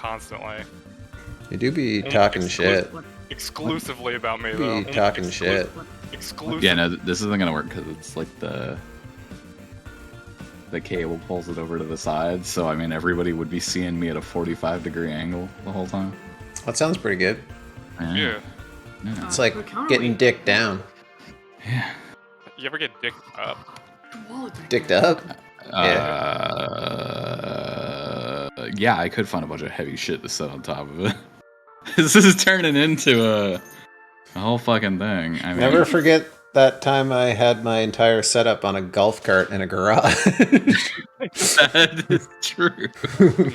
constantly. You do be talking shit. Exclusively about me, though. You be talking shit. Exclusive. Yeah, no, this isn't gonna work because it's like the cable pulls it over to the side. So I mean, everybody would be seeing me at a 45-degree angle the whole time. That sounds pretty good. Yeah. It's like getting dick down. Yeah. You ever get dicked up? Dicked up? Yeah, I could find a bunch of heavy shit to set on top of it. This is turning into a whole fucking thing. I mean, Never forget that time I had my entire setup on a golf cart in a garage. that is true.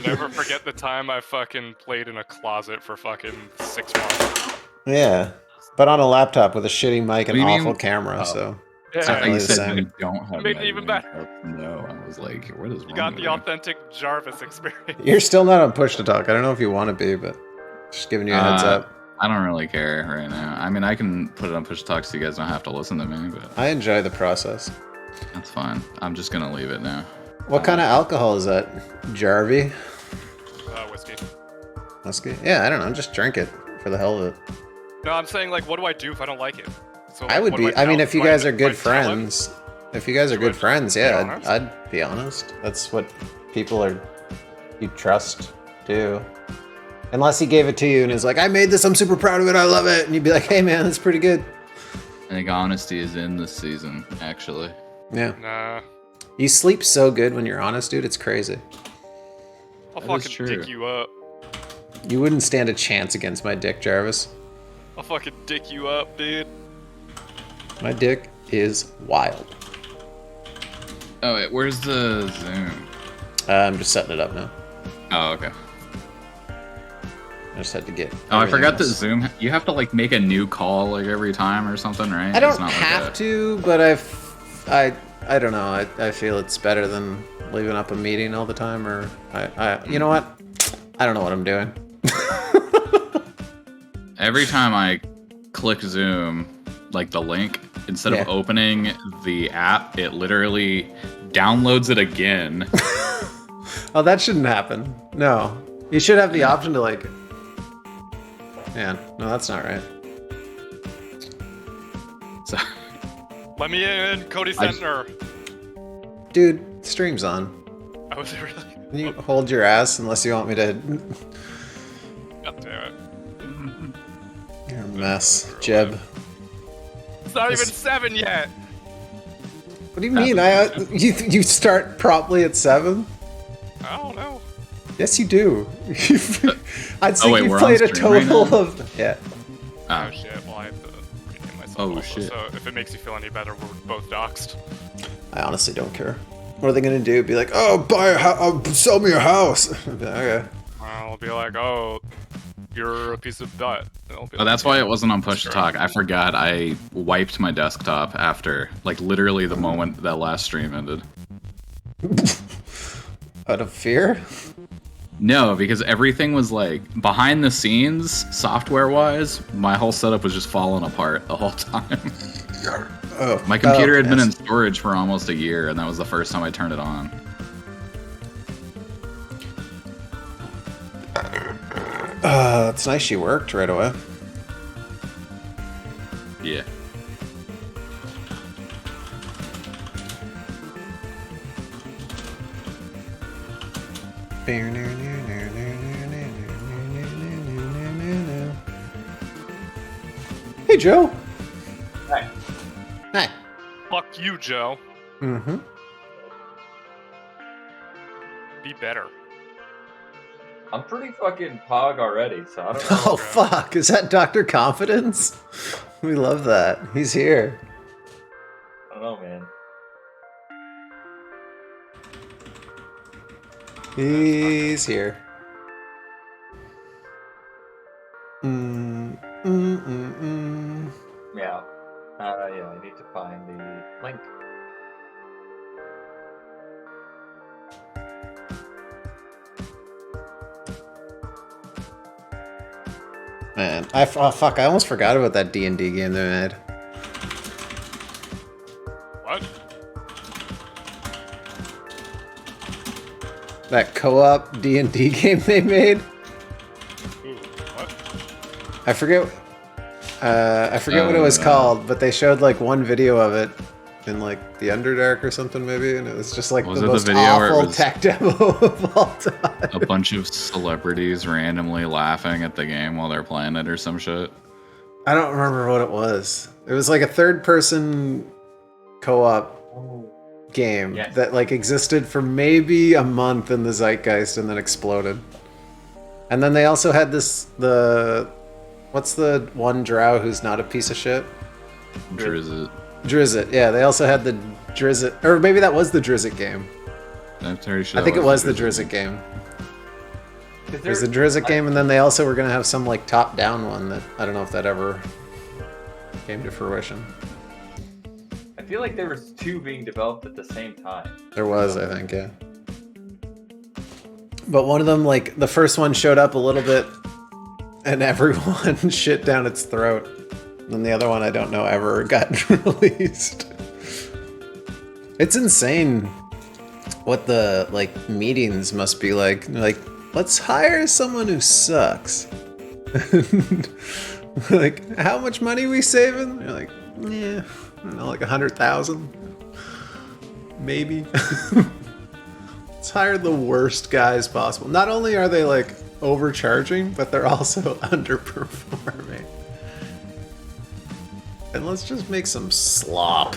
Never forget the time I fucking played in a closet for fucking 6 months. Yeah, but on a laptop with a shitty mic and What do you awful mean? camera, Oh. so Yeah, it's not I really the said same. you don't have Made it an even editing better. help. No, I was like, what is wrong You got with the authentic Jarvis experience. You're still not on push to talk. I don't know if you want to be, but just giving you a heads up. I don't really care right now. I mean, I can put it on push to talk so you guys don't have to listen to me, but I enjoy the process. that's fine. I'm just gonna leave it now. What kind of alcohol is that? Jarvie? Whiskey. Whiskey? Yeah, I don't know. Just drink it for the hell of it. No, I'm saying, like, what do I do if I don't like it? So, I like, would what do be. I mean, if you do guys are do good I tell him? friends, if you guys are Do I good friends, be yeah, honest? I'd be honest. That's what people are. You trust do. Unless he gave it to you and is like, I made this, I'm super proud of it, I love it. And you'd be like, hey man, that's pretty good. I think honesty is in this season, actually. Yeah. Nah. You sleep so good when you're honest, dude. It's crazy. I'll That is fucking true. dick you up. You wouldn't stand a chance against my dick, Jarvis. I'll fucking dick you up, dude. My dick is wild. Oh wait, where's the Zoom? I'm just setting it up now. Oh, okay. I just had to get. Oh, I everything forgot that else. Zoom. You have to like make a new call like every time or something, right? I don't It's not like have to, but I don't know. I feel it's better than leaving up a meeting all the time. Or you know what? I don't know what I'm doing. Every time I click Zoom, like the link, instead of opening the app, it literally downloads it again. Oh, that shouldn't happen. No, you should have the option to like. Man, no, that's not right. So Let me in, Cody Sentner. Dude, stream's on. I was really. Can you hold your ass unless you want me to? God damn it. You're a mess, Jeb. It's not even 7 yet. What do you mean? You start promptly at 7? I don't know. Yes, you do. I'd say wait, you we're played on a stream right total now? of Oh oh, shit, well I have to rename myself Oh, also, shit. so if it makes you feel any better, we're both doxxed. I honestly don't care. What are they gonna do? Be like, oh, buy a house, sell me a house. I'd be like, okay. I'll be like, oh, you're a piece of butt. And I'll be oh, like, that's why it wasn't on push to Sure. talk. I forgot. I wiped my desktop after, like, literally the moment that last stream ended. Out of fear? No, because everything was like behind the scenes, software-wise. My whole setup was just falling apart the whole time. Oh, My computer had been yes. in storage for almost a year, and that was the first time I turned it on. It's nice she worked right away. Yeah. Hey, Joe. Hi. Hi. fuck you, Joe. Mm-hmm. Be better. I'm pretty fucking pog already, so I don't know. Oh, fuck. Is that Dr. Confidence? We love that. He's here. I don't know, man. He's here. Mm, mm, mm, mm. Yeah. Yeah, I need to find the link. Man, oh, fuck, I almost forgot about that D&D game they made. What? That co-op D&D game they made. I forget what it was called, but they showed like one video of it in like the Underdark or something maybe, and it was just like the most awful tech demo of all time. A bunch of celebrities randomly laughing at the game while they're playing it or some shit. I don't remember what it was. It was like a third-person co-op game that like existed for maybe a month in the zeitgeist and then exploded. And then they also had what's the one drow who's not a piece of shit? Drizzt, yeah. They also had the Drizzt, or maybe that was the Drizzt game. I'm pretty sure. I think it was the Drizzt game. It was the Drizzt game, and then they also were gonna have some like top-down one that I don't know if that ever came to fruition. I feel like there was two being developed at the same time. There was, I think, yeah. But one of them, like the first one, showed up a little bit, and everyone shit down its throat. And the other one, I don't know, ever got released. It's insane what the like meetings must be like. Like, let's hire someone who sucks. Like, how much money we saving? You're like, yeah, I don't know, like 100,000, maybe. Let's hire the worst guys possible. Not only are they like overcharging, but they're also underperforming. And let's just make some slop.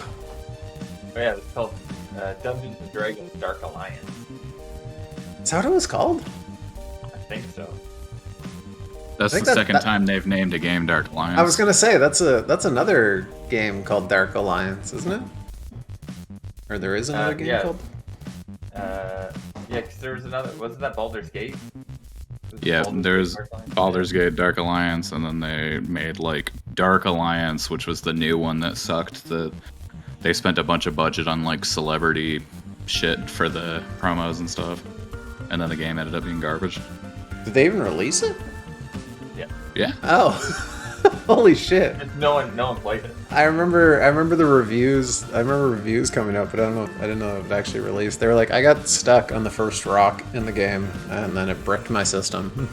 Oh yeah, it's called Dungeons & Dragons Dark Alliance. Is that what it was called? I think so. That's the second time they've named a game Dark Alliance. I was gonna say, that's another game called Dark Alliance, isn't it? Or there is another game called? Yeah, because there was another, wasn't that Baldur's Gate? Yeah, there's Baldur's Gate Dark Alliance, and then they made like Dark Alliance, which was the new one that sucked. That they spent a bunch of budget on like celebrity shit for the promos and stuff, and then the game ended up being garbage. Did they even release it? Yeah. Oh, holy shit! No one played it. I remember the reviews. I remember reviews coming up, but I didn't know it actually released. They were like, I got stuck on the first rock in the game, and then it bricked my system.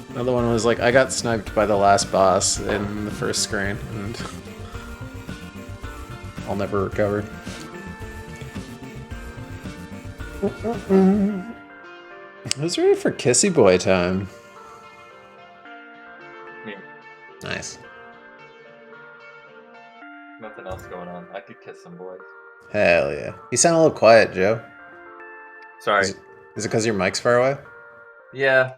Another one was like, I got sniped by the last boss in the first screen, and I'll never recover. I was ready for Kissy Boy time. Me. Nice. Nothing else going on. I could kiss some boys. Hell yeah. You sound a little quiet, Joe. Sorry. Is it because your mic's far away? Yeah.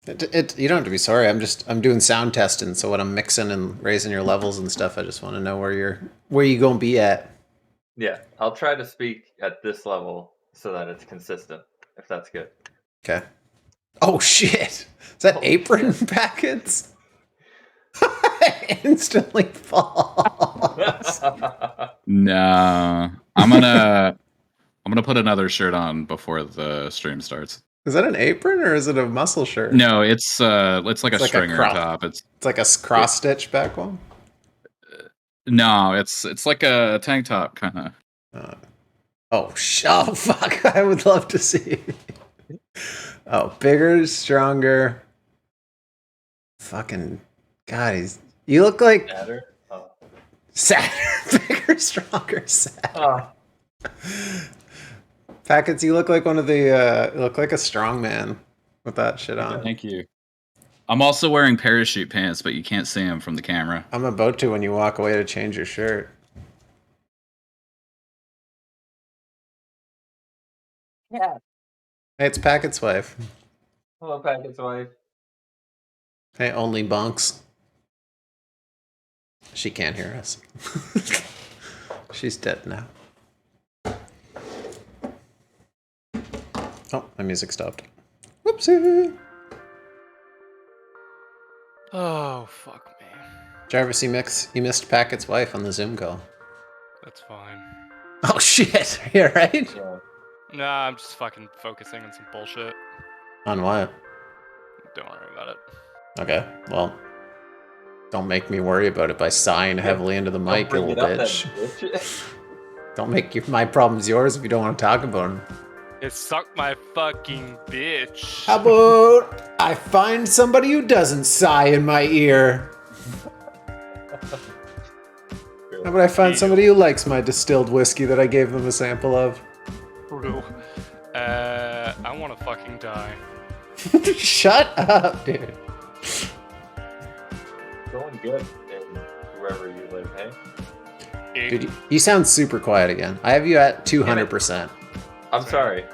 You don't have to be sorry. I'm doing sound testing, so when I'm mixing and raising your levels and stuff, I just want to know where you gonna be at. Yeah. I'll try to speak at this level so that it's consistent, if that's good. Okay. Oh shit! Is that apron packets? Instantly falls. No, I'm gonna put another shirt on before the stream starts. Is that an apron or is it a muscle shirt? No, it's like a stringer top. It's like a cross stitch back one. No, it's like a tank top kind of. Oh fuck! I would love to see. Oh, bigger, stronger. Fucking God, you look like Sadder. Oh. Sadder, bigger, stronger, sadder. Packets, you look like one of the. You look like a strong man with that shit on. Thank you. I'm also wearing parachute pants, but you can't see them from the camera. I'm about to when you walk away to change your shirt. Yeah. Hey, it's Packet's wife. Hello, Packet's wife. Hey, only bunks. She can't hear us. She's dead now. Oh, my music stopped. Whoopsie! Oh, fuck me. Jarvis, you missed Packet's wife on the Zoom call. That's fine. Oh shit, are you alright? Yeah. Nah, I'm just fucking focusing on some bullshit. On what? Don't worry about it. Okay, well, don't make me worry about it by sighing heavily into the mic, you little bitch. Don't make my problems yours if you don't want to talk about them. It sucked my fucking bitch. How about I find somebody who doesn't sigh in my ear? How about I find somebody who likes my distilled whiskey that I gave them a sample of? True. I want to fucking die. Shut up, dude. Going good in wherever you live, hey? Dude, you sound super quiet again. I have you at 200%. I'm sorry.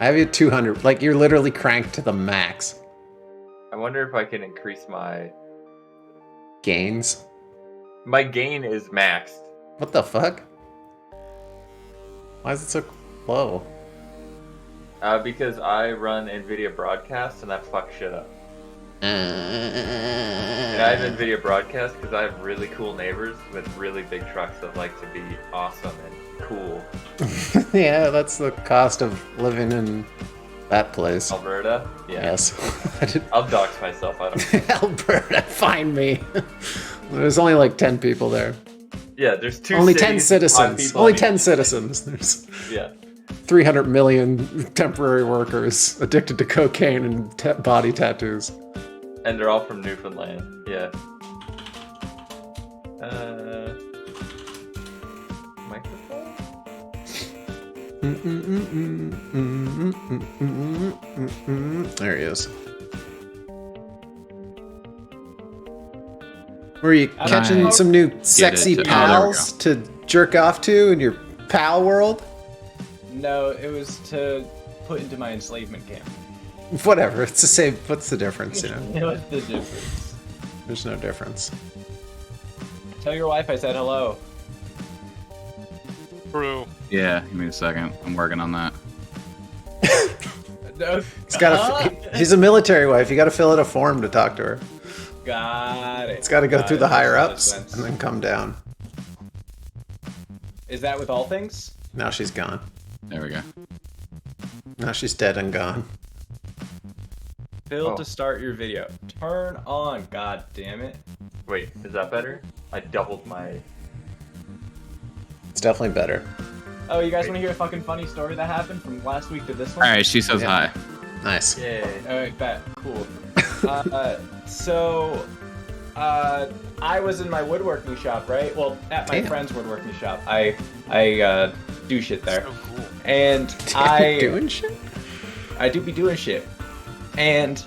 I have you at 200. Like, you're literally cranked to the max. I wonder if I can increase my... Gains? My gain is maxed. What the fuck? Why is it so low? Because I run NVIDIA Broadcast and that fucks shit up. And I have NVIDIA Broadcast because I have really cool neighbors with really big trucks that like to be awesome and cool. Yeah, that's the cost of living in that place. Alberta? Yeah. Yes. I'll dox myself. I don't care. Alberta, find me. There's only like 10 people there. Yeah, there's two Only cities, 10 5 citizens. people Only in 10 each citizens. There's city. Yeah. 300 million temporary workers addicted to cocaine and body tattoos. And they're all from Newfoundland. Yeah. Microphone? There he is. Were you catching I some new it. sexy Oh, there we pals to jerk off to in your pal world? No, it was to put into my enslavement camp. Whatever, it's the same. What's the difference, you know? What's the difference? There's no difference. Tell your wife I said hello. True. Yeah, give me a second. I'm working on that. No. He's a military wife. You gotta fill out a form to talk to her. Got it. It's gotta go through the higher Makes a lot of ups sense. and then come down. Is that with all things? Now she's gone. There we go. Now she's dead and gone. Phil, Oh. to start your video. Turn on, god damn it. Wait, is that better? I doubled my... It's definitely better. Oh, you guys want to hear a fucking funny story that happened from last week to this one? Alright, she says Yeah. hi. Nice. Yay. Alright, bet. Cool. I was in my woodworking shop, right? Well, at my Damn. friend's woodworking shop. I do shit there. So cool. And I doing shit? I do be doing shit. And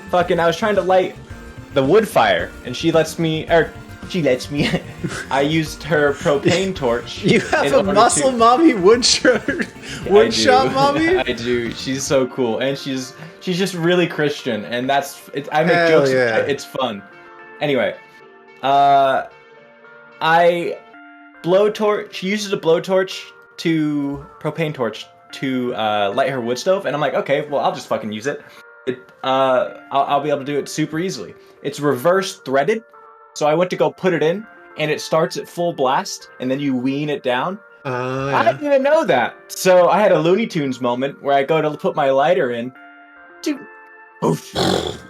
fucking I was trying to light the wood fire and she lets me I used her propane torch. You have in a order muscle to- mommy wood shirt, I wood do. shop mommy. I do. She's so cool, and she's just really Christian, and I make Hell jokes. yeah. It's fun. Anyway, she uses a blowtorch to propane torch to light her wood stove, and I'm like, okay, well, I'll just fucking use it. I'll be able to do it super easily. It's reverse threaded, so I went to go put it in, and it starts at full blast, and then you wean it down. I Yeah. didn't even know that. So I had a Looney Tunes moment where I go to put my lighter in, dude, oof,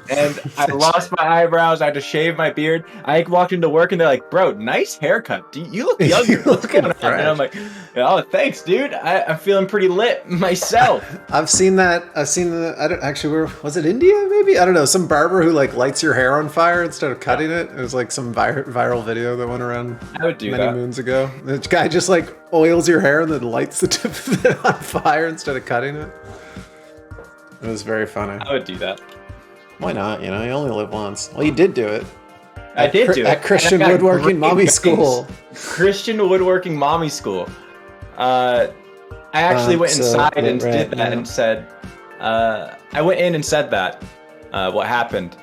and I lost my eyebrows. I had to shave my beard. I walked into work and they're like, "Bro, nice haircut. You look younger." You're What's looking going on?" fresh. And I'm like, "Oh, thanks, dude. I'm feeling pretty lit myself." I've seen that. I've seen the. I don't actually. Where was it? India? Maybe I don't know. Some barber who like lights your hair on fire instead of cutting it. It was like some viral video that went around I would do many that. moons ago. The guy just like oils your hair and then lights the tip of it on fire instead of cutting it. It was very funny. I would do that. Why not? You know, you only live once. Well, you did do it. I did do it At Christian And I got Woodworking great Mommy grades. School. Christian Woodworking Mommy School. I actually went so inside and right did that now. and said, I went in and said that, what happened.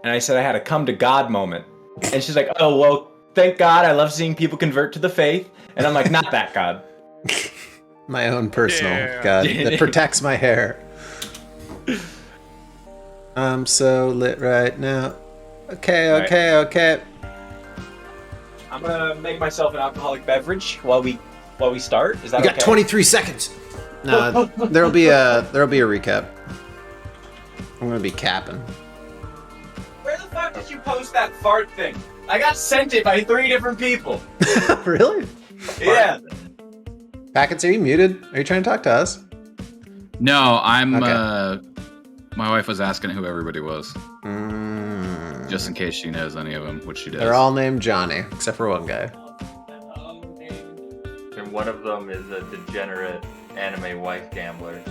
And I said I had a come to God moment. And she's like, oh, well, thank God. I love seeing people convert to the faith. And I'm like, not that God. My own personal Yeah. God that protects my hair. I'm so lit right now. Okay. I'm gonna make myself an alcoholic beverage while we start. Is that You got okay? 23 seconds. No, there'll be a recap. I'm gonna be capping. Where the fuck did you post that fart thing? I got sent it by 3 different people. Really? Yeah. Packets, are you muted? Are you trying to talk to us? No, I'm. Okay. My wife was asking who everybody was, Mm. just in case she knows any of them, which she does. They're all named Johnny, except for one guy. And one of them is a degenerate anime wife gambler.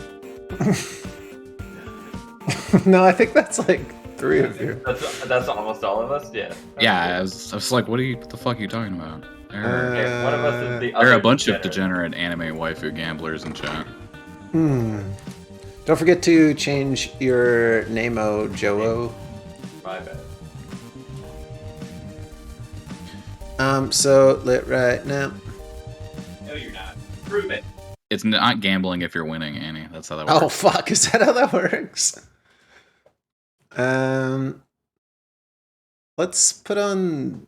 No, I think that's like 3 of you. That's almost all of us. Yeah. Yeah, I was like, what the fuck are you talking about? Okay, one of us is the There are other a bunch of degenerate. degenerate anime waifu gamblers in chat. Don't forget to change your name-o, Joe. My bad. So lit right now. No, you're not. Prove it. It's not gambling if you're winning, Annie. That's how that works. Oh fuck, is that how that works? Let's put on.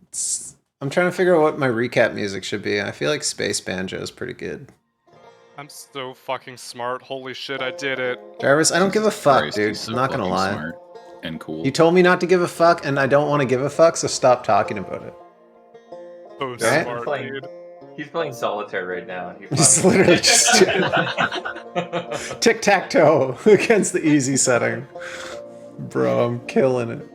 I'm trying to figure out what my recap music should be. I feel like Space Banjo is pretty good. I'm so fucking smart. Holy shit, I did it. Jarvis, I don't give a Jesus fuck, Christ, dude. he's so I'm not gonna fucking lie. smart and cool. You told me not to give a fuck, and I don't want to give a fuck, so stop talking about it. So Right? smart, dude. He's playing solitaire right now. He Just probably- literally just tic-tac-toe against the easy setting. Bro, I'm killing it.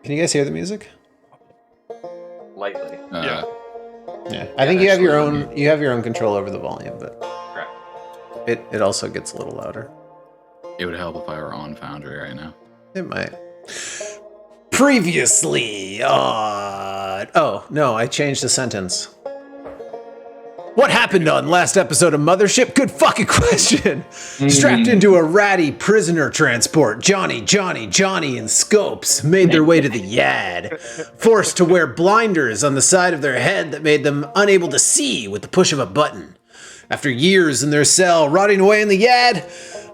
Can you guys hear the music? Lightly. Yeah. Yeah. I think you have your actually, own you have your own control over the volume, but Correct. it also gets a little louder. It would help if I were on Foundry right now. It might. Previously on... Oh, no, I changed the sentence. What happened on last episode of Mothership? Good fucking question. Strapped into a ratty prisoner transport, Johnny, and Scopes made their way to the Yad, forced to wear blinders on the side of their head that made them unable to see with the push of a button. After years in their cell, rotting away in the Yad,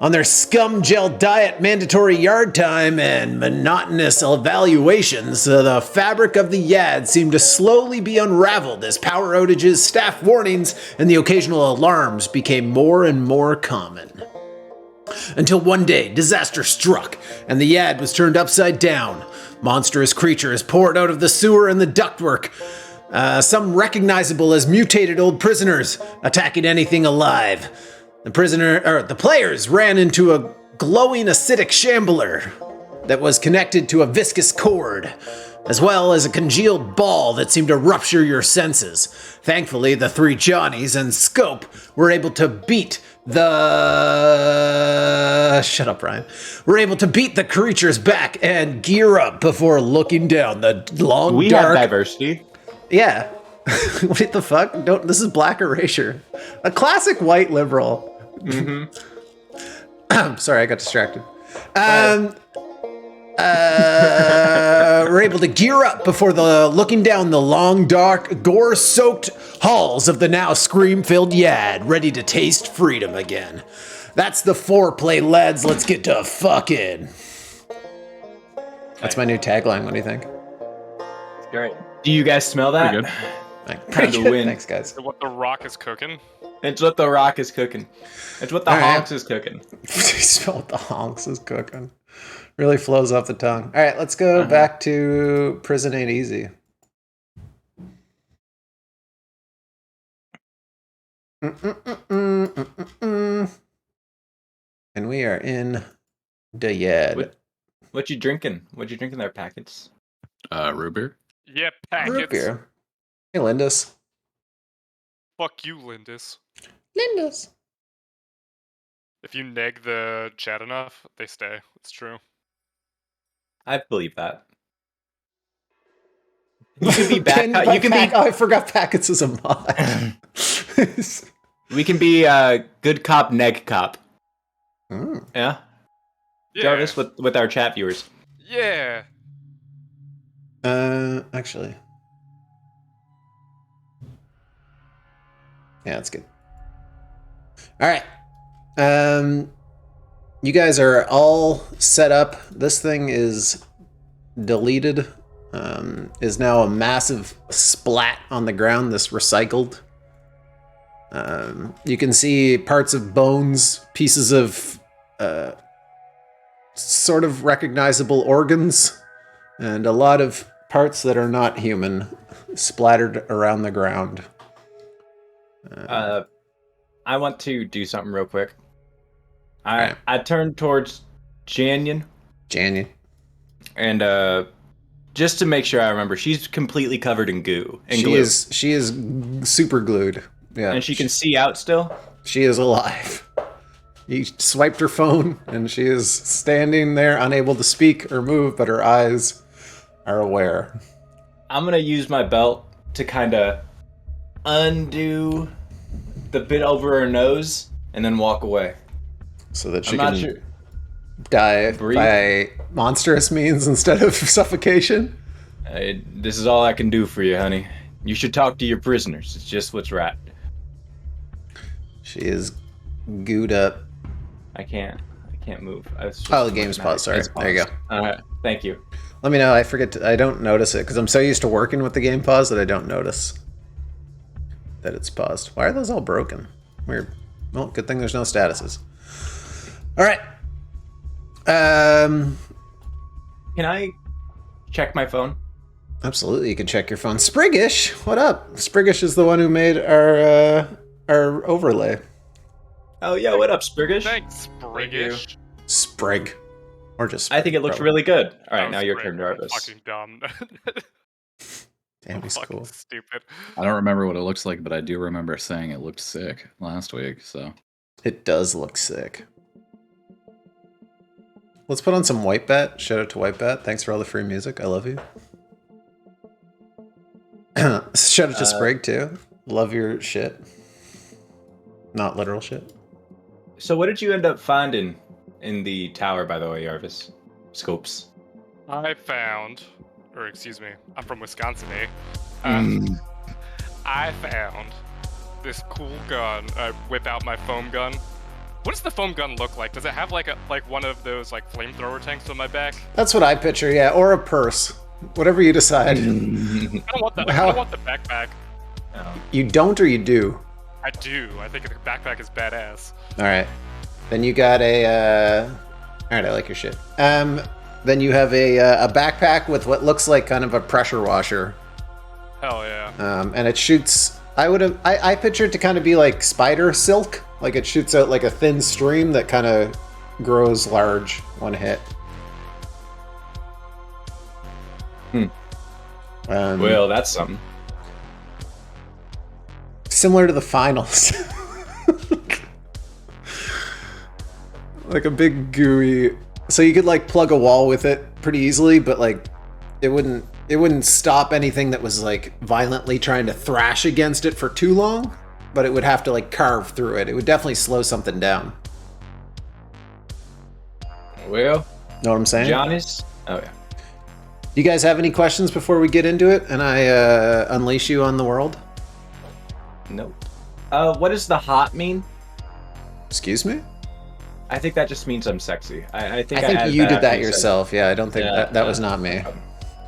on their scum gel diet, mandatory yard time, and monotonous evaluations, the fabric of the Yad seemed to slowly be unraveled as power outages, staff warnings, and the occasional alarms became more and more common. Until one day, disaster struck, and the Yad was turned upside down. Monstrous creatures poured out of the sewer and the ductwork, some recognizable as mutated old prisoners, attacking anything alive. The players ran into a glowing acidic shambler that was connected to a viscous cord, as well as a congealed ball that seemed to rupture your senses. Thankfully, the 3 Johnnies and Scope were able to beat the... Shut up, Ryan. Were able to beat the creatures back and gear up before looking down the long, We dark... have diversity. Yeah. What the fuck? This is black erasure. A classic white liberal. Sorry, I got distracted. We're able to gear up before looking down the long, dark, gore-soaked halls of the now scream-filled Yad, ready to taste freedom again. That's the foreplay, lads. Let's get to fucking. That's my new tagline. What do you think? It's great. Do you guys smell that? Pretty good. Time to win. Thanks, guys. What the Rock is cooking? It's what the Rock is cooking. It's what the All right. Honks is cooking. You smell what the honks is cooking. Really flows off the tongue. All right, let's go back to Prison Ain't Easy. And we are in the Yad. What you drinking? What you drinking there, packets? Root beer? Yeah, Root packets. beer. Hey, Lindis. Fuck you, Lindis. Lindis. If you neg the chat enough, they stay. It's true. I believe that. You can be bad. Pinned by Oh, I forgot Packets is a mod. We can be good cop, neg cop. Mm. Yeah, Yeah. Jarvis, with our chat viewers. Yeah. Actually. Yeah, that's good. All right. You guys are all set up. This thing is deleted. Is now a massive splat on the ground, this recycled. You can see parts of bones, pieces of sort of recognizable organs, and a lot of parts that are not human splattered around the ground. I want to do something real quick. Alright. I turned towards Janyan, Janyan. and just to make sure I remember, she's completely covered in goo and She glue. is super glued. Yeah. And she can see out still? She is alive. You swiped her phone, and she is standing there, unable to speak or move, but her eyes are aware. I'm gonna use my belt to kind of undo the bit over her nose and then walk away. So that she I'm not can sure. die Breathe. by monstrous means instead of suffocation. This is all I can do for you, honey. You should talk to your prisoners. It's just what's right. She is gooed up. I can't move. Oh, the game's paused. Sorry. There you go. All right. Thank you. Let me know. I don't notice it because I'm so used to working with the game pause that I don't notice that it's paused. Why are those all broken? Weird. Well, good thing there's no statuses. All right. Can I check my phone? Absolutely, you can check your phone. Spriggish, what up? Spriggish is the one who made our overlay. Oh yeah, what up, Spriggish? Thanks, Briggish. Sprig, or just. I think it looks really good. All right, Oh, now your Sprig. turn, Jarvis. Fucking dumb. Damn, he's Fucking cool. stupid. I don't remember what it looks like, but I do remember saying it looked sick last week. So It does look sick. Let's put on some White Bat. Shout out to White Bat. Thanks for all the free music. I love you. Shout out to Sprig too. Love your shit. Not literal shit. So what did you end up finding in the tower, by the way, Jarvis? Scopes. I found, or excuse me, I'm from Wisconsin, eh? I found this cool gun. I whip out my foam gun. What does the foam gun look like? Does it have like one of those like flamethrower tanks on my back? That's what I picture, yeah. Or a purse. Whatever you decide. I don't want that. I don't want the backpack. You don't or you do? I do. I think the backpack is badass. Alright. Then you got a alright, I like your shit. Then you have a backpack with what looks like kind of a pressure washer. Hell yeah. And it shoots I picture it to kind of be like spider silk. Like it shoots out like a thin stream that kind of grows large one hit. Well, that's something. Similar to the finals. Like a big gooey. So you could like plug a wall with it pretty easily, but like it wouldn't stop anything that was like violently trying to thrash against it for too long, but it would have to like carve through it. It would definitely slow something down. Well, Know what I'm saying? Johnny's. Oh yeah. Do you guys have any questions before we get into it and I unleash you on the world? Nope. What does the hot mean? Excuse me? I think that just means I'm sexy. I think you did that after you said yourself. Yeah, I don't think Yeah, that was not me. it.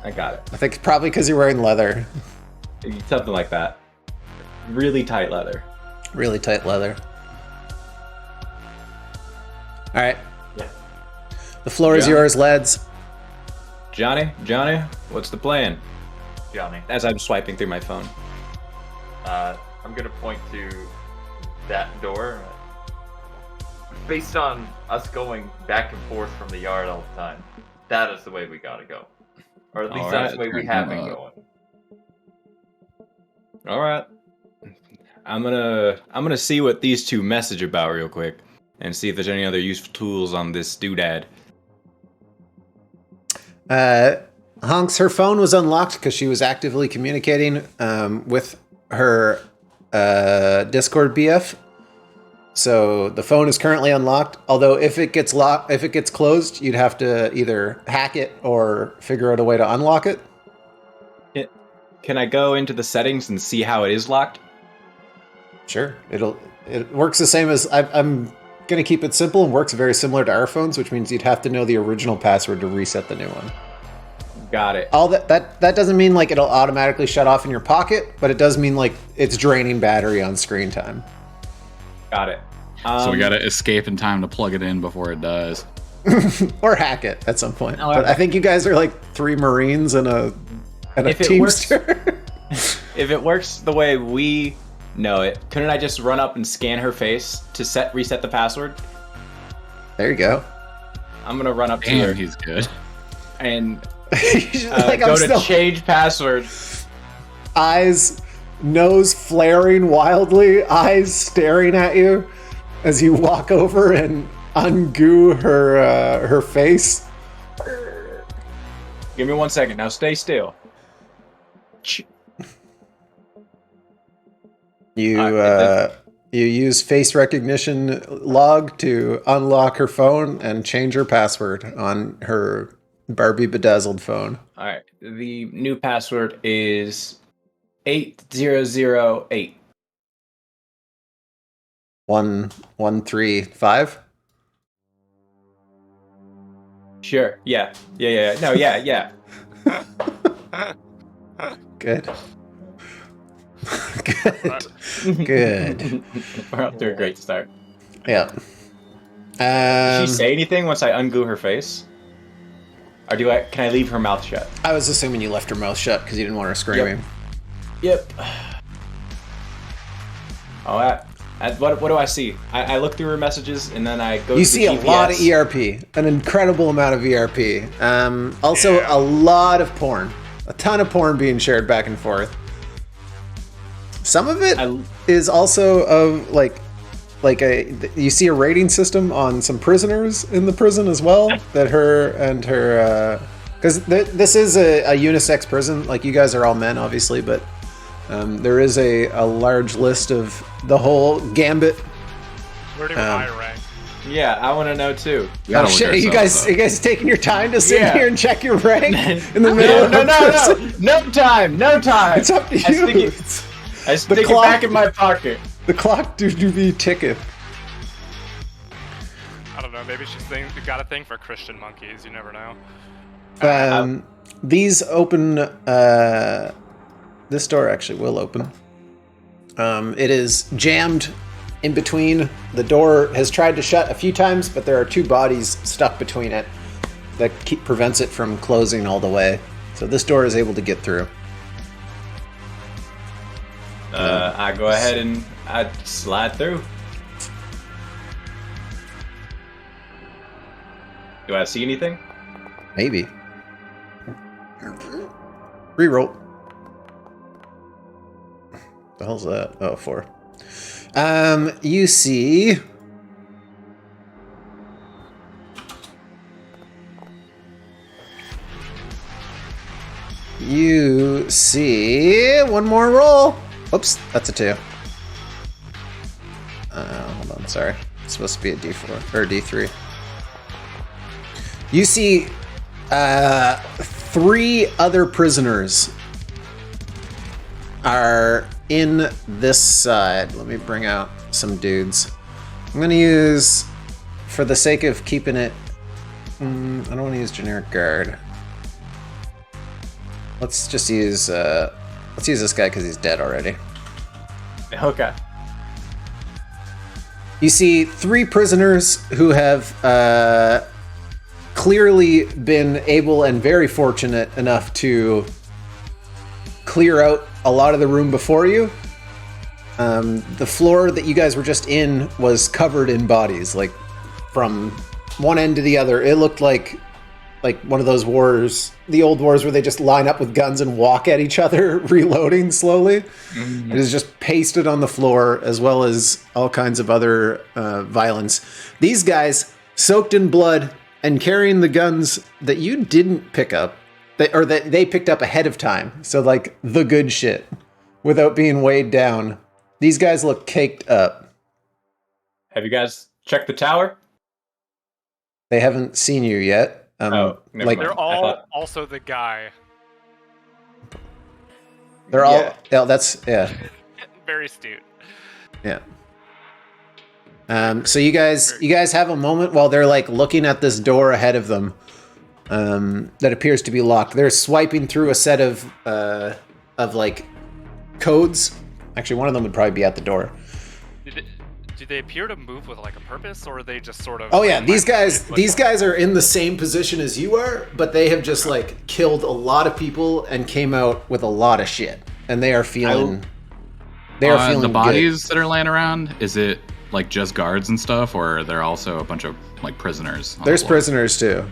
I got it. I think probably because you're wearing leather. Something like that. Really tight leather. Really tight leather. All right. Yeah. The floor is Yeah. yours, lads. Johnny, what's the plan? Johnny, As I'm swiping through my phone. I'm gonna point to that door. Based on us going back and forth from the yard all the time, that is the way we gotta go. Or at least All that's right. the way we have been going. All right. I'm gonna see what these two message about real quick, and see if there's any other useful tools on this doodad. Honks, her phone was unlocked because she was actively communicating with her Discord BF. So the phone is currently unlocked. Although if it gets closed, you'd have to either hack it or figure out a way to unlock it. Can I go into the settings and see how it is locked? Sure, it works the same as I'm gonna keep it simple and works very similar to our phones, which means you'd have to know the original password to reset the new one. Got it. All that doesn't mean like it'll automatically shut off in your pocket, but it does mean like it's draining battery on screen time. Got it. So we gotta escape in time to plug it in before it dies. Or hack it at some point. But I think you guys are like 3 Marines and a and a If it works- Teamster. If it works the way we know it, couldn't I just run up and scan her face to reset the password? There you go. I'm gonna run up to Damn, her he's good. and Like, go I'm to still change password. eyes, nose flaring wildly, eyes staring at you as you walk over and ungoo her face. Give me 1 second. Now stay still. You Alright, you use face recognition log to unlock her phone and change her password on her Barbie bedazzled phone. All right. The new password is 8008. 1135. Sure. Yeah. No. Yeah. Good. Good. Good. We're up to a great start. Yeah. Did she say anything once I ungoo her face? Or can I leave her mouth shut? I was assuming you left her mouth shut because you didn't want her screaming. Yep. Oh, what do I see? I look through her messages and then I go You to see the a GPS. lot of ERP, an incredible amount of ERP. Also, a lot of porn. A ton of porn being shared back and forth. Some of it is also of you see a rating system on some prisoners in the prison as well. That her and her, because this is a unisex prison. Like, you guys are all men, obviously, but there is a large list of the whole gambit. Where do I rank? Yeah, I want to know too. Oh shit! You guys taking your time to sit Yeah. here and check your rank in the middle? No time. It's up to you. I stick it back in my pocket. The clock do be ticking. I don't know. Maybe she's got a thing for Christian monkeys. You never know. These open. This door actually will open. It is jammed in between. The door has tried to shut a few times, but there are two bodies stuck between it that prevents it from closing all the way. So this door is able to get through. I go ahead and I slide through. Do I see anything? Maybe. Reroll. The hell's that? Oh, 4. You see. You see one more roll. Oops, that's a 2. Hold on, sorry. It's supposed to be a D4 or D3. You see 3 other prisoners are in this side. Let me bring out some dudes. I'm gonna use, for the sake of keeping it, I don't want to use generic guard. Let's just use this guy because he's dead already. Okay. You see 3 prisoners who have clearly been able and very fortunate enough to clear out a lot of the room before you. The floor that you guys were just in was covered in bodies, like from one end to the other. It looked like one of those wars, the old wars where they just line up with guns and walk at each other, reloading slowly. Mm-hmm. It is just pasted on the floor, as well as all kinds of other violence. These guys, soaked in blood and carrying the guns that you didn't pick up, that they picked up ahead of time. So, like, the good shit, without being weighed down. These guys look caked up. Have you guys checked the tower? They haven't seen you yet. Never mind. They're all also the guy. They're all. Yeah, that's Very astute. Yeah. So you guys have a moment while they're like looking at this door ahead of them, that appears to be locked. They're swiping through a set of like codes. Actually, one of them would probably be at the door. Do they appear to move with like a purpose, or are they just sort of? Oh yeah, like, these like- guys are in the same position as you are, but they have just like killed a lot of people and came out with a lot of shit, and they are feeling. They are feeling the good. bodies that are laying around. Is it like just guards and stuff, or are there also a bunch of like prisoners? On There's the floor? prisoners too.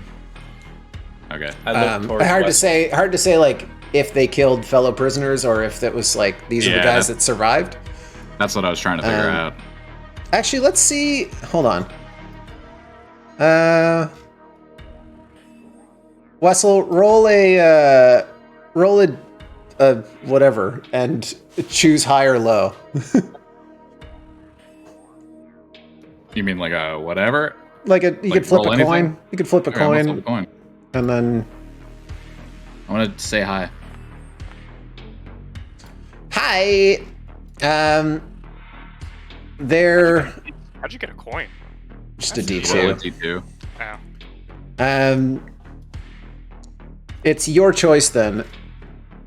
Okay. I look towards Hard to West. say. Hard to say like if they killed fellow prisoners or if that was like these are the Yeah, guys that survived. That's what I was trying to figure out. Actually, let's see. Hold on. Wessel, roll a whatever and choose high or low. You mean like a whatever? Like you could flip roll a anything? coin. You could flip a Okay, I'm gonna coin, flip a coin. and then I want to say hi. hi. They're How'd you get a coin? just a Roll a D2. D2. Oh. It's your choice then.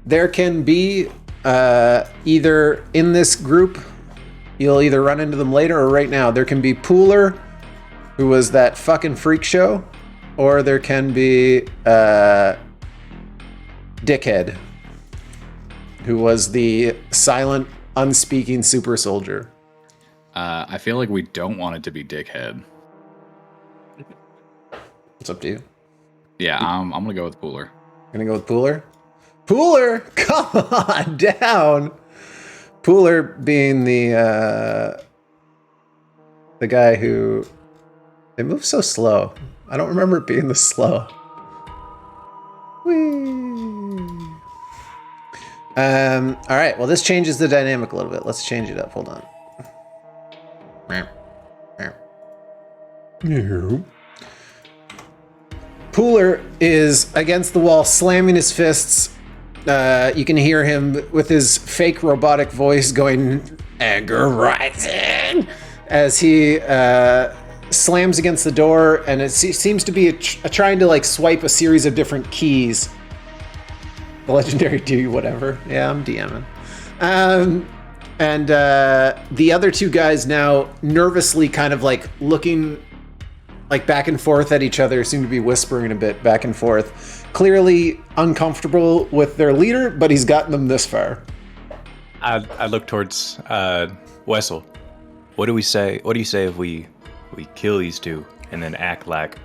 There can be either in this group, you'll either run into them later or right now. There can be Pooler, who was that fucking freak show, or there can be Dickhead, who was the silent, unspeaking super soldier. I feel like we don't want it to be Dickhead. It's up to you. Yeah, I'm gonna go with Pooler. Gonna go with Pooler. Pooler, come on down. Pooler being the guy who they move so slow. I don't remember it being this slow. Whee. All right. Well, this changes the dynamic a little bit. Let's change it up. Hold on. Pooler is against the wall, slamming his fists. You can hear him with his fake robotic voice going, "Anger rising," as he slams against the door, and it seems to be trying to like swipe a series of different keys. The legendary do whatever. Yeah, I'm DMing. And the other two guys now nervously kind of like looking like back and forth at each other, seem to be whispering a bit back and forth. Clearly uncomfortable with their leader, but he's gotten them this far. I look towards Wessel. What do we say? What do you say if we kill these two and then act like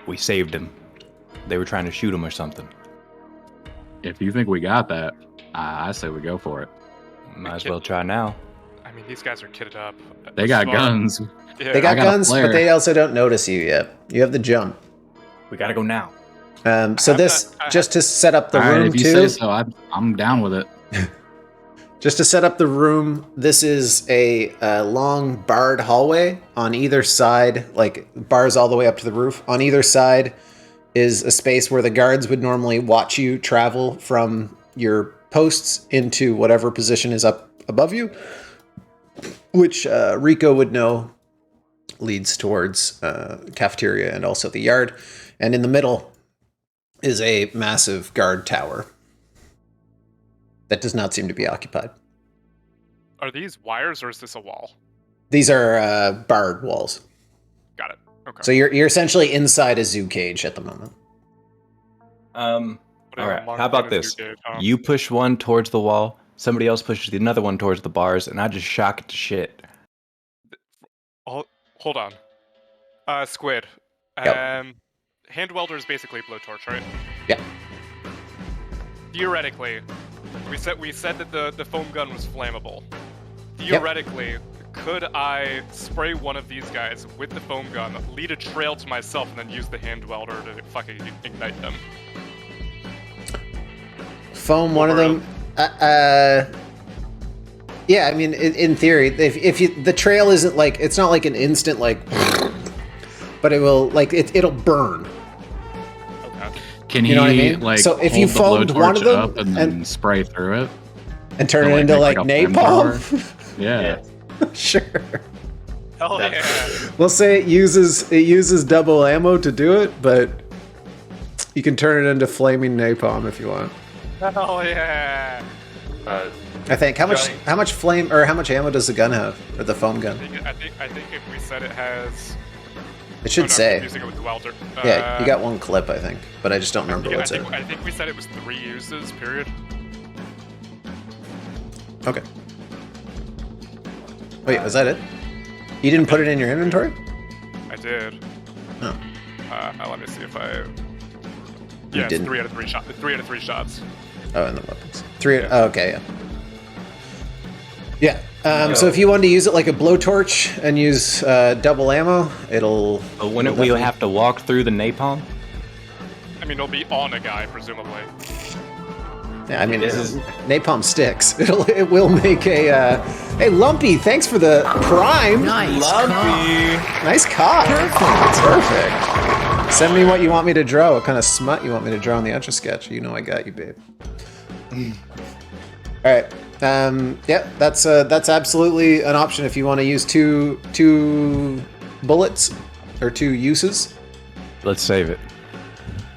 we saved him? They were trying to shoot him or something. If you think we got that, I say we go for it. Might as well try now. I mean, these guys are kitted up. They got So, guns. Yeah. They got I got a guns, flare. but they also don't notice you yet. You have the jump. We gotta go now. So this, just to set up the All right, room if you too, say so, I'm down with it. just to set up the room, this is a long barred hallway on either side, like bars all the way up to the roof. On either side is a space where the guards would normally watch you travel from your posts into whatever position is up above you, which Rico would know leads towards cafeteria and also the yard. And in the middle is a massive guard tower that does not seem to be occupied. Are these wires or is this a wall? These are barred walls. Got it. Okay. So you're essentially inside a zoo cage at the moment. All right. Monk How about in a this? zoo cage, huh? You push one towards the wall, somebody else pushes another one towards the bars, and I just shock it to shit. Hold on. Squid. Yep. Hand welder is basically blowtorch, right? Yeah. Theoretically, we said that the foam gun was flammable. Theoretically, could I spray one of these guys with the foam gun, lead a trail to myself, and then use the hand welder to fucking ignite them? Foam, one of them. Yeah, I mean, in theory, if you the trail isn't like it's not like an instant like, but it will like it'll burn. Okay. Can You know what I mean? like So if hold you the foamed blowtorch one of them up and then spray through it? And turn To, it into make, like a napalm. flamethrower? Yeah. Sure. Hell That- yeah! We'll say it uses double ammo to do it, but you can turn it into flaming napalm if you want. Hell yeah! I think. Johnny. How much flame or how much ammo does the gun have, or the foam gun? I think if we said it has. It should I'm say. using it with the welder. Yeah, you got one clip, I think, but I just don't remember I what's in think, it. I think we said it was 3 uses. Period. Okay. Wait, was that it? You didn't put it in your inventory? I did. Oh. Let me see if I. Yeah, it's didn't. 3 out of 3 shots. 3 out of 3 shots. Oh, and the weapons. 3. Oh, okay, yeah. Yeah. So if you wanted to use it like a blowtorch and use double ammo, it'll. But wouldn't we have to walk through the napalm? I mean, it'll be on a guy, presumably. Yeah, I mean, napalm sticks. It will make a. Hey, Lumpy, thanks for the prime. Nice. Nice cock. Perfect. Send me what you want me to draw. What kind of smut you want me to draw on the Etch a Sketch? You know I got you, babe. All right. Yep. That's absolutely an option if you want to use two bullets or 2 uses. Let's save it.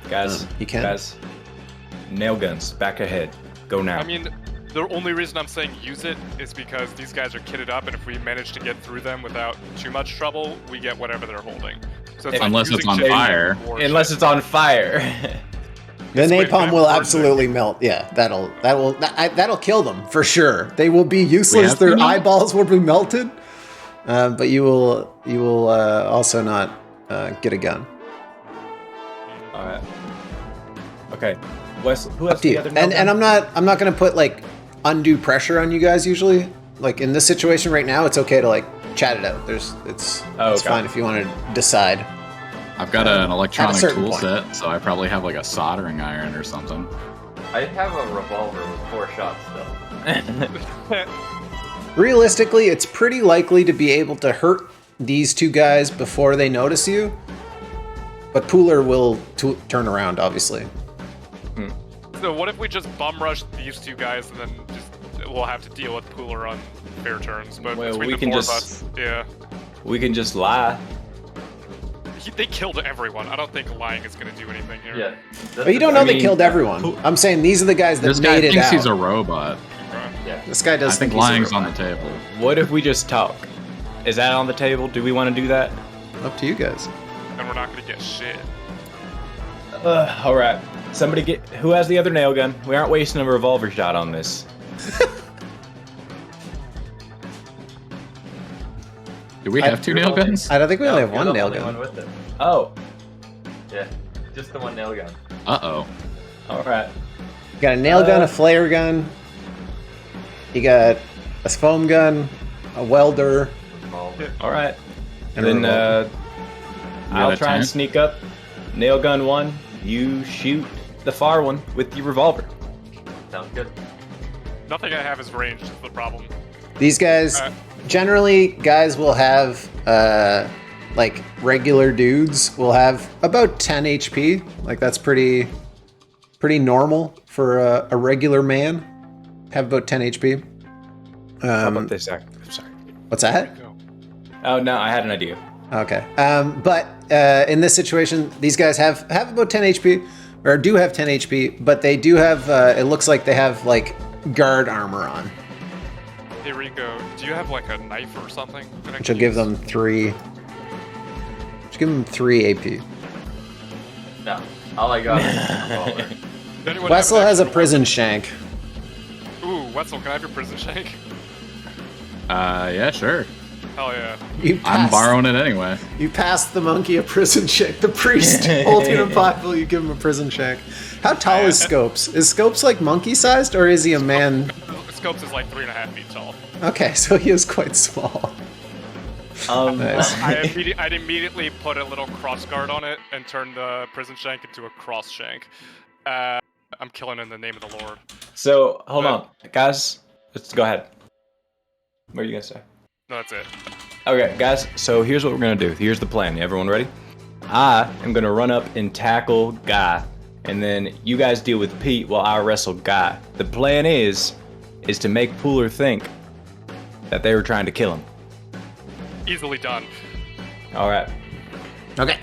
Guys, You can. Guys, nail guns, back ahead. Go now. I mean, the only reason I'm saying use it is because these guys are kitted up, and if we manage to get through them without too much trouble, we get whatever they're holding. So it's like Unless it's using on shit fire. or Unless shit. it's on fire. The Wait, napalm man, will burn absolutely melt. Yeah, that'll kill them for sure. They will be useless. have to Their know? eyeballs will be melted. But you will also not get a gun. All right. Okay. Wes, who has Up to the you. other nail And gun? I'm not gonna put like undue pressure on you guys usually. Like in this situation right now, it's okay to like chat it out. It's okay. fine if you want to decide. I've got an electronic certain tool point. set, so I probably have like a soldering iron or something. I have a revolver with 4 shots still. Realistically, it's pretty likely to be able to hurt these 2 guys before they notice you. But Pooler will turn around, obviously. So what if we just bum rush these 2 guys, and then we'll have to deal with Pooler on fair terms. But Well, between we the can 4 just- of us, yeah. We can just lie. They killed everyone. I don't think lying is going to do anything here. Yeah. But you don't know I they mean, killed everyone. I'm saying these are the guys that This guy made it thinks out. he's a robot. Yeah. This guy I does think he's a lying's on the robot. table. What if we just talk? Is that on the table? Do we want to do that? Up to you guys. And we're not going to get shit. All right. Somebody get. Who has the other nail gun? We aren't wasting a revolver shot on this. Do we have 2 nail guns? I don't think we only have you're one the nail only gun. one with it. Oh. Yeah. Just the one nail gun. Uh-oh. All right. You got a nail gun, a flare gun. You got a foam gun, a welder, Revolver. All right. and And a then revolver. I'll a try and tent? sneak up. Nail gun 1. You shoot the far one with your revolver. Sounds good. Nothing I have is ranged is the problem. These guys, generally, guys will have, like, regular dudes will have about 10 HP. Like, that's pretty normal for a regular man. Have about 10 HP. How about this? I'm sorry. What's that? Oh, no, I had an idea. Okay. But in this situation, these guys have about 10 HP, or do have 10 HP, but they do have, it looks like they have, like, guard armor on, Hey Rico, do you have like a knife or something? that I which can will give use? them 3. Which give them 3 AP. No. All I got is a revolver. Does anyone Wessel have an has a extra prison shank. one? Ooh, Wetzel, can I have your prison shank? Yeah, sure. Hell yeah. You I'm passed, borrowing it anyway. You passed the monkey a prison shank. The priest holding a Bible, you give him a prison shank. How tall is Scopes? Is Scopes like monkey sized, or is he a man? Scopes is like 3.5 feet tall. Okay, so he is quite small. Nice. I'd immediately put a little cross guard on it and turn the prison shank into a cross shank. I'm killing in the name of the Lord. So, hold on. Guys, let's go ahead. What are you going to say? No, that's it. Okay, guys, so here's what we're going to do. Here's the plan. Everyone ready? I am going to run up and tackle Guy, and then you guys deal with Pete while I wrestle Guy. The plan is to make Pooler think that they were trying to kill him. Easily done. All right. Okay.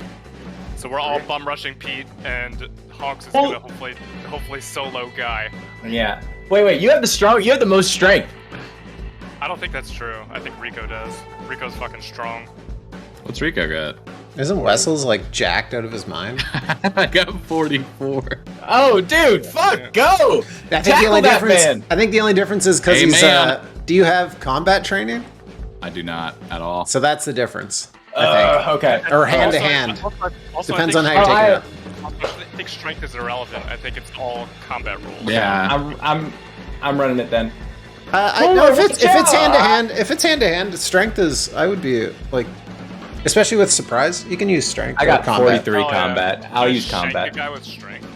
So we're all bum rushing Pete, and Honks is gonna hopefully solo Guy. Yeah. Wait. You have the most strength. I don't think that's true. I think Rico does. Rico's fucking strong. What's Rico got? Isn't Wessels like jacked out of his mind? I got 44. Oh, dude, fuck, go! I think the only that difference. man. I think the only difference is because Hey, he's. man. Do you have combat training? I do not at all. So that's the difference. I think. Okay. Or hand to Also- hand. also, Depends I on think how you take I- it up. I think strength is irrelevant. I think it's all combat rules. Yeah. I'm running it then. No, if it's watch hand out. to hand, strength is. I would be like, especially with surprise, you can use strength. I or got combat. 43 Oh, yeah. combat. I'll Just use combat. Shank a guy with strength.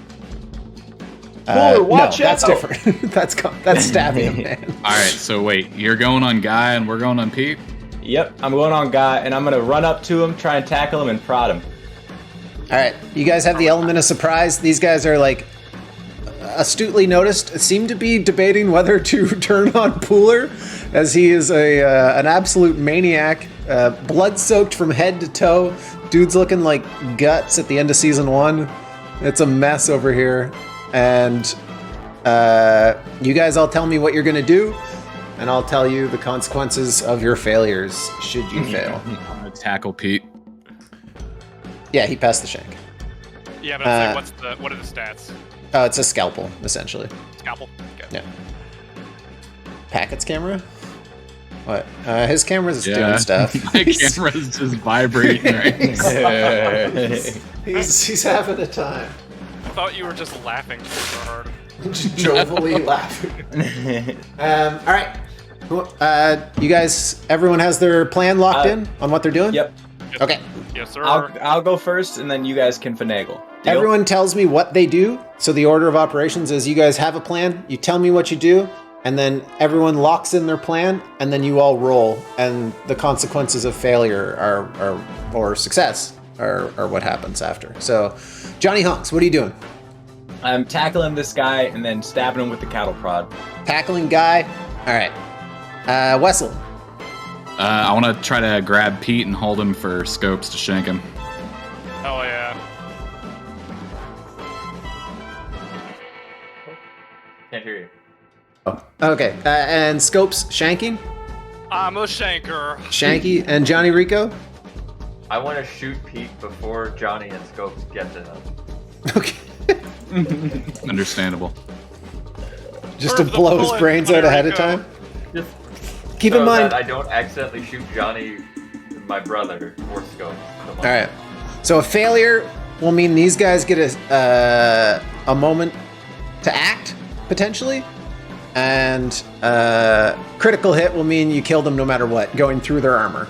Cooler, watch no, that's out. different. that's stabbing him, man. All right. So wait, you're going on Guy and we're going on Pete. Yep, I'm going on Guy, and I'm gonna run up to him, try and tackle him, and prod him. All right, you guys have the element of surprise. These guys are like astutely noticed, seem to be debating whether to turn on Pooler, as he is an absolute maniac, blood-soaked from head to toe. Dude's looking like guts at the end of season 1. It's a mess over here, and you guys all tell me what you're gonna do, and I'll tell you the consequences of your failures should you fail. I'm gonna tackle Pete. Yeah, he passed the shank. Yeah, but I'm saying, what are the stats? Oh, it's a scalpel, essentially. Scalpel. Okay. Yeah. Packet's camera? What? His camera's Yeah. doing stuff. My camera's just vibrating right now. He's having a time. I thought you were just laughing super hard. Just jovially laughing. All right. You guys, everyone has their plan locked in on what they're doing? Yep. Okay. Yes, sir. I'll go first, and then you guys can finagle. Deal? Everyone tells me what they do. So the order of operations is you guys have a plan, you tell me what you do, and then everyone locks in their plan, and then you all roll, and the consequences of failure are or success are what happens after. So, Johnny Honks, what are you doing? I'm tackling this guy and then stabbing him with the cattle prod. Tackling guy. All right. Wessel. I want to try to grab Pete and hold him for scopes to shank him. Hell yeah. Can't hear you. Oh, okay. And Scopes shanking. I'm a shanker. Shanky and Johnny Rico. I want to shoot Pete before Johnny and Scopes get to him. Okay. Understandable. Just to Serve the blow his bullet, brains Johnny out ahead of Rico. time. Just Keep so in mind. that I don't accidentally shoot Johnny, my brother, or Scopes. All right. So a failure will mean these guys get a moment to act potentially, and critical hit will mean you kill them no matter what, going through their armor.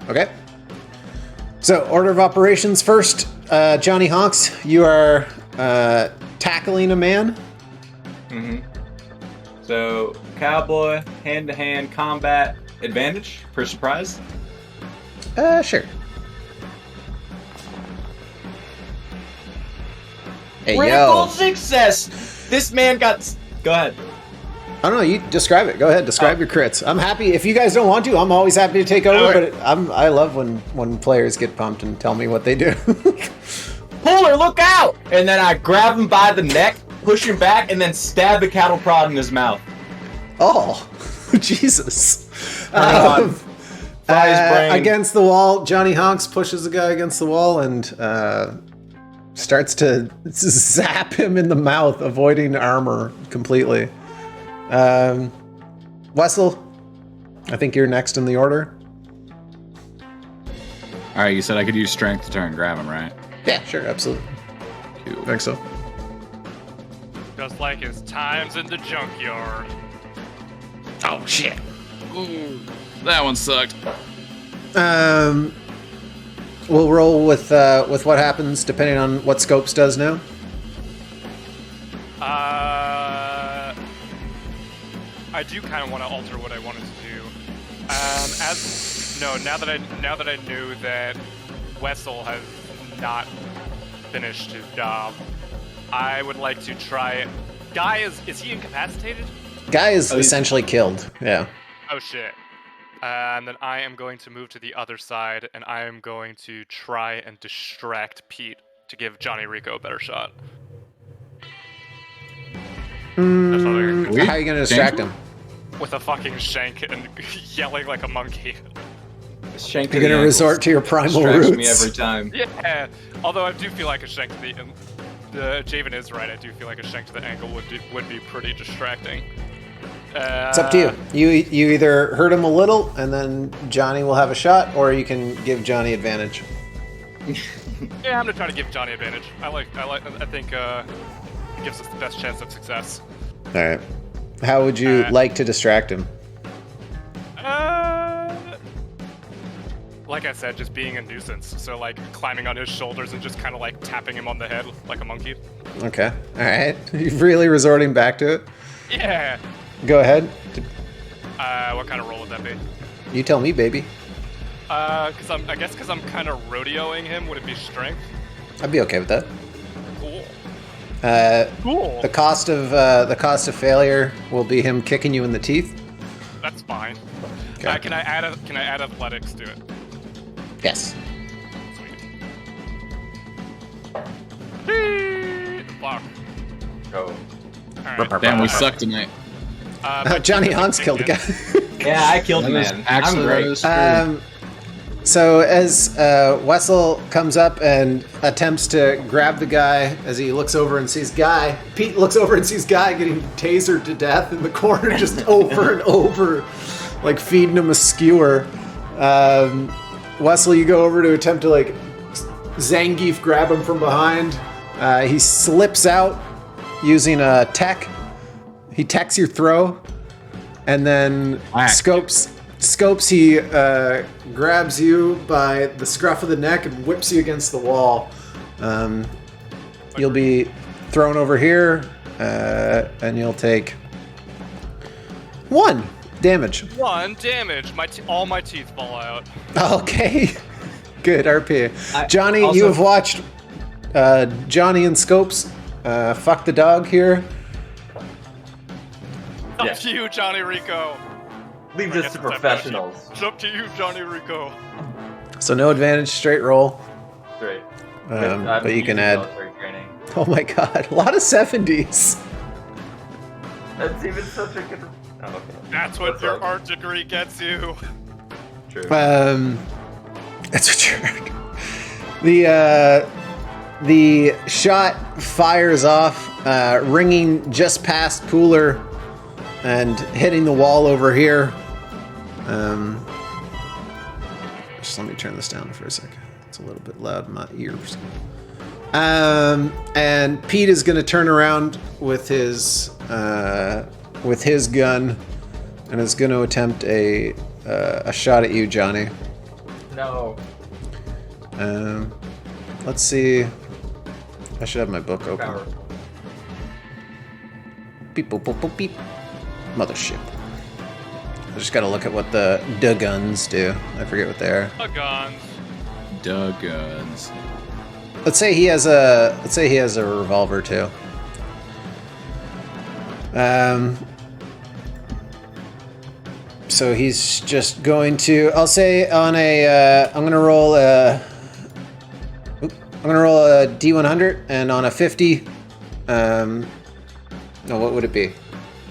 Okay. So order of operations first. Johnny Honks, you are tackling a man. Mm-hmm. So, cowboy, hand-to-hand combat, advantage for surprise. Sure. Hey, Critical yo. success! This man got... Go ahead. I don't know. You describe it. Go ahead. Describe your crits. I'm happy. If you guys don't want to, I'm always happy to take over. Alright. But I love when players get pumped and tell me what they do. Puller, look out! And then I grab him by the neck, push him back, and then stab the cattle prod in his mouth. Oh, Jesus! on. Fry his brain. Against the wall, Johnny Honks pushes the guy against the wall and starts to zap him in the mouth, avoiding armor completely. Wessel, I think you're next in the order. All right, you said I could use strength to try and grab him, right? Yeah, sure, absolutely. I think so. Just like his times in the junkyard. Oh shit! Ooh, that one sucked. We'll roll with what happens depending on what Scopes does now. I do kind of want to alter what I wanted to do. Now that I knew that Wessel has not finished his job, I would like to try it. Guy is he incapacitated? Guy is essentially killed. Yeah. Oh shit. And then I am going to move to the other side, and I am going to try and distract Pete to give Johnny Rico a better shot. That's what We- How are you gonna distract him? with a fucking shank and yelling like a monkey. Shank to You're the gonna ankles. resort to your primal Distracts roots. me every time. Yeah, although I do feel like a shank to the Javen is right. I do feel like a shank to the ankle would be pretty distracting. It's up to you. You either hurt him a little, and then Johnny will have a shot, or you can give Johnny advantage. Yeah, I'm gonna try to give Johnny advantage. I think it gives us the best chance of success. All right. How would you like to distract him? Like I said, just being a nuisance. So like climbing on his shoulders and just kind of like tapping him on the head like a monkey. Okay. All right. You're really resorting back to it. Yeah. Go ahead. What kind of roll would that be? You tell me, baby. Because I'm kind of rodeoing him. Would it be strength? I'd be okay with that. Cool. Cool. The cost of failure will be him kicking you in the teeth. That's fine. Okay. Can I add athletics to it? Yes. Sweet. Fuck. Go. Alright. Damn, we suck tonight. Johnny Honks killed the guy. Yeah, I killed the man. I'm great. So as Wessel comes up and attempts to grab the guy, as he looks over and sees Guy, Pete looks over and sees Guy getting tasered to death in the corner, just over and over, like feeding him a skewer. Wessel, you go over to attempt to like Zangief grab him from behind. He slips out using a tech. He techs your throw, and then Scopes, he grabs you by the scruff of the neck and whips you against the wall. You'll be thrown over here, and you'll take 1 damage. 1 damage. All my teeth fall out. Okay. Good, RP. Johnny, also- you have watched Johnny and Scopes fuck the dog here. Up to you, Johnny Rico. Leave I this guess to it's up professionals. It's up to you, Johnny Rico. So no advantage, straight roll. Great. But you can add... Military training. Oh my god, a lot of 70s. That's even such a good. Oh, okay. That's what your art degree gets you. True. That's what you're... The shot fires off, ringing just past Pooler and hitting the wall over here. Just let me turn this down for a second. It's a little bit loud in my ears. And Pete is going to turn around with his gun and is going to attempt a shot at you, Johnny. No. Let's see. I should have my book open. Power. Beep, boop, boop, boop, beep. Mothership. I just gotta look at what the guns do. I forget what they are. A gun. Guns. Let's say he has a revolver too. So he's just going to. I'll say on a. I'm gonna roll a D100, and on a 50. No, what would it be?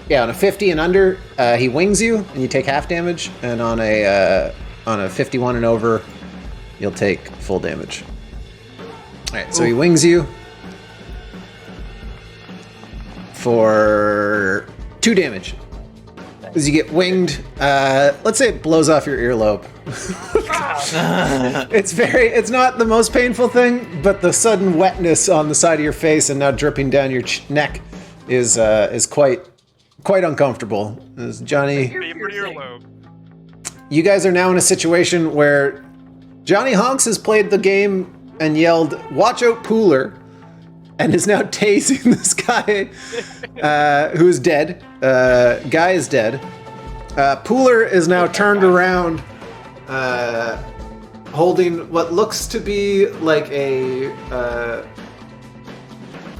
Yeah, on a 50 and under, he wings you, and you take half damage, and on a 51 and over, you'll take full damage. All right, so he wings you for 2 damage. As you get winged, let's say it blows off your earlobe. It's not the most painful thing, but the sudden wetness on the side of your face and now dripping down your neck is quite uncomfortable. As Johnny, Favorite earlobe. you guys are now in a situation where Johnny Honks has played the game and yelled, "Watch out, Pooler," and is now tasing this guy who is dead. Guy is dead. Pooler is now turned around, holding what looks to be like a...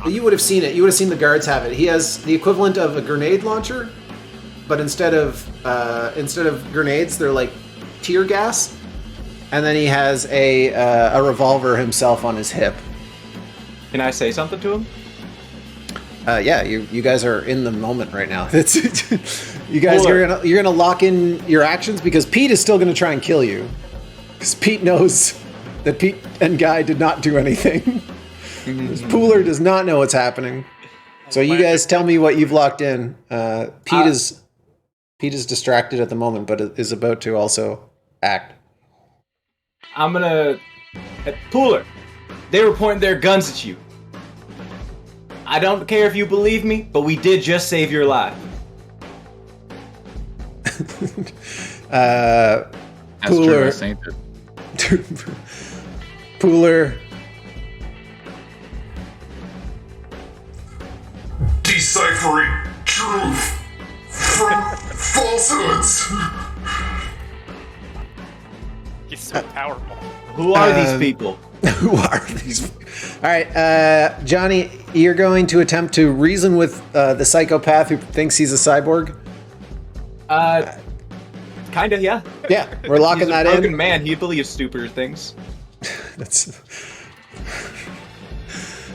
you would have seen it. You would have seen the guards have it. He has the equivalent of a grenade launcher, but instead of grenades, they're like tear gas. And then he has a revolver himself on his hip. Can I say something to him? Yeah, you guys are in the moment right now. It's you guys you're gonna lock in your actions because Pete is still gonna try and kill you. Because Pete knows that Pete and Guy did not do anything. Pooler does not know what's happening. So you guys tell me what you've locked in. Pete is distracted at the moment, but is about to also act. I'm gonna... Pooler, they were pointing their guns at you. I don't care if you believe me, but we did just save your life. That's true, I saint it. Pooler. Deciphering truth from falsehoods. He's so powerful. Who are these people? Who are these? All right, Johnny, you're going to attempt to reason with the psychopath who thinks he's a cyborg. Kinda, yeah. Yeah, we're locking He's that a broken in. man. He believes stupider things. That's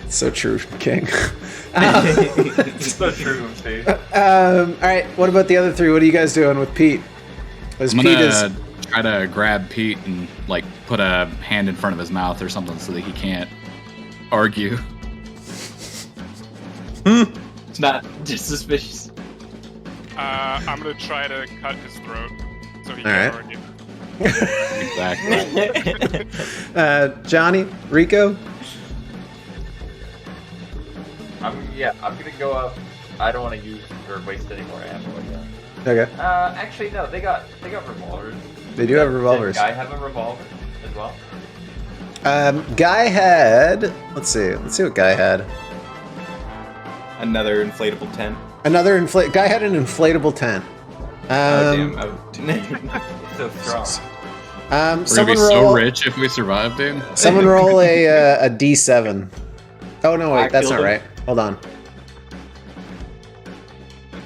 so true, King. So true, Steve. All right, what about the other three? What are you guys doing with Pete? As I'm Pete gonna is try to grab Pete and like put a hand in front of his mouth or something so that he can't argue. It's not just suspicious. I'm gonna try to cut his throat so he All can't right. argue. Exactly. Johnny, Rico. I'm gonna go up. I don't want to use or waste any more ammo again. Okay, Actually, no. They got revolvers. they do have revolvers. Did Guy have a revolver as well? Guy had. Let's see what Guy had. Another inflatable tent. Guy had an inflatable tent. Oh, damn. It's so strong. We're gonna Someone be roll. so rich if we survive, dude. Someone roll a D7. Oh no, wait, I that's not killed him. right. Hold on.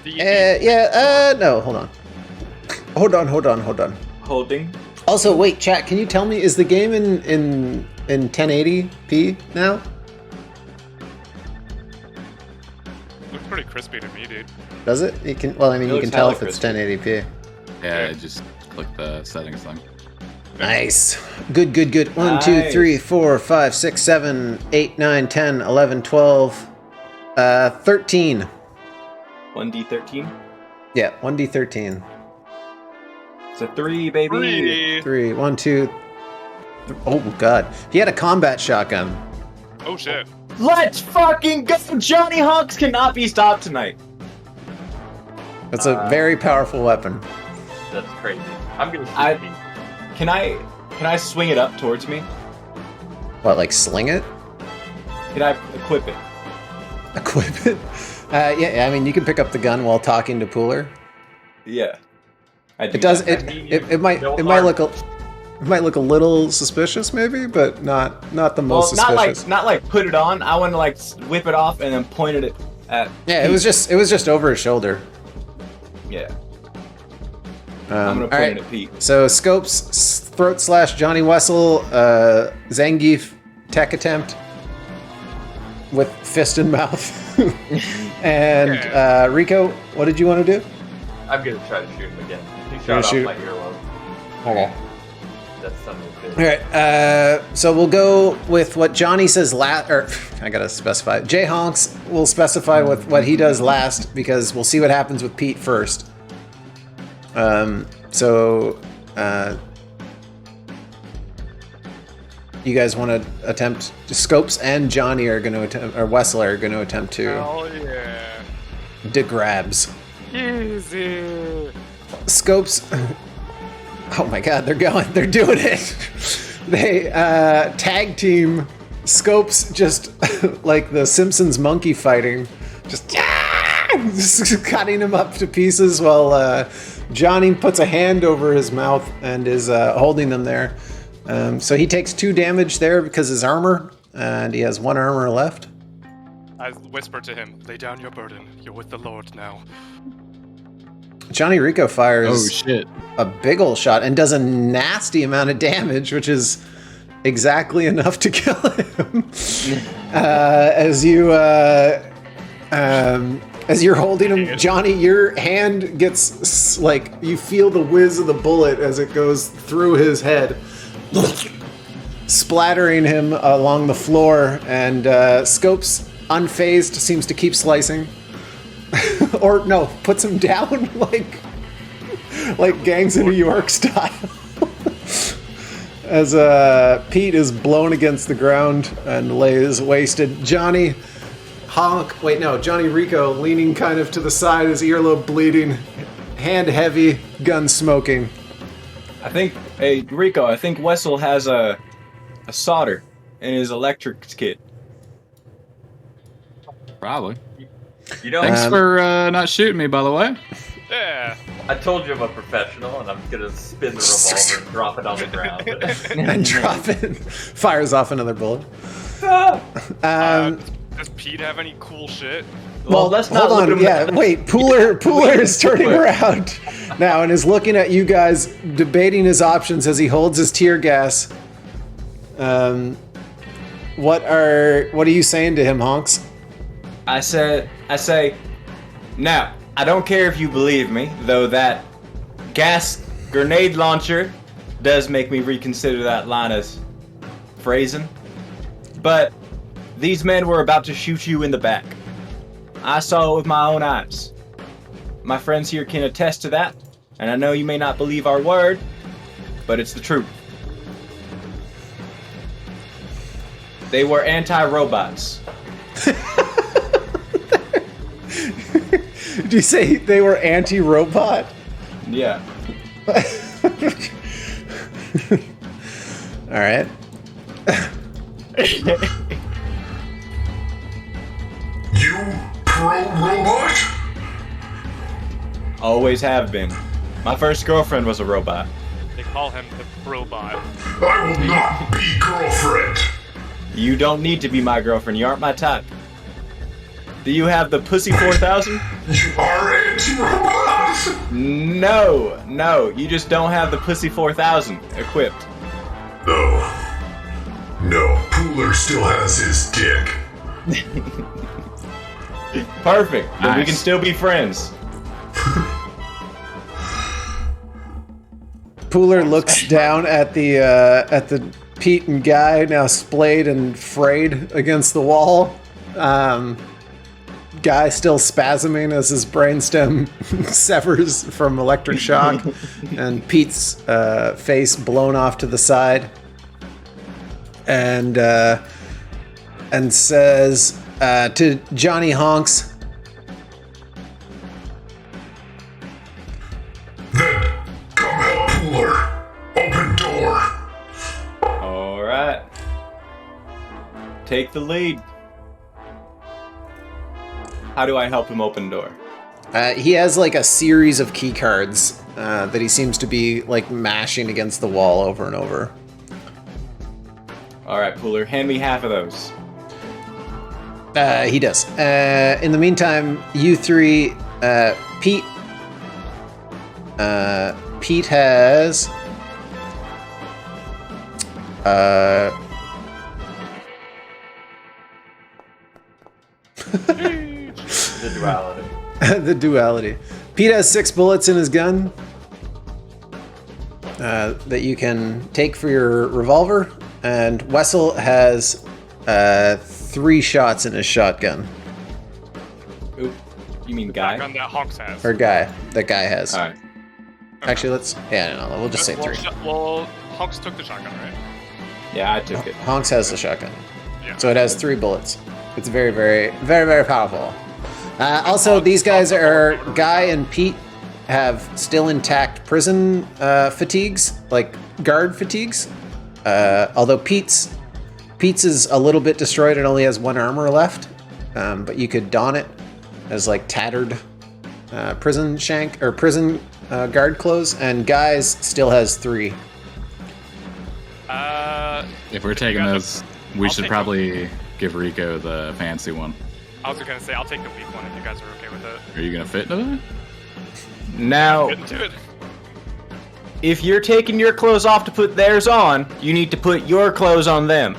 The- No, hold on. Hold on. Holding. Also, wait, chat, can you tell me, is the game in 1080p now? Looks pretty crispy to me, dude. Does it? You can. Well, I mean, It you looks can tell hella if it's crispy. 1080p. Yeah, just click the settings thing. Nice. Good. 1, 2, Nice. 3, 4, 5, 6, 7, 8, 9, 10, 11, 12, 13. 1d13. Yeah, 1d13. It's a 3, baby. 3, 1, 2. Oh, God. He had a combat shotgun. Oh shit. Let's fucking go! Johnny Hawks cannot be stopped tonight. That's a very powerful weapon. That's crazy. I'm gonna shoot I- Pete. Can I swing it up towards me? What, like sling it? Can I equip it? Equip it? Yeah, I mean, you can pick up the gun while talking to Pooler. Yeah. I do It does. that. It might look a little suspicious, maybe, but not the most Well, suspicious. not like put it on. I want to like whip it off and then point it at. Yeah, it was just over his shoulder. Yeah. I'm gonna all point right. it at Pete. So Scopes throat slash Johnny Wessel, Zangief tech attempt with fist in mouth, and Rico, what did you want to do? I'm gonna try to shoot him again. He gonna shot off shoot? my earlobe. Okay. That's son of a bitch. All right, so we'll go with what Johnny says last, or I gotta specify. Jay Honks will specify with what he does last because we'll see what happens with Pete first. You guys want to attempt? Scopes and Johnny are going to attempt, or Wessel are going to attempt to Hell yeah. grabs. Easy. Scopes. Oh my God, they're doing it. They tag team. Scopes just like the Simpsons monkey fighting, just cutting him up to pieces while Johnny puts a hand over his mouth and is holding them there. So he takes 2 damage there because his armor, and he has 1 armor left. I whisper to him, lay down your burden. You're with the Lord now. Johnny Rico fires Oh shit! a big ol' shot and does a nasty amount of damage, which is exactly enough to kill him. As you As you're holding him, Johnny, your hand gets like you feel the whiz of the bullet as it goes through his head, splattering him along the floor. And Scopes, unfazed, seems to keep slicing, or no, puts him down like Gangs of New York style. As Pete is blown against the ground and lays wasted. Johnny Rico leaning kind of to the side, his earlobe bleeding, hand heavy, gun smoking. I think Wessel has a solder in his electric kit. Probably. You know, Thanks for not shooting me, by the way. Yeah. I told you I'm a professional, and I'm gonna spin the revolver and drop it on the ground. And drop it. Fires off another bullet. Does Pete have any cool shit? Well, let's not hold look on. at him. Yeah, wait. Pooler is turning around now and is looking at you guys, debating his options as he holds his tear gas. What are you saying to him, Honks? I say, now, I don't care if you believe me, though that gas grenade launcher does make me reconsider that line of phrasing. But these men were about to shoot you in the back. I saw it with my own eyes. My friends here can attest to that, and I know you may not believe our word, but it's the truth. They were anti-robots. Did you say they were anti-robot? Yeah. All right. You pro-robot? Always have been. My first girlfriend was a robot. They call him the robot. I will not be girlfriend. You don't need to be my girlfriend. You aren't my type. Do you have the Pussy 4000? You are anti-robot? No. You just don't have the Pussy 4000 equipped. No, Pooler still has his dick. Perfect. Then we Nice. can still be friends. Pooler looks down at the Pete and Guy, now splayed and frayed against the wall. Guy still spasming as his brainstem severs from electric shock, and Pete's face blown off to the side, and says to Johnny Honks, Then come help Pooler. Open door. Alright. Take the lead. How do I help him open door? he has like a series of key cards that he seems to be like mashing against the wall over and over. Alright, Pooler, hand me half of those. He does. In the meantime, you three, Pete has The duality. the duality. Pete has 6 bullets in his gun that you can take for your revolver, and Wessel has 3 shots in his shotgun. Oop. You mean guy? Gun that Honks has. Or guy. That guy has. Alright. Actually, let's... Yeah, no, we'll just say 3. Well, Honks took the shotgun, right? Yeah, I took it. Honks has the shotgun. Yeah. So it has 3 bullets. It's very, very, very, very powerful. Also, these guys are... Guy and Pete have still intact prison fatigues, like guard fatigues. Although Pete's is a little bit destroyed and only has 1 armor left. But you could don it as like tattered prison shank or prison guard clothes. And Guy's still has 3. If we're taking those, we I'll should take probably give Rico the fancy one. I was gonna say I'll take the weak one if you guys are okay with it. Are you gonna fit into that? Now, Get into it. if you're taking your clothes off to put theirs on, you need to put your clothes on them.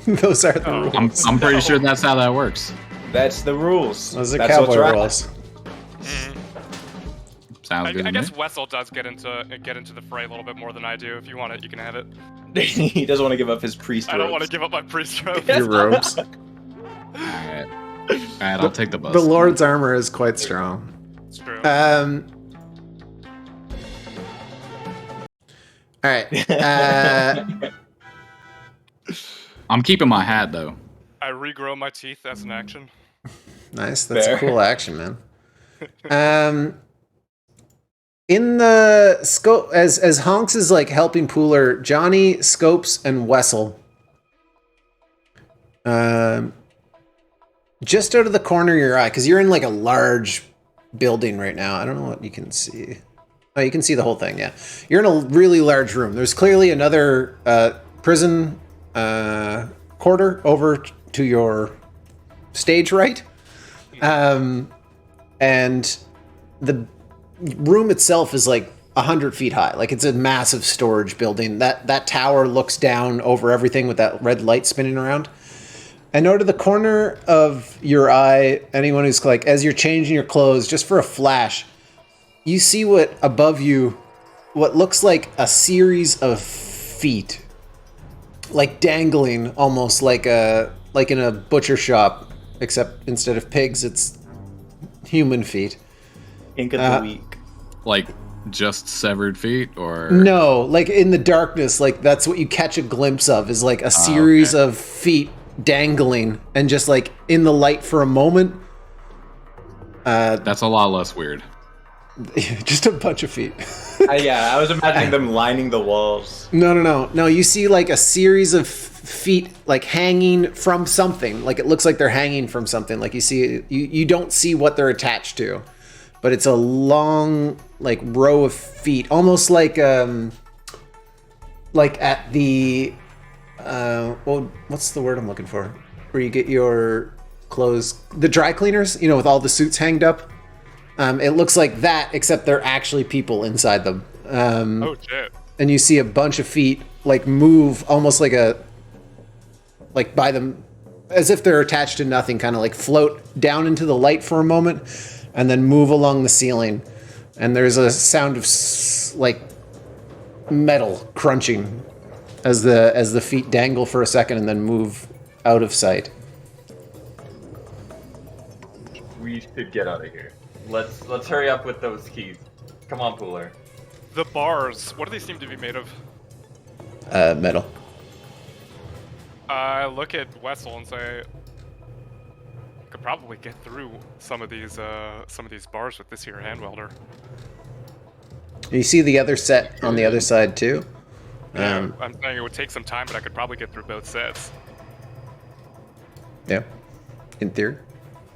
Those are the rules. I'm pretty sure that's how that works. That's the rules. Those are That's what's cowboy right. rules. Sounds good I to guess me. Wessel does get into the fray a little bit more than I do. If you want it, you can have it. He doesn't want to give up his priest I don't want to robes. give up my priest robe. Your robes. Alright. Alright, I'll take the bus. The Lord's armor is quite strong. It's true. All right. I'm keeping my hat though. I regrow my teeth as an action. Nice. That's Fair. a cool action, man. In the scope, as Honks is like helping Pooler, Johnny, Scopes, and Wessel. Just out of the corner of your eye, because you're in like a large building right now. I don't know what you can see. Oh, you can see the whole thing, yeah. You're in a really large room. There's clearly another prison quarter over to your stage right. And the room itself is like 100 feet high. Like it's a massive storage building. That tower looks down over everything with that red light spinning around. And out of the corner of your eye, anyone who's like, as you're changing your clothes, just for a flash, you see what above you, what looks like a series of feet, like dangling, almost like in a butcher shop, except instead of pigs, it's human feet. Ink of the week. Like just severed feet or No, like in the darkness, like that's what you catch a glimpse of, is like a series of feet dangling, and just like in the light for a moment. That's a lot less weird. Just a bunch of feet. Yeah, I was imagining them lining the walls. No. You see like a series of feet like hanging from something. Like it looks like they're hanging from something. Like you don't see what they're attached to, but it's a long like row of feet, almost like at the well, what's the word I'm looking for? Where you get your clothes, the dry cleaners, with all the suits hanged up. It looks like that, except they're actually people inside them. Oh shit! And you see a bunch of feet like move, almost like by them, as if they're attached to nothing, kind of like float down into the light for a moment, and then move along the ceiling. And there's a sound of like metal crunching as the feet dangle for a second and then move out of sight. We should get out of here. Let's hurry up with those keys. Come on, Pooler. The bars. What do they seem to be made of? Metal. I look at Wessel and say, I could probably get through some of these bars with this here hand welder. You see the other set on the other side too. Yeah, I'm saying it would take some time, but I could probably get through both sets. Yeah, in theory.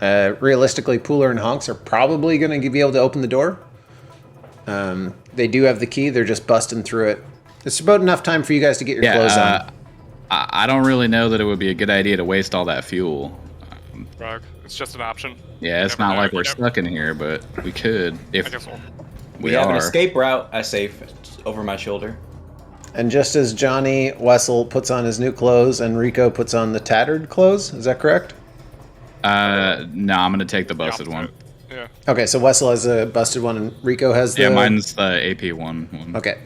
Realistically, Pooler and Honks are probably going to be able to open the door. They do have the key. They're just busting through it. It's about enough time for you guys to get your clothes on. I don't really know that it would be a good idea to waste all that fuel. Rug, it's just an option. Yeah, it's not like we're stuck in here, but we could if I guess we'll... We have an escape route, I say, over my shoulder. And just as Johnny Wessel puts on his new clothes and Rico puts on the tattered clothes, is that correct? No, I'm gonna take the busted one. Yeah. Okay, so Wessel has a busted one and Rico has the... Yeah, mine's the AP one. Okay.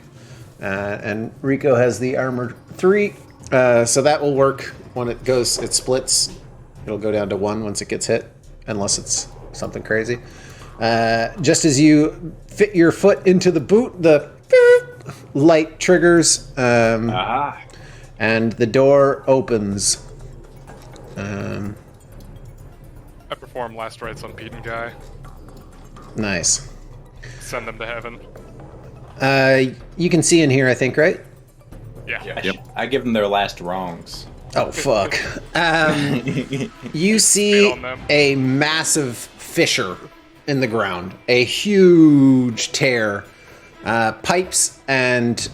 And Rico has the armor 3. So that will work when it splits. It'll go down to 1 once it gets hit, unless it's something crazy. Just as you fit your foot into the boot, the light triggers, and the door opens. I perform last rites on Pete and Guy. Nice. Send them to heaven. You can see in here, I think, right? Yeah. Yep. I give them their last wrongs. Oh, fuck. You see a massive fissure in the ground. A huge tear. Pipes and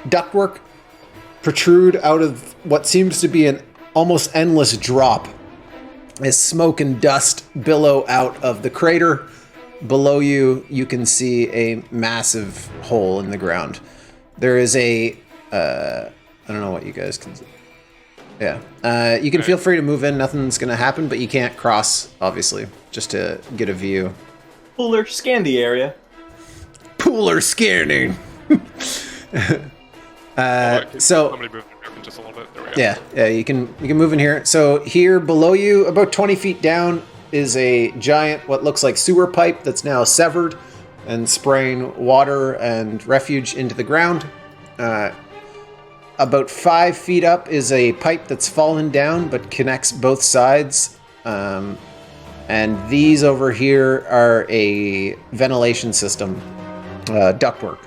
ductwork protrude out of what seems to be an almost endless drop as smoke and dust billow out of the crater. Below you, you can see a massive hole in the ground. There is I don't know what you guys can see. Yeah. You can feel free to move in. Nothing's going to happen, but you can't cross, obviously, just to get a view. Pooler, scan the area. Pooler scanning. Somebody move just a little bit. There we go. Yeah, you can move in here. So here below you, about 20 feet down, is a giant, what looks like sewer pipe that's now severed and spraying water and refuge into the ground. About 5 feet up is a pipe that's fallen down but connects both sides. And these over here are a ventilation system, ductwork.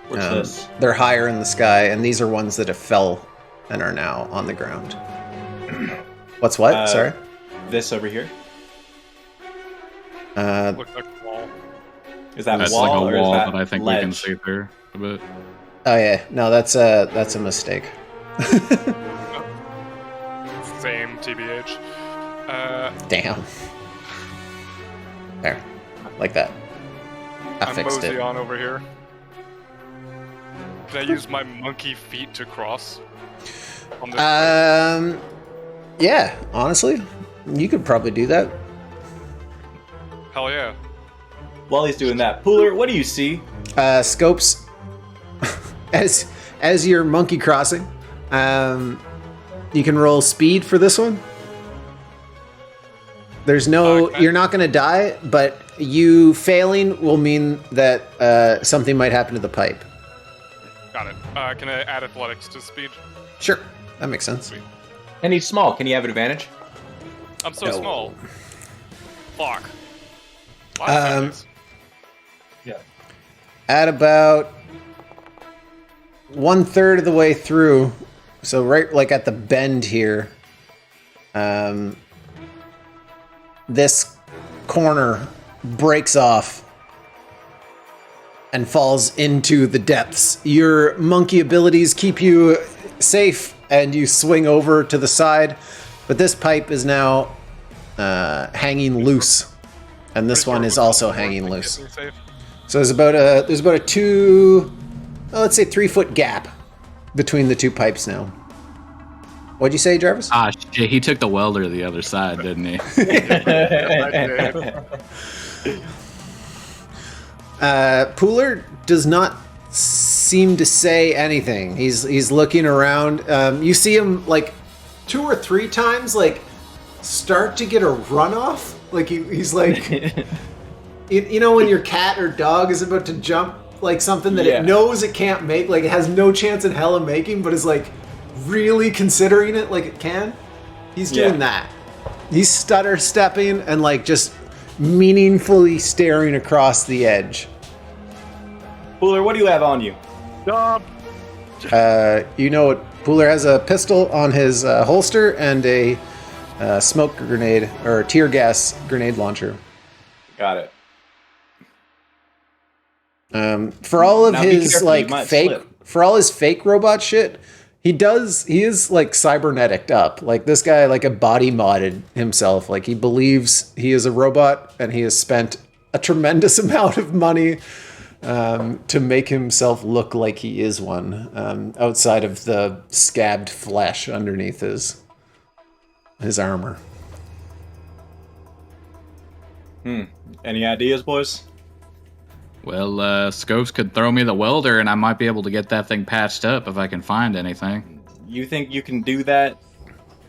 What's this? They're higher in the sky, and these are ones that have fell and are now on the ground. What's what? Sorry? This over here. Looks like a wall. Is that That's wall like a or is wall, that but I think ledge? we can see through a bit. Oh yeah, no, that's a mistake. Same, TBH. Damn. There, like that. I I'm fixed mosey it. on over here. Can I use my monkey feet to cross? On this Yeah, honestly, you could probably do that. Hell yeah. While he's doing that, Pooler, what do you see? Scopes, as you're monkey crossing, you can roll speed for this one. There's no, Okay. you're not going to die, but you failing will mean that something might happen to the pipe. Got it. Can I add athletics to speed? Sure, that makes sense. And he's small. Can he have an advantage? I'm so No. small. Fuck. A lot of penalties. At about 1/3 of the way through, so right like at the bend here, this corner breaks off and falls into the depths. Your monkey abilities keep you safe and you swing over to the side, but this pipe is now hanging loose, and this Pretty one sure is it was also more hanging to loose. get me safe. So there's about a 2, let's say 3 foot gap between the two pipes now. What'd you say, Jarvis? Ah, shit, he took the welder to the other side, didn't he? Pooler does not seem to say anything. He's looking around. You see him like 2 or 3 times like start to get a runoff. Like he's like, you know when your cat or dog is about to jump like something that Yeah. it knows it can't make, like it has no chance in hell of making, but is like really considering it like it can. He's doing that. He's stutter stepping and like just meaningfully staring across the edge. Pooler, what do you have on you? Dump. You know what? Pooler has a pistol on his holster and a smoke grenade or tear gas grenade launcher. Got it. For all of Now be his careful, like you might fake, slip. for all his fake robot shit, he is like cybernetic up. Like this guy, like a body modded himself. Like he believes he is a robot, and he has spent a tremendous amount of money to make himself look like he is one. Outside of the scabbed flesh underneath his armor. Any ideas, boys? Well, Scopes could throw me the welder, and I might be able to get that thing patched up if I can find anything. You think you can do that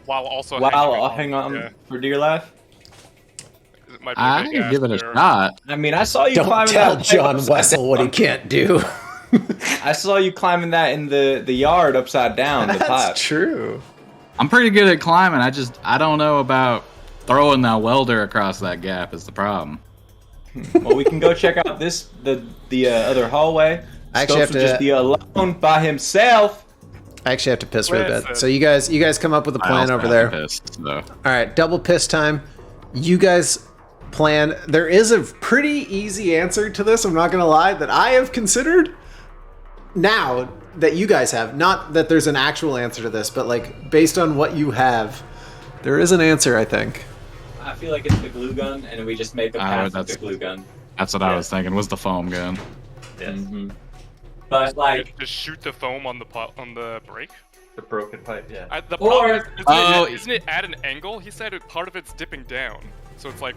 While also while hang on Yeah. for dear life? It might be a I big could ass give it a there. shot. I mean, I saw you Don't climbing tell that John upside Wessel what he down. can't do. I saw you climbing that in the yard upside down. The pipe. That's true. I'm pretty good at climbing. I don't know about throwing that welder across that gap is the problem. Well, we can go check out the other hallway. I actually Scopes have will to- just be alone by himself. I actually have to piss really bad. Listen. So you guys come up with a I plan also over have there. to piss, so. All right, double piss time. You guys plan. There is a pretty easy answer to this. I'm not gonna lie that I have considered. Now that you guys have, not that there's an actual answer to this, but like based on what you have, there is an answer. I think. I feel like it's the glue gun, and we just made the path with that's- the glue gun. That's what I was thinking. Was the foam gun? Yes. But like, Just shoot the foam on the break. The broken pipe, yeah. The problem Or- isn't it at an angle? He said part of it's dipping down, so it's like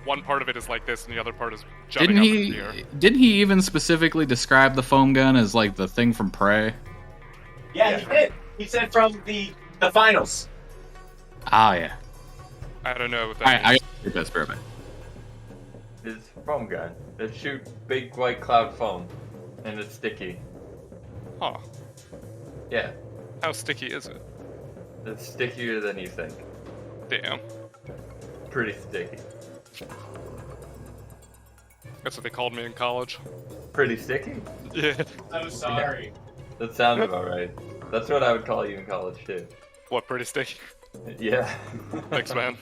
one part of it is like this, and the other part is jumping up in the air. Didn't he even specifically describe the foam gun as like the thing from Prey? Yeah, he did. He said from the finals. Oh yeah. I don't know what that I means. that's perfect. This foam gun that shoot big white cloud foam, and it's sticky. Huh. Yeah, How sticky is it? it's stickier than you think. Damn. Pretty sticky. That's what they called me in college. Pretty sticky? Yeah. I'm sorry. That sounds about right. That's what I would call you in college too. What, pretty sticky? Yeah. Thanks, man.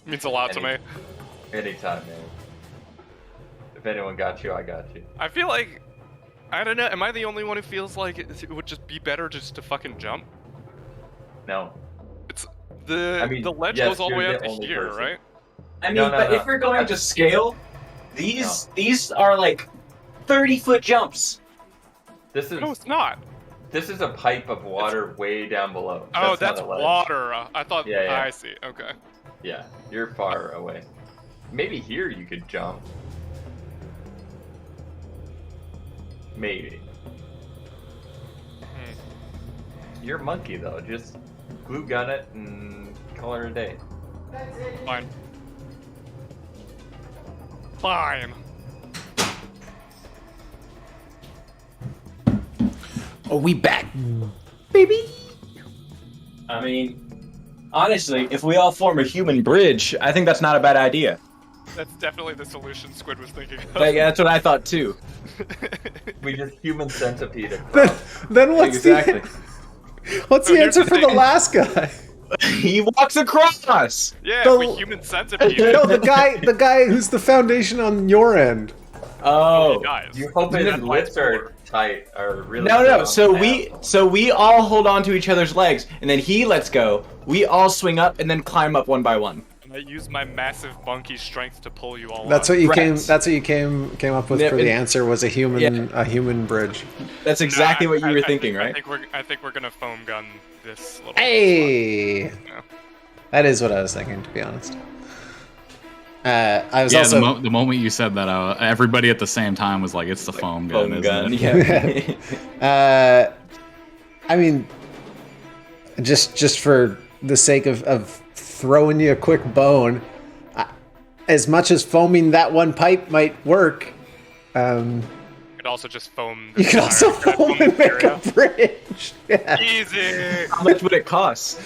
Means a lot to me. Anytime, man. If anyone got you, I got you. I feel like, I don't know, am I the only one who feels like it would just be better just to fucking jump? No. It's I mean, the ledge yes, goes all the way you're out the to only here, person. right? I mean, No, but if we're going to scale, these are like 30-foot jumps. This is No, it's not. a pipe of water way down below. Oh, not that's a ledge. water. I thought. Yeah, yeah. I see. Okay. Yeah, you're far away. Maybe here you could jump. Maybe. You're a monkey though. Just glue gun it and call her a day. Fine. Fine. Oh, we back, baby. I mean, honestly, if we all form a human bridge, I think that's not a bad idea. That's definitely the solution Squid was thinking of. Like, that's what I thought too. We just human centipede it. Then what's Exactly. what's So the here's answer the for the thing. last guy? He walks across. Yeah, The- if we human centipede. No, the guy who's the foundation on your end. Oh. Guys. You hope his That's why lips it's are forward. tight, are really. No, no. strong. So we all hold on to each other's legs, and then he lets go. We all swing up and then climb up one by one. And I use my massive bunky strength to pull you all That's up. what you Rats. came up with Yeah, for the and- answer was a human Yeah. bridge. That's exactly Nah, what you I were think- thinking, I right? think we're gonna foam gun this little. Hey, spot. Yeah. that is what I was thinking, to be honest. I was Yeah, also the moment you said that, everybody at the same time was like, "It's the foam gun, Foam isn't gun. it?" Yeah. I mean, just for the sake of throwing you a quick bone, as much as foaming that one pipe might work, You could also just foam. you can also foam and make a bridge. Yeah. Easy. How much would it cost?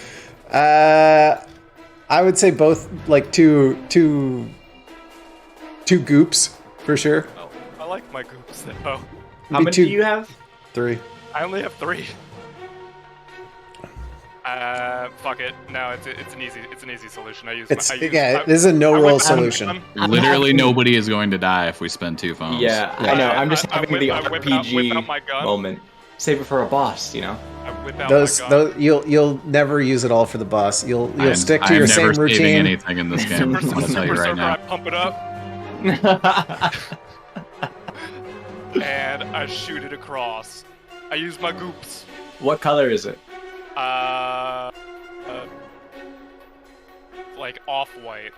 I would say both, like two goops for sure. Oh, I like my goops though. How Be many two- do you have? 3. I only have 3. Fuck it. No, it's an easy solution. This is a no-roll solution. Literally nobody is going to die if we spend 2 foams. Yeah, I know. I'm just I having whip- the I whip out RPG my gun. moment. Save it for a boss, you know. I whip out Those my gun. you'll never use it all for the boss. You'll stick to I'm your never same routine. saving anything in this game. I'm Super, gonna tell you super right soaker, I now. pump it up and I shoot it across. I use my goops. What color is it? Like off-white,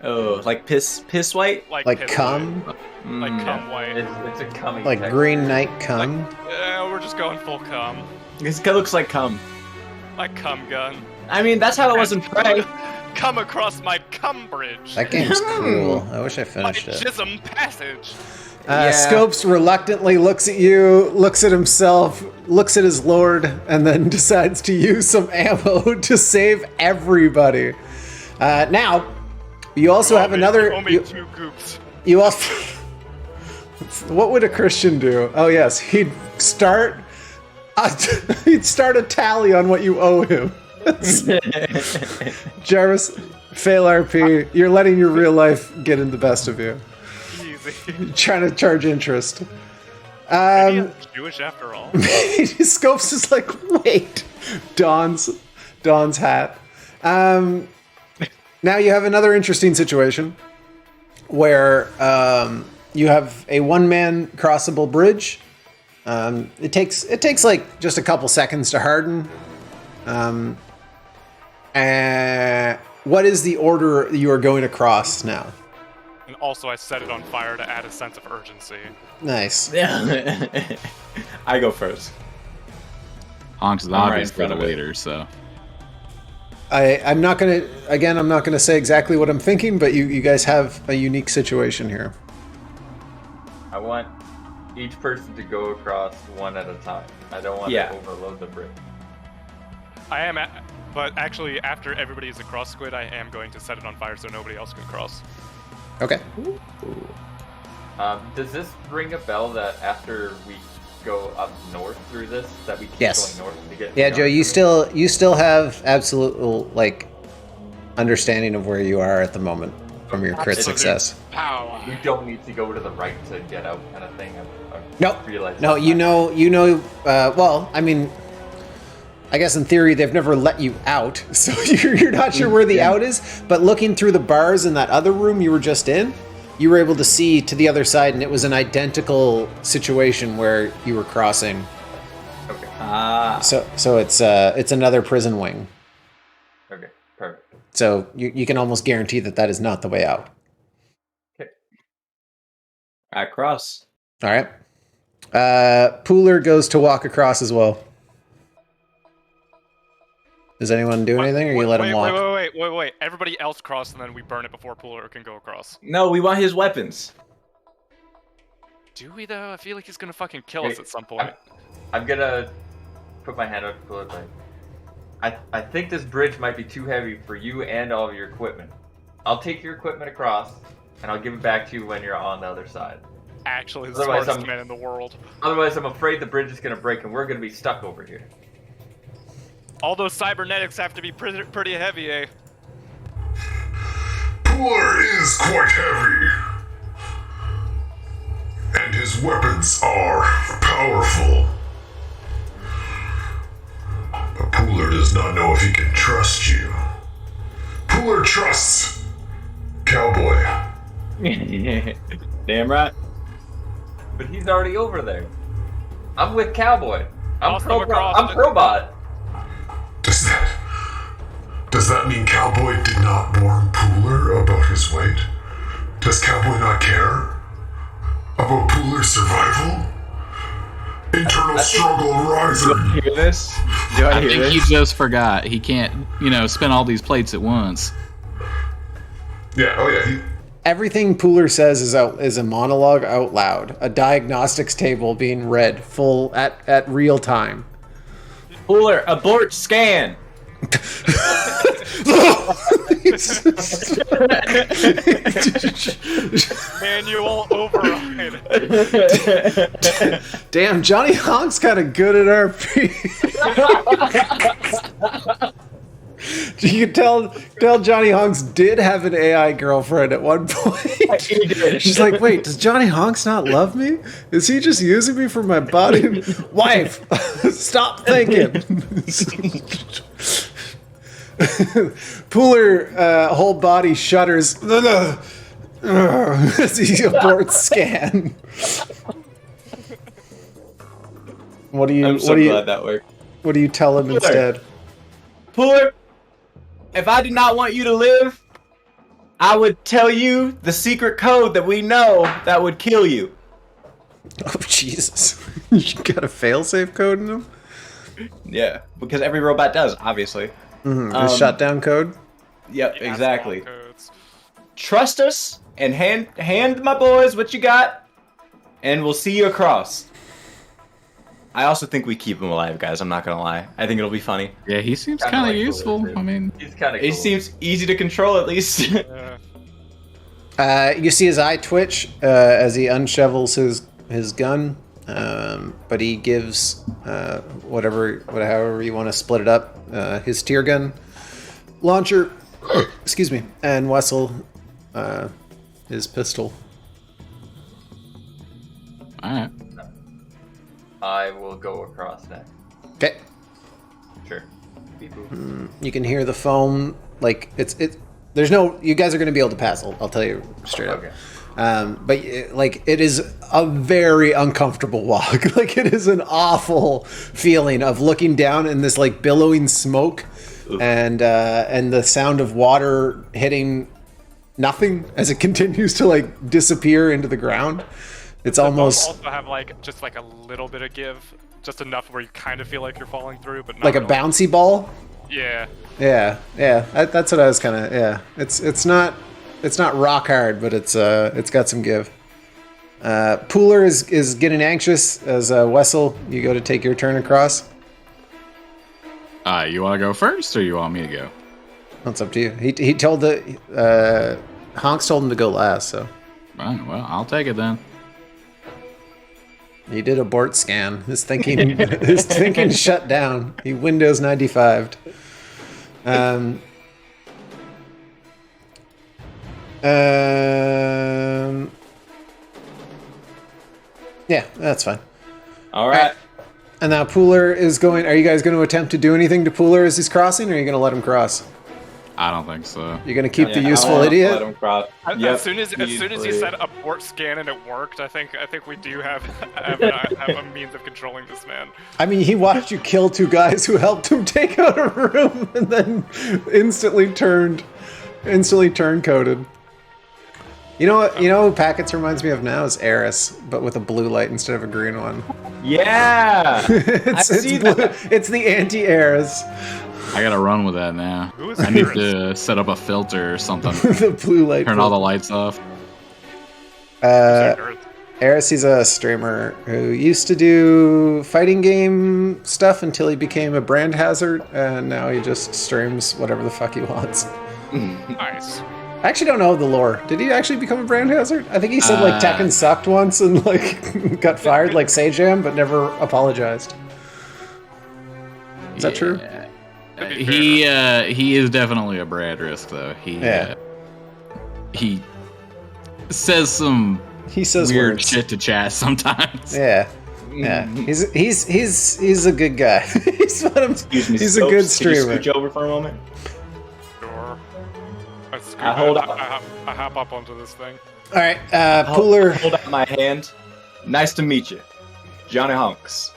Oh, like piss white? like Like piss cum, white. like cum white. It's a coming. like Green Knight cum. We're just going full cum, This looks like cum. like cum gun. I mean, that's how it was in Prey. Come across my cum bridge. That game's cool. I wish I My finished it. jism passage. Yeah. Scopes reluctantly looks at you, looks at himself, looks at his lord, and then decides to use some ammo to save everybody. Now, you also have another. Only 2 goops. You also. What would a Christian do? Oh yes, he'd start a tally on what you owe him. Jarvis, fail RP. You're letting your real life get in the best of you. Easy. Trying to charge interest. Maybe I'm Jewish after all. Scopes is like, wait. Don's hat. Now you have another interesting situation where you have a one-man crossable bridge. It takes like just a couple seconds to harden. What is the order you are going across now? And also, I set it on fire to add a sense of urgency. Nice. Yeah. I go first. Honk's right in obviously front the of it. leader, so. I'm not gonna say exactly what I'm thinking, but you guys have a unique situation here. I want each person to go across one at a time. I don't want to overload the bridge. But actually, after everybody is across Squid, I am going to set it on fire so nobody else can cross. Okay. Does this ring a bell that after we go up north through this, that we keep Yes. going north to get? Yeah, Joe, you still have absolute like understanding of where you are at the moment from your crit Absolute success. Power. We don't need to go to the right to get out, kind of thing. I No, realize no, that's you not- know. Well, I mean, I guess in theory they've never let you out, so you're not sure where the out is. But looking through the bars in that other room you were just in, you were able to see to the other side, and it was an identical situation where you were crossing. Okay. So it's another prison wing. Okay. Perfect. So you can almost guarantee that is not the way out. Okay. I cross. All right. Pooler goes to walk across as well. Does anyone do anything, or you let him walk? Wait. Everybody else cross, and then we burn it before Pooler can go across. No, we want his weapons. Do we, though? I feel like he's gonna fucking kill us at some point. I'm gonna put my hand up to pull it. I think this bridge might be too heavy for you and all of your equipment. I'll take your equipment across, and I'll give it back to you when you're on the other side. Actually, the Otherwise, smartest man in the world. Otherwise, I'm afraid the bridge is gonna break, and we're gonna be stuck over here. All those cybernetics have to be pretty heavy, eh? Pooler is quite heavy. And his weapons are powerful. But Pooler does not know if he can trust you. Pooler trusts Cowboy. Damn right. But he's already over there. I'm with Cowboy. I'm Also across the- Probot. Does that mean Cowboy did not warn Pooler about his weight? Does Cowboy not care about Pooler's survival? Internal struggle arising. Hear this? Do I I hear think this? he just forgot. He can't, spin all these plates at once. Yeah, oh yeah, Everything Pooler says is a monologue out loud, a diagnostics table being read full at real time. Pooler, abort scan. Manual override. Damn, Johnny Honk's kind of good at RP. You can tell Johnny Honks did have an AI girlfriend at one point. He did. She's like, wait, does Johnny Honks not love me? Is he just using me for my body? Wife, stop thinking. Pooler whole body shudders as he aborts scan. What do you? I'm so glad that worked. What do you tell him instead? Pooler, if I did not want you to live, I would tell you the secret code that we know that would kill you. Oh Jesus! You got a failsafe code in him? Yeah, because every robot does, obviously. The shutdown code? Yep, Yeah, exactly. spawn codes. Trust us and hand my boys what you got, and we'll see you across. I also think we keep him alive, guys. I'm not gonna lie. I think it'll be funny. Yeah, he seems Kinda kind of like useful. Pooler, too. I mean, He's kind of. It seems easy to control, at least. Yeah. You see his eye twitch as he unshovels his gun, but he gives however you want to split it up, his tear gun launcher, excuse me, and Wessel his pistol. all right. I will go across next. Okay. Sure. Beep boop. You can hear the foam, like it's there's no, you guys are going to be able to pass, I'll tell you straight up. Okay. But it is a very uncomfortable walk. Like it is an awful feeling of looking down in this like billowing smoke, and the sound of water hitting nothing as it continues to like disappear into the ground. It's almost also have like just like a little bit of give, just enough where you kind of feel like you're falling through, but not like really. a bouncy ball. Yeah. Yeah. That's what I was kind of. Yeah. It's not rock hard, but it's got some give. Pooler is getting anxious as Wessel, you go to take your turn across. You want to go first, or you want me to go? That's up to you. He told Honks told him to go last, so. Well, I'll take it then. He did abort scan. His thinking shut down. He Windows 95'd. Yeah, that's fine. All right. And now Pooler is going. Are you guys going to attempt to do anything to Pooler as he's crossing, or are you going to let him cross? I don't think so. You're going to keep the Yeah, useful I'll idiot? Let him cross. As soon as you said abort scan and it worked, I think we do have a means of controlling this man. I mean, he watched you kill two guys who helped him take out a room, and then instantly turned coded. You know what? You know who Packets reminds me of now is Eris, but with a blue light instead of a green one. Yeah. it's the anti-Eris. I gotta run with that now. Who is I need Eris? to set up a filter or something. The blue light. Turn all the lights off. Eris, he's a streamer who used to do fighting game stuff until he became a brand hazard, and now he just streams whatever the fuck he wants. Nice. I actually don't know the lore. Did he actually become a brand hazard? I think he said like Tekken sucked once and like got fired like Sajam, but never apologized. Is that true? He is definitely a Brad risk though. He says some weird words. shit to chat sometimes. Yeah. Yeah. He's a good guy. He's a good Could you streamer. scooch over for a moment? Sure. I hold up. I hop up onto this thing. All right, Pooler. Hold out my hand. Nice to meet you, Johnny Hunks.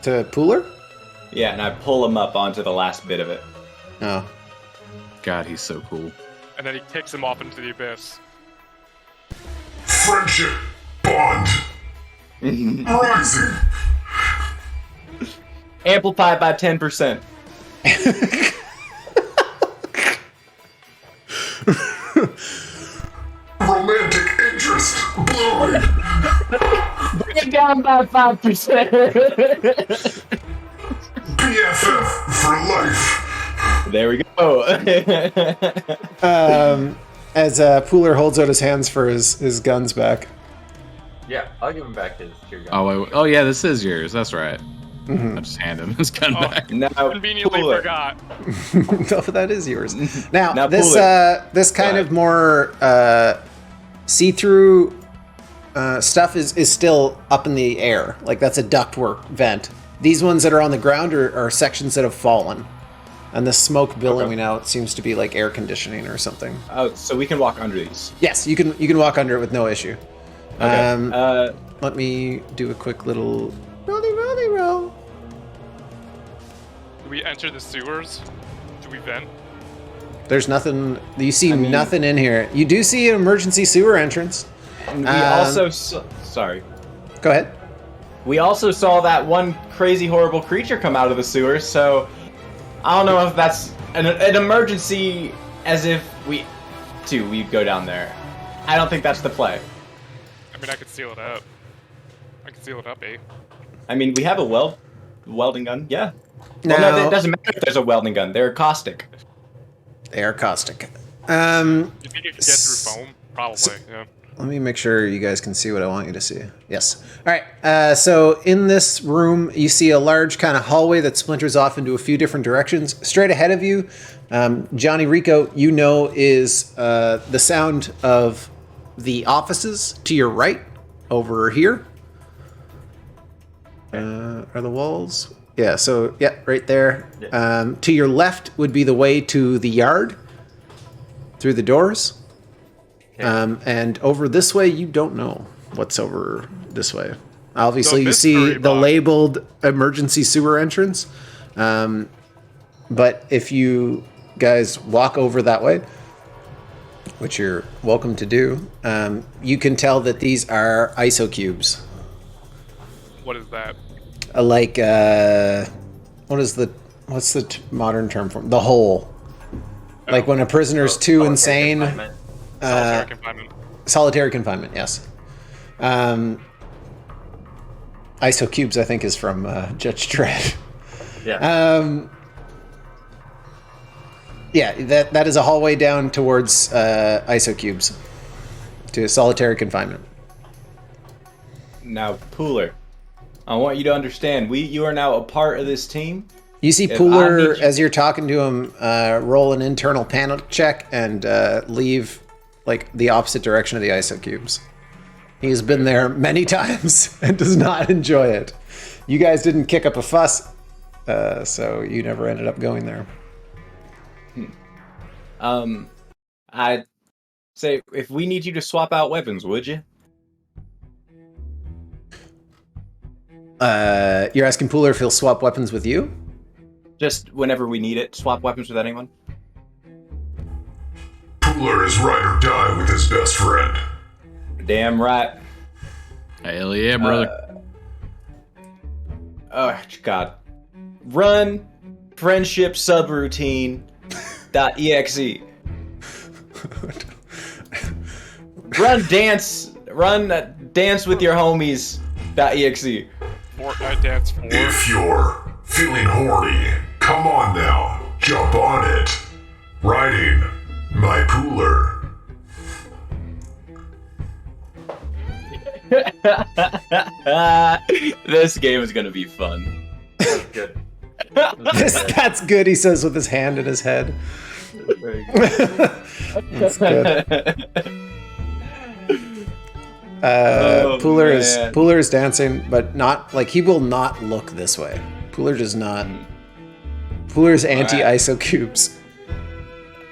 To Pooler? Yeah, and I pull him up onto the last bit of it. Oh. God, he's so cool. And then he kicks him off into the abyss. Friendship bond rising. Amplified by 10%. Romantic interest blowing. Bring it down by 5%. BFF for life. There we go. As Pooler holds out his hands for his guns back. Yeah, I'll give him back his tear gun. Oh yeah, this is yours. That's right. I just hand him his gun back. Now, Conveniently Pooler. forgot. No, that is yours. Now, Now, this Pooler. this kind Go of more see-through stuff is still up in the air. Like that's a ductwork vent. These ones that are on the ground are sections that have fallen. And the smoke billowing out seems to be like air conditioning or something. Oh, so we can walk under these. Yes, you can walk under it with no issue. Okay. Let me do a quick little rolly roll. Do we enter the sewers? Do we vent? There's nothing. You see nothing in here. You do see an emergency sewer entrance. And we also sorry. Go ahead. We also saw that one crazy, horrible creature come out of the sewers. So I don't know if that's an emergency. As if we go down there. I don't think that's the play. I mean, I could seal it up. Eh? I mean, we have a welding gun. Yeah. No, Well, no, it doesn't matter if there's a welding gun. They're caustic. They are caustic. You think you could get through foam? Probably, yeah. Let me make sure you guys can see what I want you to see. Yes. All right. So in this room, you see a large kind of hallway that splinters off into a few different directions. Straight ahead of you, Johnny Rico, you know, is the sound of the offices to your right over here. Are the walls? Yeah, so, yeah, right there. Yeah. To your left would be the way to the yard through the doors. Okay. And over this way, you don't know what's over this way. Obviously, you see mystery the box. labeled emergency sewer entrance. But if you guys walk over that way, which you're welcome to do, you can tell that these are iso cubes. What is that? What's the modern term for the hole? Like when a prisoner's too Solitary insane. confinement. Solitary confinement. Solitary confinement, yes. Iso cubes, I think, is from Judge Dredd. Yeah. Yeah, that is a hallway down towards iso cubes to solitary confinement. Now, Pooler, I want you to understand, you are now a part of this team. You see If I Pooler, need you- as you're talking to him, roll an internal panic check and leave like the opposite direction of the iso cubes. He's been there many times and does not enjoy it. You guys didn't kick up a fuss, so you never ended up going there. I'd say if we need you to swap out weapons, would you? You're asking Pooler if he'll swap weapons with you? Just whenever we need it, swap weapons with anyone. Pooler is ride or die with his best friend. Damn right. Hell yeah, brother. Oh God. Run friendship subroutine .exe. Run dance with your homies .exe. Fortnite Dance 4. If you're feeling horny, come on now, jump on it. Riding my Pooler. This game is gonna be fun. Good. That's good, he says with his hand in his head. That's good. Pooler is dancing, but not like he will not look this way. Pooler does not. Pooler's anti-iso cubes.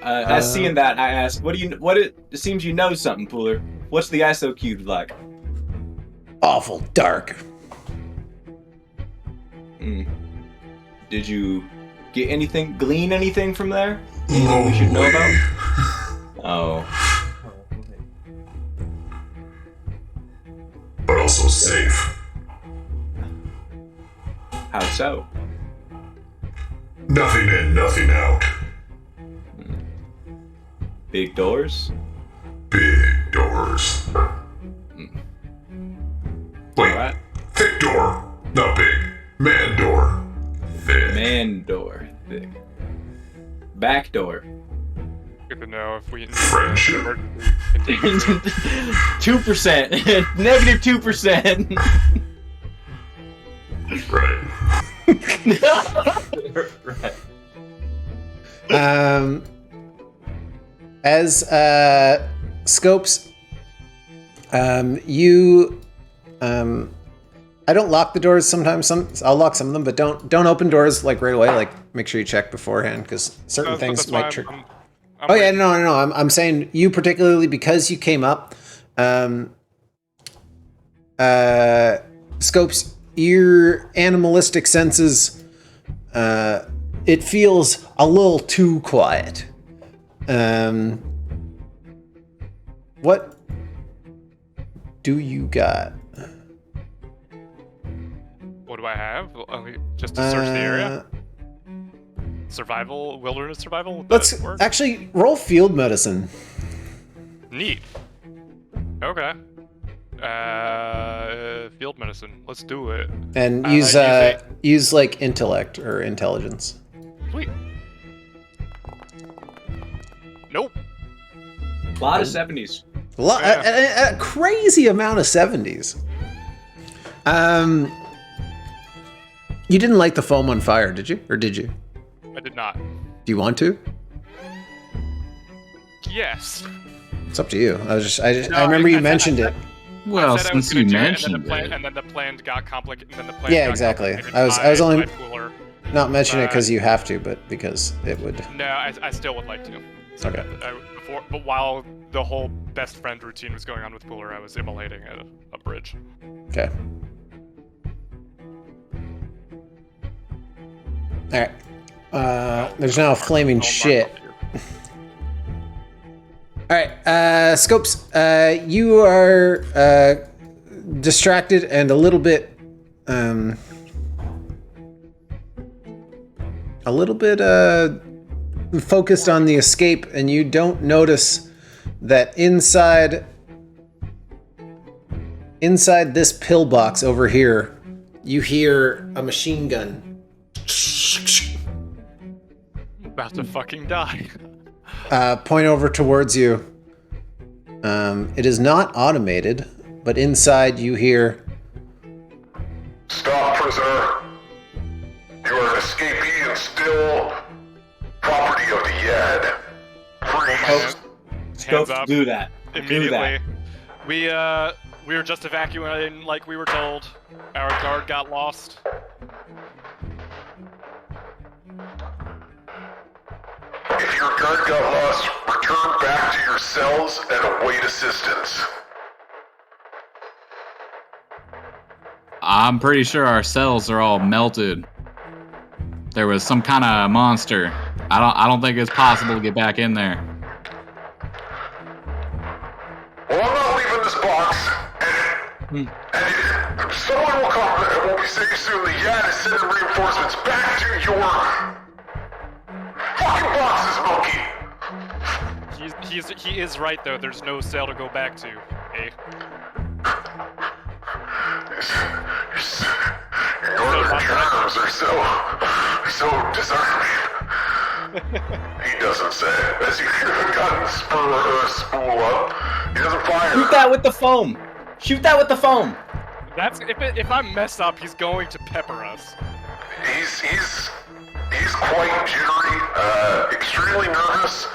As seeing that, I ask, it seems you know something, Pooler. What's the ISO cube like? Awful dark. Did you glean anything from there? Anything we should know about? Oh. But also safe. How so? Nothing in, nothing out. Big doors? Big doors. Wait, Alright. thick door, not big. Man door, thick. Man door. Thick. Back door. Good to know if we need Friendship. 2%. Negative 2%. Right. Right. As Scopes, you, I don't lock the doors sometimes. I'll lock some of them, but don't open doors like right away. Like make sure you check beforehand because certain things might trick. Oh yeah, no. I'm saying you particularly because you came up. Scopes, your animalistic senses. It feels a little too quiet. What do you got? What do I have? Just to search the area? Survival, wilderness survival? Would Let's that work? actually roll field medicine. Neat. Okay. Field medicine. Let's do it. And use like intellect or intelligence. Sweet. Nope. A lot of 70s. A crazy amount of 70s. You didn't light the foam on fire, did you? Or did you? I did not. Do you want to? Yes. It's up to you. I No, remember you I mentioned it. Well, I said I was since gonna you do it, mentioned and then the plan got complicated. Yeah, exactly. I was only not mentioning it because you have to, but because it would. No, I still would like to. So Okay. but while the whole best friend routine was going on with Pooler, I was immolating a bridge. Okay. Alright. There's now a flaming shit. Alright, Scopes, you are distracted and a little bit focused on the escape, and you don't notice that inside this pillbox over here, you hear a machine gun. About to fucking die. Point over towards you. It is not automated, but inside you hear... Stop, prisoner. You are an escapee and still property of the Yad. Freeze. Scopes, up. do that. Immediately. Do that. We were just evacuating like we were told. Our guard got lost. If your guard got lost, return back to your cells and await assistance. I'm pretty sure our cells are all melted. There was some kind of monster. I don't think it's possible to get back in there. Well, I'm not leaving this box, and someone will come and we'll be safe soon. The Yad is sending reinforcements back to your fucking boxes, monkey. He is right though. There's no cell to go back to. Eh? Your northern germs are so disarming. He doesn't say. As you hear the gun spool up, he doesn't fire. Shoot that with the foam. Shoot that with the foam. That's if I mess up, he's going to pepper us. He's quite jittery, extremely nervous,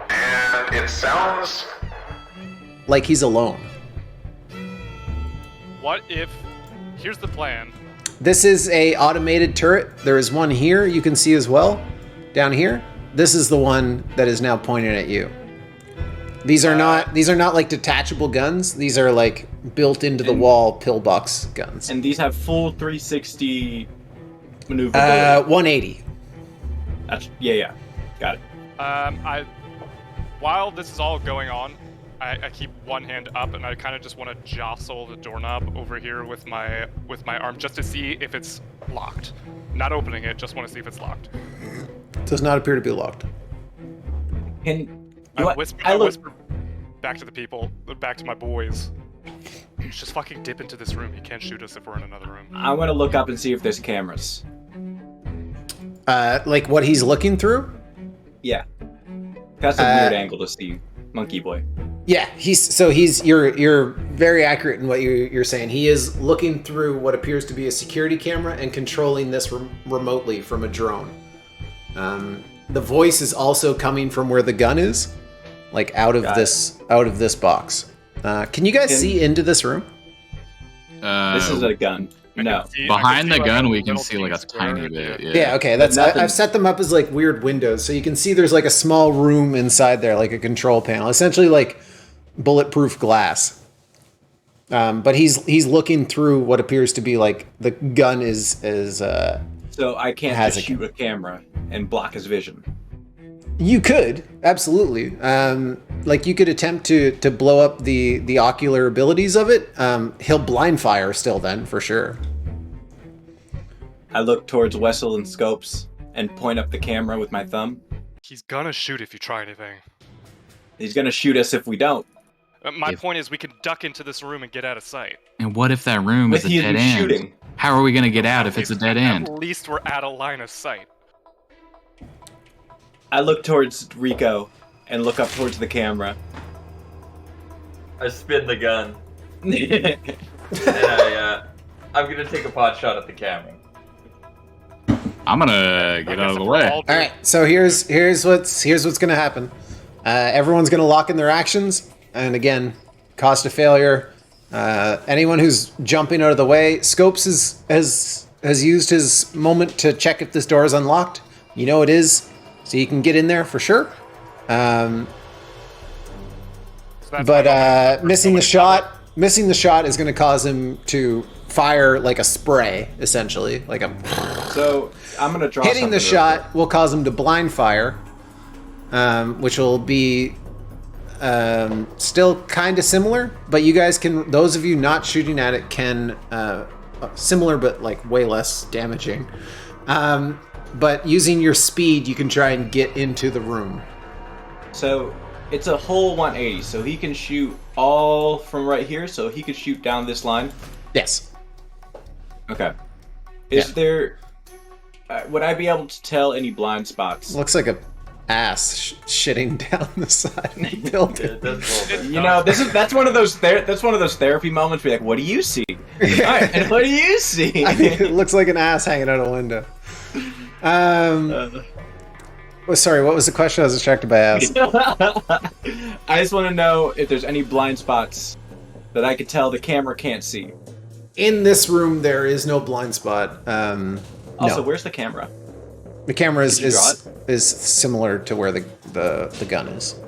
and it sounds like he's alone. What if... Here's the plan. This is a automated turret. There is one here you can see as well, down here. This is the one that is now pointing at you. These are not like detachable guns. These are like built into the wall pillbox guns. And these have full 360 maneuverability. 180. That's yeah, got it. While this is all going on, I keep one hand up and I kind of just want to jostle the doorknob over here with my arm just to see if it's locked. Not opening it, just want to see if it's locked. Does not appear to be locked. I whisper back to the people, back to my boys. Just fucking dip into this room. He can't shoot us if we're in another room. I want to look up and see if there's cameras. Like what he's looking through? Yeah. That's a weird angle to see, Monkey Boy. Yeah, you're very accurate in what you're saying. He is looking through what appears to be a security camera and controlling this remotely from a drone. The voice is also coming from where the gun is, like out of this box. Can you guys see into this room? This is a gun. No. Behind the gun, we can see like a tiny bit. Yeah, okay. I've set them up as like weird windows, so you can see there's like a small room inside there, like a control panel, essentially like bulletproof glass. But he's looking through what appears to be like the gun is. So I can't just shoot a camera and block his vision. You could absolutely. Like you could attempt to blow up the ocular abilities of it. He'll blind fire still then for sure. I look towards Wessel and Scopes and point up the camera with my thumb. He's gonna shoot if you try anything. He's gonna shoot us if we don't. My point is we can duck into this room and get out of sight. And what if that room is a dead end? Shooting. How are we gonna get out if it's a dead end? At least we're out of line of sight. I look towards Rico and look up towards the camera. I spin the gun. And I'm gonna take a pot shot at the camera. I'm gonna get out of the way. All right, so here's what's gonna happen. Everyone's gonna lock in their actions, and again, cost of failure. Anyone who's jumping out of the way, Scopes has used his moment to check if this door is unlocked. You know it is, so you can get in there for sure. that's but my moment. missing the shot is going to cause him to fire like a spray, essentially, like a. So I'm gonna draw. Hitting the something real shot will cause him to blind fire, which will be still kind of similar. But you guys can, those of you not shooting at it, can similar but like way less damaging. But using your speed, you can try and get into the room. So it's a whole 180. So he can shoot all from right here. So he could shoot down this line. Yes. Okay. Is there? Would I be able to tell any blind spots? Looks like a ass shitting down the side of the building. You know, that's one of those therapy moments where you're like, what do you see? All right, and what do you see? I think it looks like an ass hanging out a window. Sorry, what was the question? I was distracted by ass. I just want to know if there's any blind spots that I could tell the camera can't see. In this room, there is no blind spot. Also, no. where's the camera? The camera Did you draw is similar to where the gun is.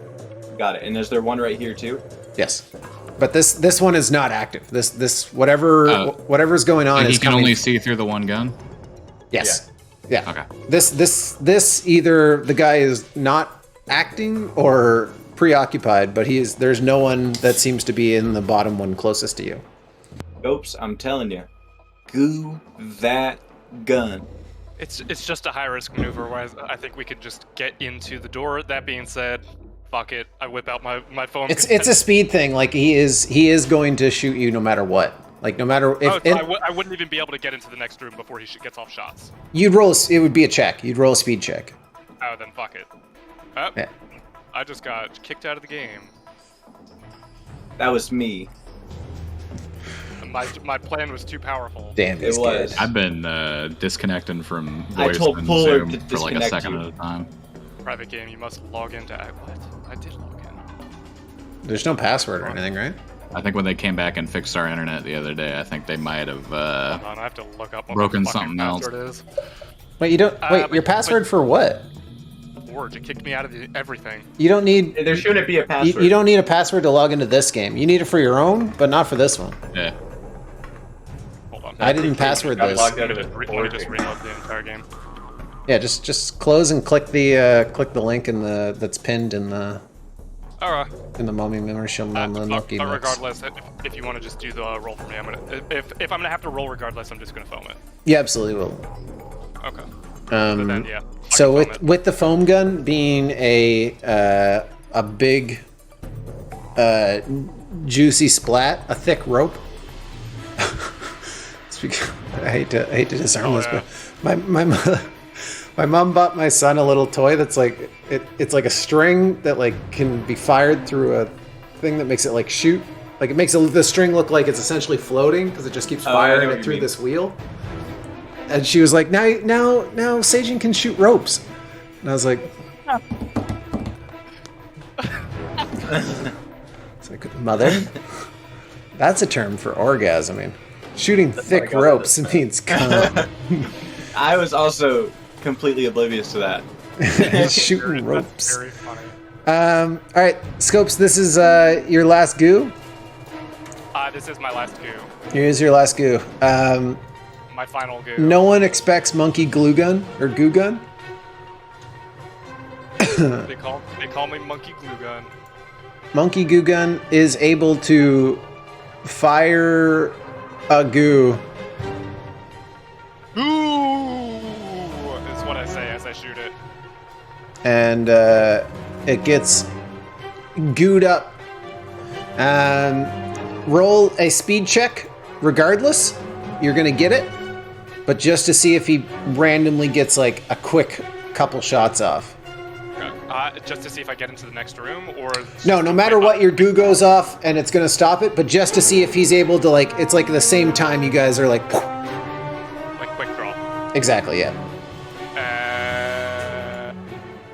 Got it. And is there one right here too? Yes, but this one is not active. This whatever's going on And is he can coming. only see through the one gun? Yes. Yeah. Okay. This either the guy is not acting or preoccupied, but there's no one that seems to be in the bottom one closest to you. Oops, I'm telling you. Goo that gun. It's just a high risk maneuver. Whereas I think we could just get into the door. That being said, fuck it. I whip out my phone. It's a speed thing. Like he is going to shoot you no matter what. Like no matter if I wouldn't even be able to get into the next room before he gets off shots. you'd roll. It would be a check. You'd roll a speed check. Oh, then fuck it. Oh, Yeah. I just got kicked out of the game. That was me. My plan was too powerful. Damn, It was. I've been disconnecting from I voice told and Fuller Zoom to for like a disconnect second you. at a time. Private game, you must log into. What? I did log in. There's no password or anything, right? I think when they came back and fixed our internet the other day, I think they might have Hold on, I have to look up what broken the fucking something else. password is. Wait, you don't. Wait, your password for what? Forge, it kicked me out of everything. You don't need. There shouldn't be a password. You don't need a password to log into this game. You need it for your own, but not for this one. Yeah. Hold on. I didn't password got this. logged out of Let it. me just reload the entire game. Yeah, just close and click the link in that's pinned in the Alright. mummy membership on the Noki But mix. regardless, if you want to just do the roll for me, I'm gonna. If I'm gonna have to roll regardless, I'm just gonna foam it. Yeah, absolutely will. Okay. But then yeah. So fucking foam it. with the foam gun being a big juicy splat, a thick rope. I hate to disarm this, yeah. but my mom bought my son a little toy that's like it's like a string that like can be fired through a thing that makes it like shoot. Like it makes the string look like it's essentially floating because it just keeps Oh, I know firing what it you through mean. this wheel. And she was like, now Seijin can shoot ropes. And I was like, it's like, mother, that's a term for orgasming. Shooting thick got ropes means cum. I was also completely oblivious to that. Shooting That's ropes. very funny. All right, Scopes, this is your last goo. This is my last goo. Here's your last goo. My final goo. No one expects monkey glue gun or goo gun. They call me Monkey Glue Gun. Monkey goo gun is able to fire a goo. Ooh, is what I say as I shoot it. And it gets gooed up. Roll a speed check regardless. You're going to get it. But just to see if he randomly gets like a quick couple shots off. Just to see if I get into the next room, or No matter what, your goo goes off and it's going to stop it. But just to see if he's able to like, it's like the same time you guys are like. like quick draw. Exactly, yeah.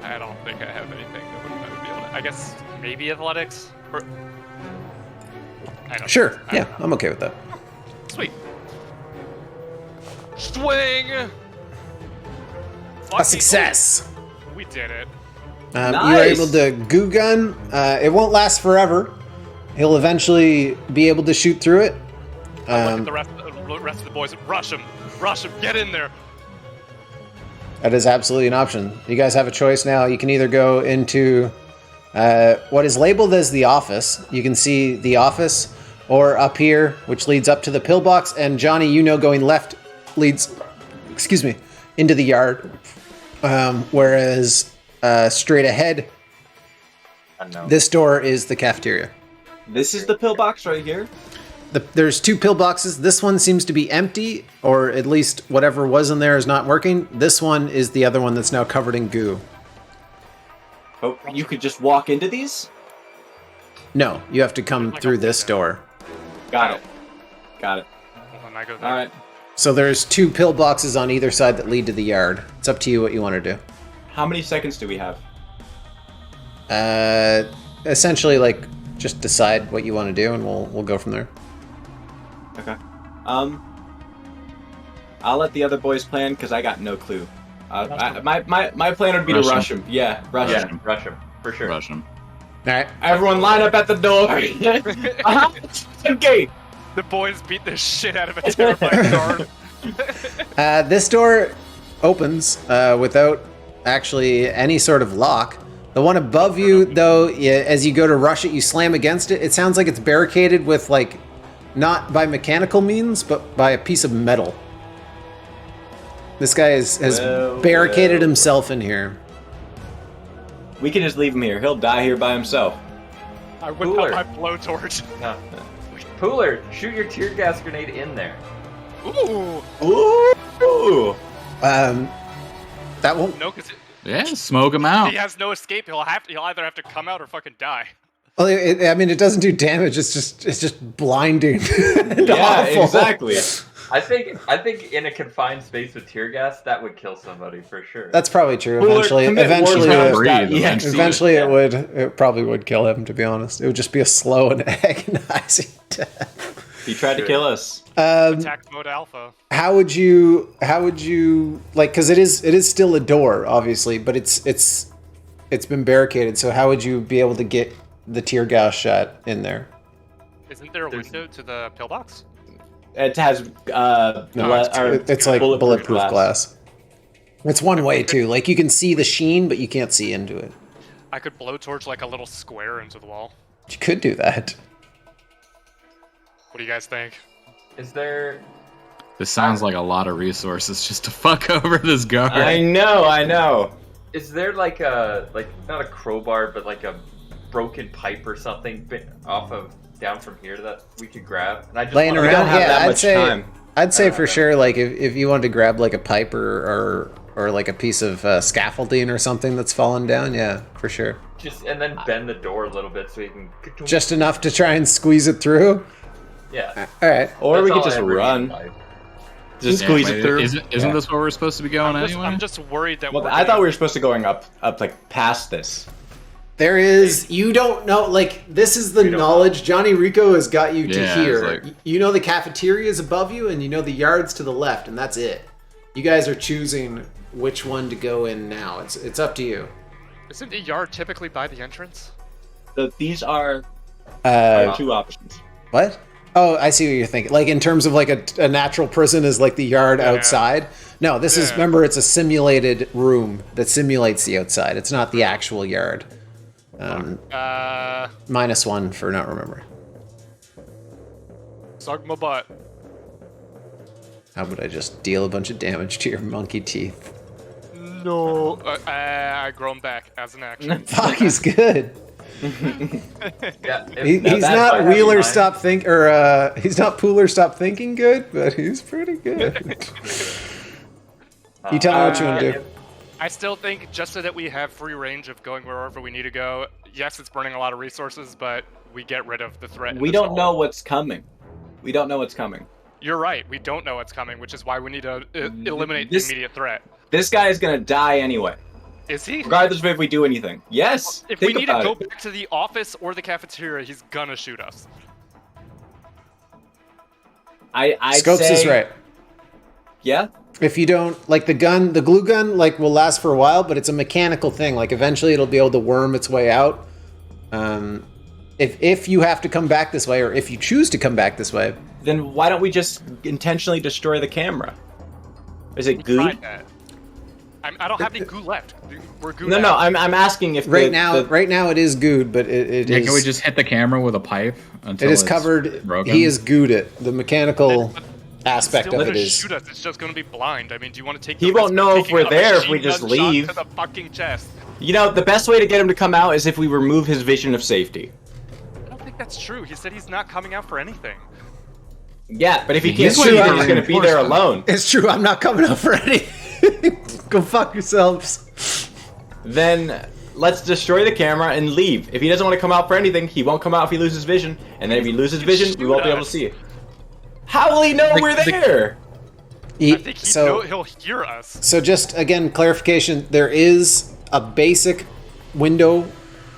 I don't think I have anything that would be able to. I guess maybe athletics. Or, I don't Sure, know. yeah, I'm okay with that. Sweet. Swing. A Fucking- success. We did it. You were Nice. able to goo gun. It won't last forever, He'll eventually be able to shoot through it. Look at the rest of the boys. Rush him. Get in there. That is absolutely an option. You guys have a choice now. You can either go into what is labeled as the office. You can see the office, or up here, which leads up to the pillbox. And Johnny, you know, going left leads, into the yard. Whereas straight ahead, this door is the cafeteria. This is the pillbox right here? There's 2 pillboxes. This one seems to be empty, or at least whatever was in there is not working. This one is the other one that's now covered in goo. Oh, you could just walk into these? No, you have to come through this door. Got it. Hold on, I go there. All right. So there's 2 pillboxes on either side that lead to the yard. It's up to you what you want to do. How many seconds do we have? Essentially, like, just decide what you want to do, and we'll go from there. Okay. I'll let the other boys plan because I got no clue. My plan would be to rush him. Yeah, rush him. Rush him for sure. Rush him. All right. Everyone line up at the door. Okay. The boys beat the shit out of a terrifying guard. This door opens without actually any sort of lock. The one above you, though, as you go to rush it, you slam against it. It sounds like it's barricaded with, like, not by mechanical means, but by a piece of metal. This guy has barricaded himself in here. We can just leave him here. He'll die here by himself. I whip out my blowtorch. No. Pooler, shoot your tear gas grenade in there. Ooh. Ooh. That won't. No, because Yeah, smoke him out. he has no escape. He'll either have to come out or fucking die. Well, I mean, it doesn't do damage. It's just blinding. And Yeah, awful. exactly. I think in a confined space with tear gas, that would kill somebody for sure. That's probably true. Cooler, Eventually, commit eventually, war crimes, it, that- breathe, yeah. eventually, Yeah. it probably would kill him. To be honest, it would just be a slow and agonizing death. He tried to kill us. Attack mode alpha. How would you like? Because it is still a door, obviously, but it's been barricaded. So how would you be able to get the tear gas shot in there? Isn't there a window to the pillbox? It has It's like bulletproof glass. It's one way too. Like you can see the sheen, but you can't see into it. I could blowtorch like a little square into the wall. You could do that. What do you guys think? Is there? This sounds like a lot of resources just to fuck over this guard. I know. Is there like not a crowbar, but like a broken pipe or something off of down from here that we could grab? And I just Laying wanna- We don't around, have yeah, that I'd much say time. I'd say for sure, like if you wanted to grab like a pipe or like a piece of scaffolding or something that's fallen down, yeah, for sure. Just and then bend the door a little bit so you can. Just enough to try and squeeze it through. Yeah. All right. Or That's we could all I just ever need in run. life. Just Yeah, squeeze but it through. Isn't this where we're supposed to be going anyway? I'm just worried that Well, we're I thought we were supposed to going up like past this. There is, you don't know, like, this is the We don't knowledge Johnny Rico has got you to Yeah, here. it's like- You know the cafeteria is above you, and you know the yard's to the left, and that's it. You guys are choosing which one to go in now. It's up to you. Isn't the yard typically by the entrance? So these are Uh, two options. what? Oh, I see what you're thinking. Like, in terms of, like, a natural prison is, like, the yard outside. No, this is, Yeah. remember, it's a simulated room that simulates the outside. It's not the actual yard. -1 for not remembering. Suck my butt. How would I just deal a bunch of damage to your monkey teeth? No. I grow 'em back as an action. Fuck, he's good. Yeah. He's not Wheeler stop think or he's not Pooler stop thinking good, but he's pretty good. You tell me what you want to do. I still think just so that we have free range of going wherever we need to go. Yes, it's burning a lot of resources, but we get rid of the threat. in We this don't hole. know what's coming. We don't know what's coming. You're right. We don't know what's coming, which is why we need to eliminate This- the immediate threat. This guy is gonna die anyway, Is he? regardless of if we do anything. Yes. If think we need to about go it. back to the office or the cafeteria, he's gonna shoot us. I'd Scopes say, is right. Yeah. If you don't like the glue gun, like will last for a while, but it's a mechanical thing. Like eventually it'll be able to worm its way out. if you have to come back this way, or if you choose to come back this way, then why don't we just intentionally destroy the camera? Is it goo? Tried that. I don't have any goo left. We're goo. No, I'm asking if right now it is gooed, but it is. Can we just hit the camera with a pipe until it is it's covered. broken? He has gooed it. The mechanical aspect Still of it gonna is. shoot us. It's just gonna be blind. I mean, do you want to take? He the won't risk know of if taking we're a there if machine we just gun shot leave. to the fucking chest. You know, the best way to get him to come out is if we remove his vision of safety. I don't think that's true. He said he's not coming out for anything. Yeah, but if he He's can't see, waiting he's for going to be there reinforcement. alone. It's true. I'm not coming out for anything. Go fuck yourselves. Then let's destroy the camera and leave. If he doesn't want to come out for anything, he won't come out if he loses vision. And then if he loses vision, we won't be able to see it. How will he know we're there? I think he'll hear us. So just again, clarification: there is a basic window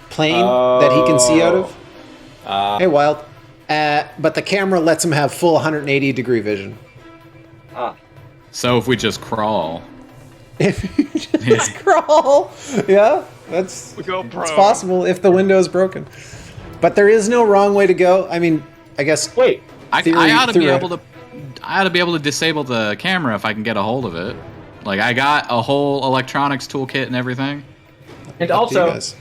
plane that he can see out of. Hey, Wild. But the camera lets him have full 180-degree vision. So if we just crawl, If you just crawl, yeah, that's We go it's prone. possible if the window is broken. But there is no wrong way to go. I mean, I guess. Wait, I Theory- ought to be theory- able to. I ought to be able to disable the camera if I can get a hold of it. Like I got a whole electronics toolkit and everything. and Up to you also, guys.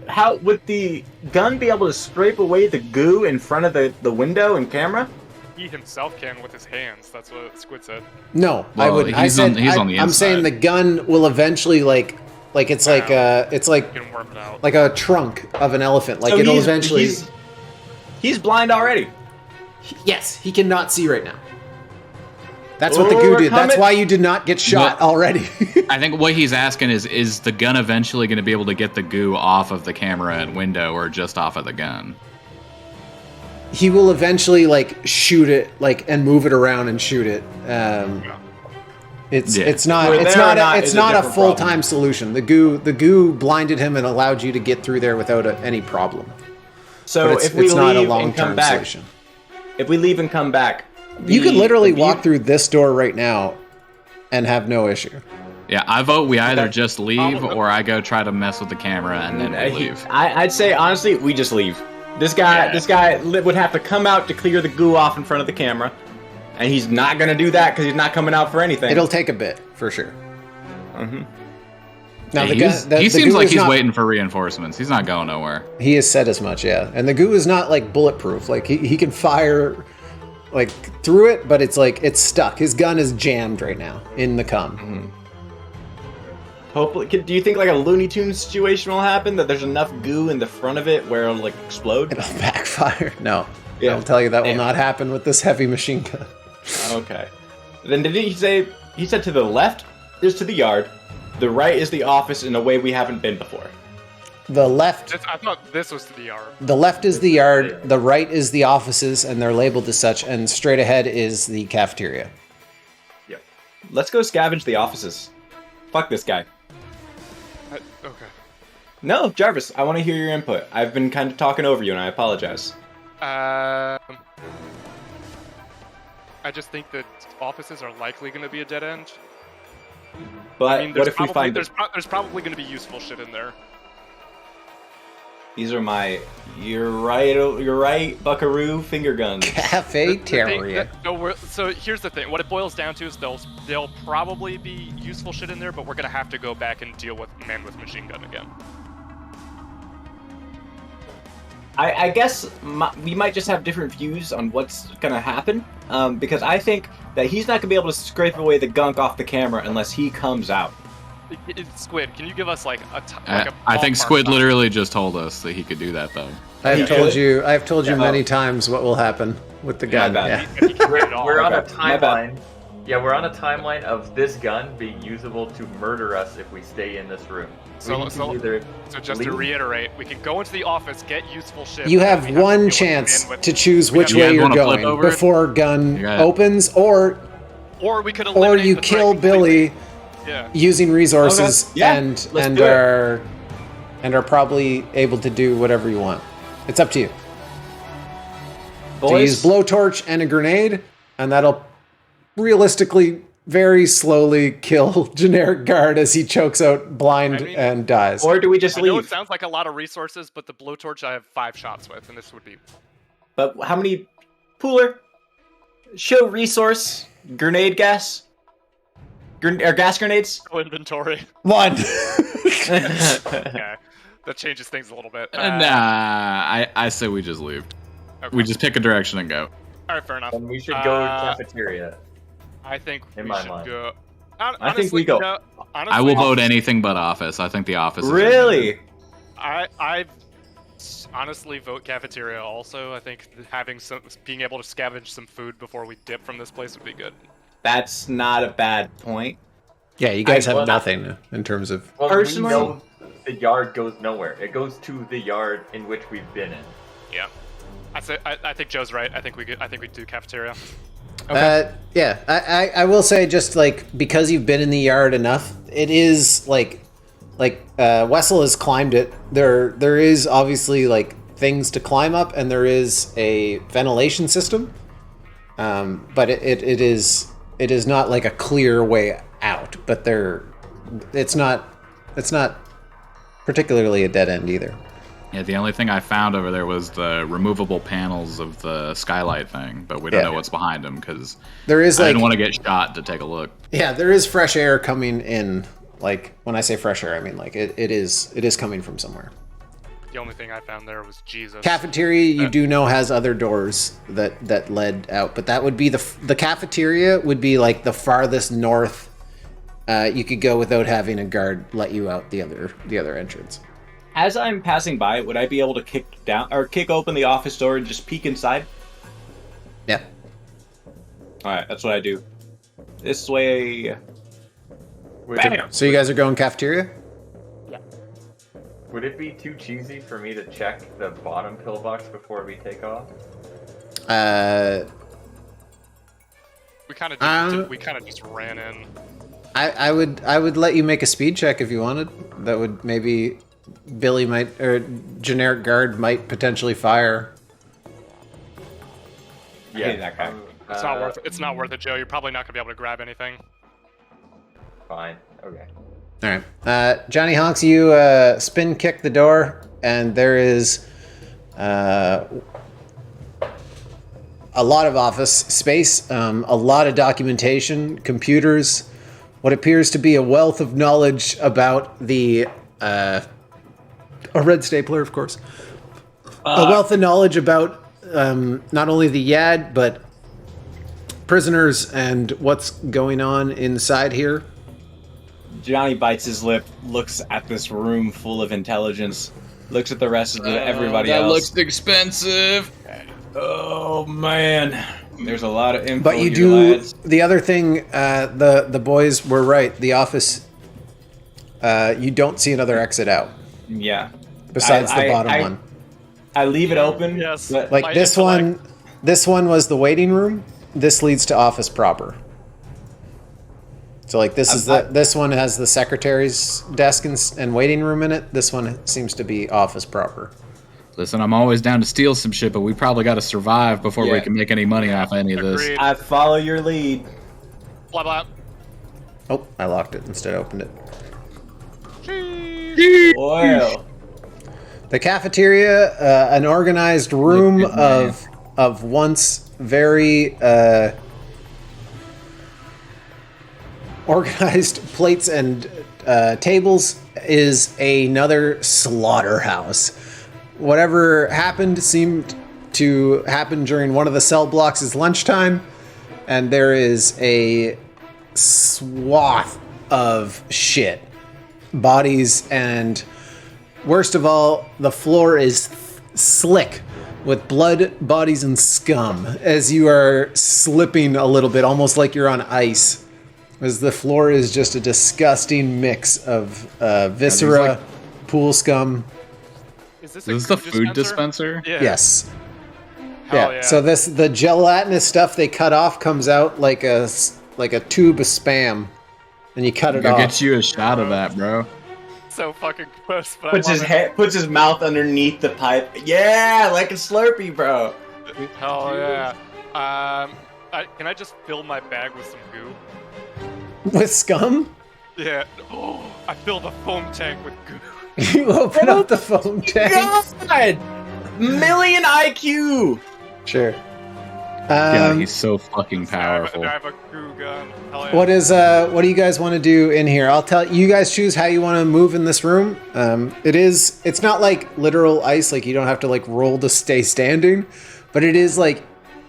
how would the gun be able to scrape away the goo in front of the window and camera? He himself can with his hands. That's what Squid said. No, I Well, wouldn't. I he's said on the I'm saying inside. the gun will eventually like it's like You can worm it out. like a trunk of an elephant. Like So it'll he's- eventually. He's blind already. Yes, he cannot see right now. That's what the Oh, goo we're did. That's coming. why you did not get shot What? already. I think what he's asking is the gun eventually going to be able to get the goo off of the camera and window or just off of the gun? He will eventually like shoot it and move it around and shoot it. It's Yeah. it's not Whether it's there or not not a, it's is a not a different full problem. time solution. The goo blinded him and allowed you to get through there without any problem. So But if we it's not a leave long and come term back, solution. if we leave and come back, You could literally the walk view- through this door right now and have no issue. Yeah, I vote we either Okay. just leave or I go try to mess with the camera and then we leave. I'd say honestly, we just leave. This guy would have to come out to clear the goo off in front of the camera, and he's not gonna do that because he's not coming out for anything. It'll take a bit for sure. Mhm. Now Yeah, the he seems goo like is he's not- waiting for reinforcements. He's not going nowhere. He has said as much, yeah. And the goo is not like bulletproof. Like he can fire like through it, but it's like it's stuck. His gun is jammed right now in the cum. Hopefully, do you think like a Looney Tunes situation will happen? That there's enough goo in the front of it where it'll like explode? It'll backfire. No. Yeah. I'll tell you that will Damn. not happen with this heavy machine gun. Okay. Then did he say? He said to the left is to the yard, the right is the office in a way we haven't been before. The left I thought this was to the yard. the left is the yard, the right is the offices, and they're labeled as such, and straight ahead is the cafeteria. Yep. Let's go scavenge the offices. Fuck this guy. Okay. No, Jarvis, I want to hear your input. I've been kind of talking over you, and I apologize. I just think that offices are likely going to be a dead end. But I mean, what if we probably, find there's probably going to be useful shit in there. these are my you're right, Buckaroo finger guns. Cafeteria. So here's the thing. What it boils down to is there'll probably be useful shit in there, but we're going to have to go back and deal with man with machine gun again. I guess we might just have different views on what's gonna happen, because I think that he's not gonna be able to scrape away the gunk off the camera unless he comes out. Squid, can you give us like a I think ballpark Squid time? literally just told us that he could do that though. I've told you many Yeah. times what will happen with the gun. bad. Yeah. He can't get it all. We're on a Okay, my bad. timeline. Yeah, we're on a timeline of this gun being usable to murder us if we stay in this room. We need to either So just to leave- reiterate, we can go into the office, get useful shit. You and have we to one deal with chance man with- to choose which You way guys you're wanna flip going over it? before gun You got it. opens, or Or we could or eliminate you the kill threat completely. Billy Yeah. using resources Okay. Yeah, and let's and do it. are probably able to do whatever you want. It's up to you. To Boys, use blowtorch and a grenade, and that'll realistically very slowly kill generic guard as he chokes out blind and dies. Or do we just I know it leave? sounds like a lot of resources, but the blowtorch I have 5 shots with, and this would be... But how many... Pooler? Show resource. Grenade gas? Or gas grenades? Oh, inventory. 1. Okay. That changes things a little bit. Nah, I say we just leave. Okay. We just pick a direction and go. Alright, fair enough. And we should go to cafeteria. I think In we my should mind. go... I think we go. No, honestly, I will vote anything but office. I think the office is Really? I honestly vote cafeteria also. I think being able to scavenge some food before we dip from this place would be good. That's not a bad point. Yeah, you guys have well, nothing in terms of... Well, Personally- we know the yard goes nowhere. It goes to the yard in which we've been in. Yeah. I think Joe's right. I think we do cafeteria. Yeah, I will say just like because you've been in the yard enough, it is like Wessel has climbed it. There is obviously like things to climb up, and there is a ventilation system, but it is not like a clear way out. But it's not particularly a dead end either. Yeah, the only thing I found over there was the removable panels of the skylight thing, but we don't know what's behind them because There is I like didn't want to get shot to take a look. yeah, there is fresh air coming in. Like when I say fresh air, I mean like it is coming from somewhere. The only thing I found there was Jesus. Cafeteria, you do know has other doors that led out, but that would be the cafeteria would be like the farthest north you could go without having a guard let you out the other entrance. As I'm passing by, would I be able to kick open the office door and just peek inside? Yeah. Alright, that's what I do. This way. Bam! So you guys are going cafeteria? Would it be too cheesy for me to check the bottom pillbox before we take off? We kind of just ran in. I would let you make a speed check if you wanted. That would maybe Billy might or generic guard might potentially fire. I hate that guy. It's not worth it. It's not worth it, Joe. You're probably not gonna be able to grab anything. Fine. Okay. All right, Johnny Honks, you spin kick the door, and there is a lot of office space, a lot of documentation, computers, what appears to be a wealth of knowledge about the a red stapler, of course, a wealth of knowledge about not only the Yad but prisoners and what's going on inside here. Johnny bites his lip, looks at this room full of intelligence, looks at the rest of everybody else. That looks expensive. Oh man, there's a lot of info. But you here, do lads. the other thing. The boys were right. The office. You don't see another exit out Yeah. besides the bottom one. I leave it open. Yes. But Like my this intellect- one. This one was the waiting room. This leads to office proper. So like this one has the secretary's desk and waiting room in it. This one seems to be office proper. Listen, I'm always down to steal some shit, but we probably got to survive before we Yeah. can make any money off any of this. Agreed. I follow your lead. Blah blah. Oh, I locked it instead of opened it. Oil. The cafeteria, an organized room Look at of once very organized plates and tables, is another slaughterhouse. Whatever happened seemed to happen during one of the cell blocks' lunchtime, and there is a swath of shit, bodies, and worst of all, the floor is slick with blood, bodies, and scum as you are slipping a little bit, almost like you're on ice, as the floor is just a disgusting mix of viscera, pool scum. Is this Is this the food dispenser? Yeah. Yes. Hell yeah. So the gelatinous stuff they cut off comes out like a tube of Spam, and you cut it Go off. get you a shot of that, bro. So fucking gross. But Puts I his love head, puts his mouth underneath the pipe. Yeah, like a Slurpee, bro. it. Hell yeah. Can I just fill my bag with some goo? With scum? Yeah. Oh, I filled a foam tank with goo. You open up the foam tank. God! Million IQ! Sure. God, he's so fucking I powerful. have a goo gun. Hell yeah. What do you guys want to do in here? I'll tell you guys choose how you want to move in this room. It's not like literal ice, like you don't have to like roll to stay standing, but it is like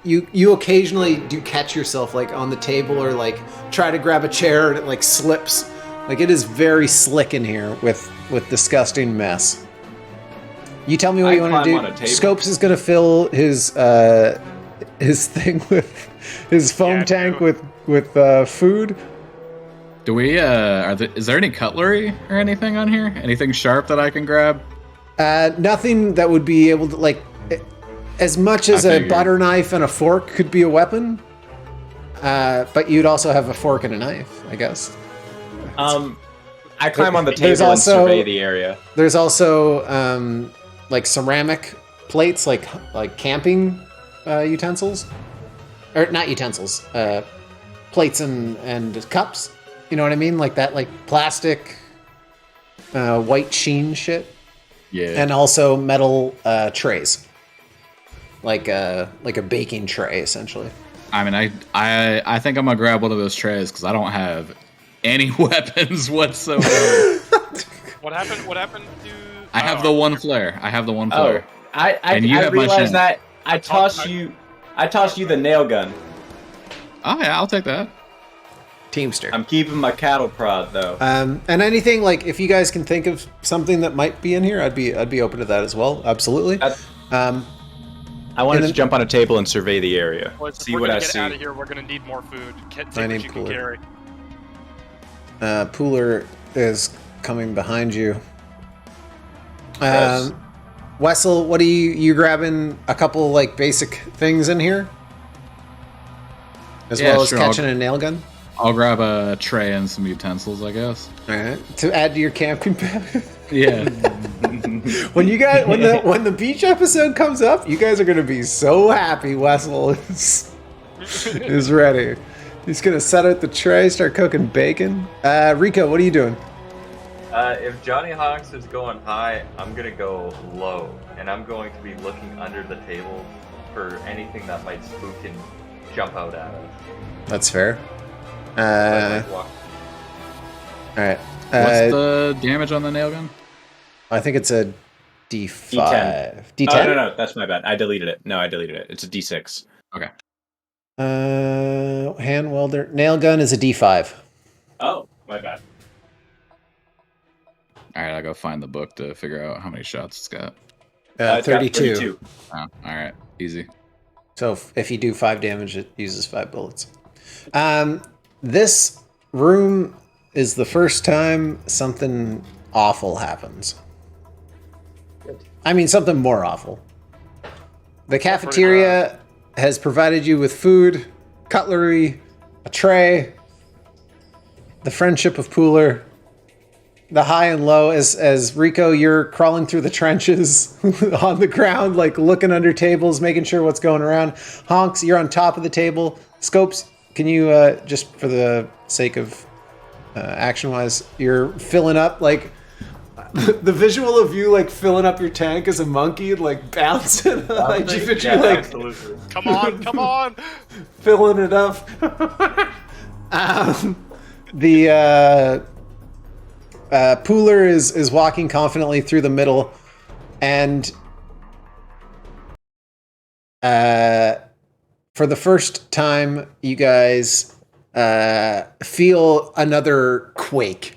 you occasionally do catch yourself like on the table or like try to grab a chair and it like slips. Like it is very slick in here with disgusting mess. You tell me what you want to do. Scopes is going to fill his thing with his foam tank with food. Do we? Is there any cutlery or anything on here? Anything sharp that I can grab? Nothing that would be able to like, as much as a butter knife and a fork could be a weapon. But you'd also have a fork and a knife, I guess. I climb on the table and survey the area. There's also like ceramic plates, like camping utensils, or not utensils, plates and cups. You know what I mean? Like that, like plastic, white sheen shit. Yeah. And also metal trays, like a baking tray, essentially. I mean, I think I'm gonna grab one of those trays because I don't have any weapons whatsoever. What happened to? I have the one flare. Oh, I realized that I tossed you the nail gun. Oh yeah, I'll take that. Teamster. I'm keeping my cattle prod though. And anything like if you guys can think of something that might be in here, I'd be open to that as well. Absolutely. I wanted to jump on a table and survey the area. Boys, See if we're what gonna I get see. out of here, we're gonna need more food. Take I what need you can cooler. carry. Pooler is coming behind you. Gross. Wessel, what are you grabbing a couple like basic things in here? As well as catching a nail gun? I'll grab a tray and some utensils, I guess. Alright. To add to your camping bed. Yeah. when the beach episode comes up, you guys are gonna be so happy Wessel is ready. He's gonna set out the tray, start cooking bacon. Rico, what are you doing? If Johnny Honks is going high, I'm gonna go low, and I'm going to be looking under the table for anything that might spook and jump out at us. That's fair. Alright. What's the damage on the nail gun? I think it's a D5. D10. D10? Oh, no, that's my bad. I deleted it. No, I deleted it. It's a D6. Okay. Hand welder. Nail gun is a D5. Oh, my bad. All right, I'll go find the book to figure out how many shots it's got. It's got 32. Oh, all right, easy. So if you do 5 damage, it uses 5 bullets. This room is the first time something awful happens. I mean, something more awful. The cafeteria has provided you with food, cutlery, a tray, the friendship of Pooler, the high and low. As Rico, you're crawling through the trenches on the ground, like looking under tables, making sure what's going around. Honks, you're on top of the table. Scopes, can you, just for the sake of action-wise, you're filling up, like, the visual of you, like, filling up your tank as a monkey and, like, bouncing. Like, you picture, like, absolutely. Come on! filling it up. Pooler is walking confidently through the middle, and for the first time, you guys feel another quake.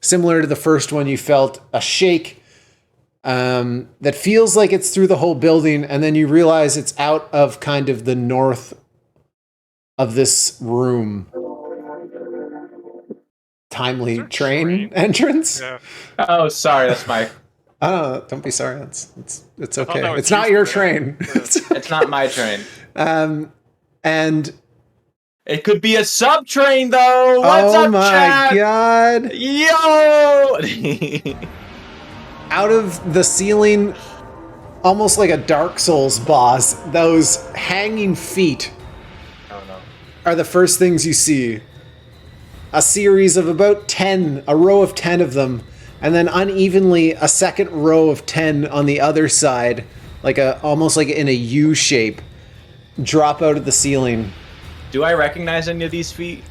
Similar to the first one, you felt a shake that feels like it's through the whole building, and then you realize it's out of kind of the north of this room. Timely train entrance. Yeah. Oh, sorry, that's my... Don't be sorry. It's thought okay. that was It's not you, your Fran. train. It's not my train. And It could be a sub-train, though! What's oh up, my chat? god! Yo! Out of the ceiling, almost like a Dark Souls boss, those hanging feet Oh no. are the first things you see. A series of about 10, a row of 10 of them, and then unevenly a second row of 10 on the other side, almost like in a U shape, drop out of the ceiling. Do I recognize any of these feet?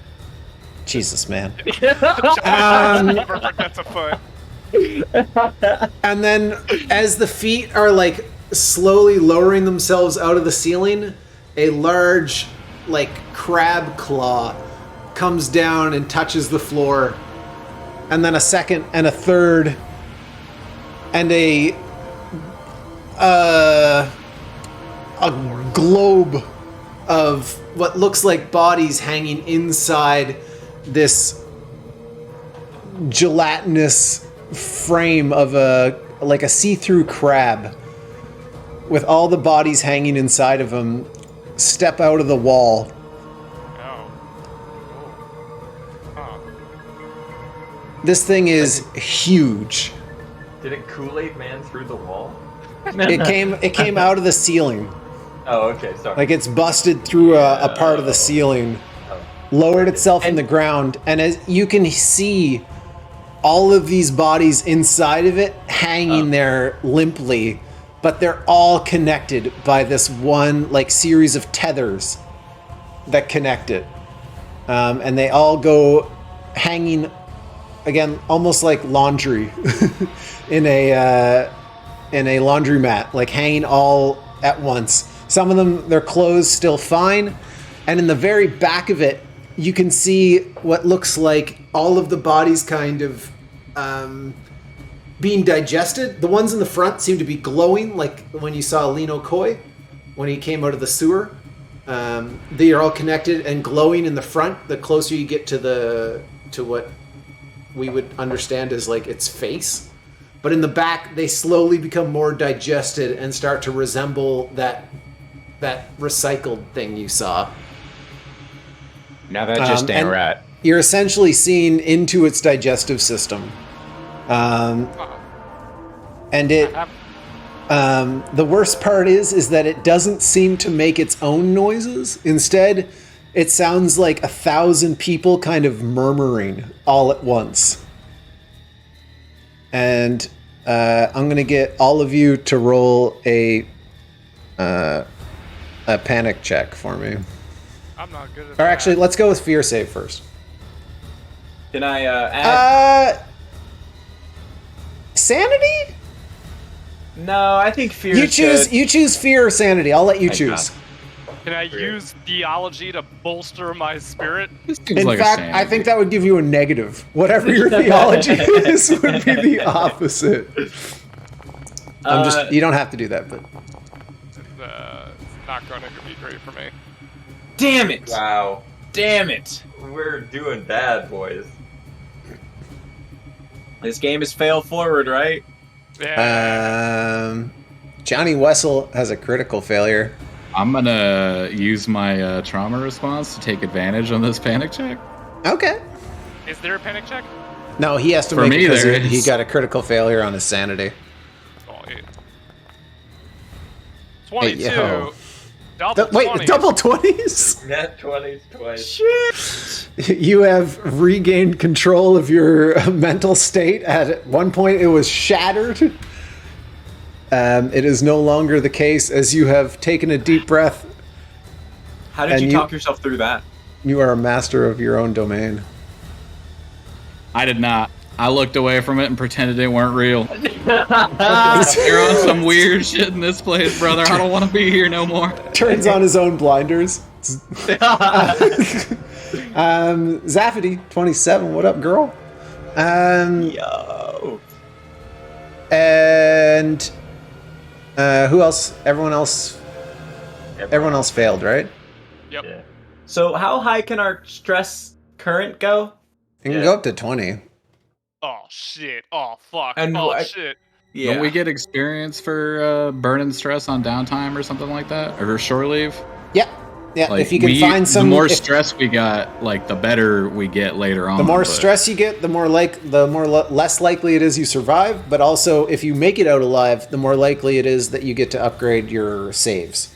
Jesus, man. Never forgets a foot. And then as the feet are like slowly lowering themselves out of the ceiling, a large like crab claw comes down and touches the floor. And then a second and a third and a globe of what looks like bodies hanging inside this gelatinous frame of a see-through crab with all the bodies hanging inside of them step out of the wall. Oh. Huh. This thing is huge. Did it Kool-Aid Man through the wall? It came out of the ceiling. Oh, okay, sorry. Like it's busted through a part of the ceiling, lowered itself in the ground, and as you can see all of these bodies inside of it hanging there limply, but they're all connected by this one like series of tethers that connect it. And they all go hanging, again, almost like laundry in a laundromat, like hanging all at once. Some of them, their clothes still fine. And in the very back of it, you can see what looks like all of the bodies kind of being digested. The ones in the front seem to be glowing, like when you saw Lino Koi when he came out of the sewer. They are all connected and glowing in the front. The closer you get to what we would understand as like its face. But in the back, they slowly become more digested and start to resemble that recycled thing you saw. Now that just ain't right. You're essentially seeing into its digestive system. And it... the worst part is that it doesn't seem to make its own noises. Instead, it sounds like 1,000 people kind of murmuring all at once. And I'm going to get all of you to roll a panic check for me. I'm not good at Or that. actually, let's go with fear save first. Can I add? Sanity? No, I think fear. You choose fear or sanity. I'll let you choose. Can I use theology to bolster my spirit? This seems In like a fact, sanity. I think that would give you a negative. Whatever your theology is would be the opposite. You don't have to do that, but It's not going to be great for me. Damn it! Wow. Damn it! We're doing bad, boys. This game is fail forward, right? Yeah. Johnny Wessel has a critical failure. I'm gonna use my trauma response to take advantage on this panic check. Okay. Is there a panic check? No, he has to For make me, it because there he is. got a critical failure on his sanity. Oh, yeah. 22. yo. Double Wait, 20. double 20s? Net 20s twice. Shit! You have regained control of your mental state. At one point, it was shattered. It is no longer the case as you have taken a deep breath. How did And you you- talk yourself through that? You are a master of your own domain. I did not. I looked away from it and pretended it weren't real. You're on some weird shit in this place, brother. I don't want to be here no more. Turns on his own blinders. Zaphody, 27. What up, girl? Yo. And who else? Everyone else failed, right? Yep. Yeah. So how high can our stress current go? You can go up to 20. Oh, shit. Oh, fuck. And oh, what- shit. Yeah. Don't we get experience for burning stress on downtime or something like that? Or shore leave? Yeah. Yeah, Like, if you can find some... The more if- stress we got, like, the better we get later on. The more but- stress you get, the less likely it is you survive. But also, if you make it out alive, the more likely it is that you get to upgrade your saves.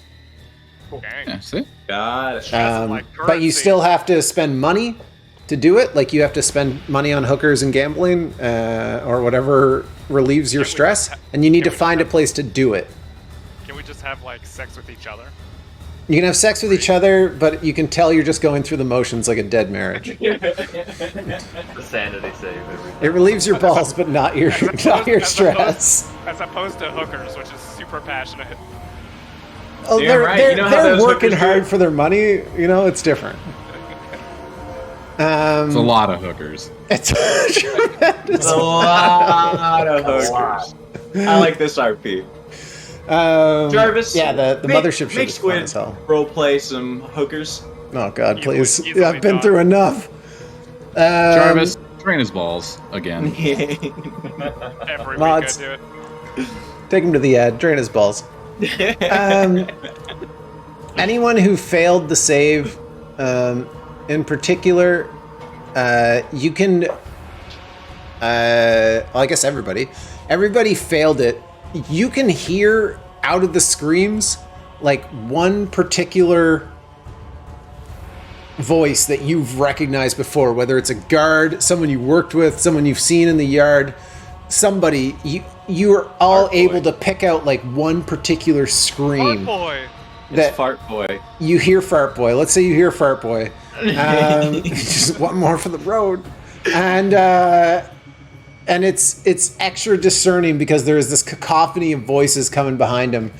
Dang. Yeah, see? Got it. Stress is like But you currency. still have to spend money to do it. Like you have to spend money on hookers and gambling or whatever relieves your Can't we stress, just and you need can't to we just find a have- place to do it. Can we just have like sex with each other? You can have sex with each other, but you can tell you're just going through the motions like a dead marriage. The sanity save. It relieves your balls, but not your not your stress. As opposed to hookers, which is super passionate. Oh, Damn they're right. they're, You know how they're those working hookers do hard it? for their money. You know, it's different. It's a lot of hookers. It's tremendous. A lot of hookers. I like this RP. Jarvis, Yeah, the make- mothership shit make is fun Squid as hell. roleplay some hookers. Oh God, Easily- please! easily I've been done. through enough. Jarvis, train his balls again. Every Mods. week I do it. Take him to the ad. Drain his balls. Anyone who failed the save, in particular, you can. Well, I guess everybody. Everybody failed it. You can hear out of the screams like one particular voice that you've recognized before, whether it's a guard, someone you worked with, someone you've seen in the yard, somebody. You're all Fart boy. able to pick out like one particular scream Fart boy. that It's Fart Boy. you hear fart boy. Let's say you hear fart boy. Just one more for the road, and it's extra discerning because there is this cacophony of voices coming behind him,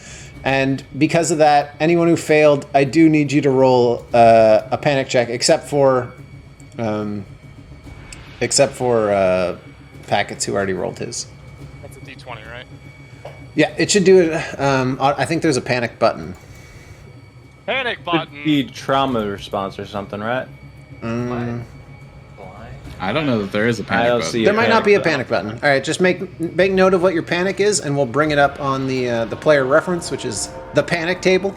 and because of that, anyone who failed, I do need you to roll a panic check, except for Packets, who already rolled his. That's a D20, right? Yeah, it should do it. I think there's a panic button. Panic Could button. be trauma response or something, right? Blind. I don't know that there is a panic I'll button. see There a might not panic be a button. panic button. All right, just make note of what your panic is, and we'll bring it up on the player reference, which is the panic table.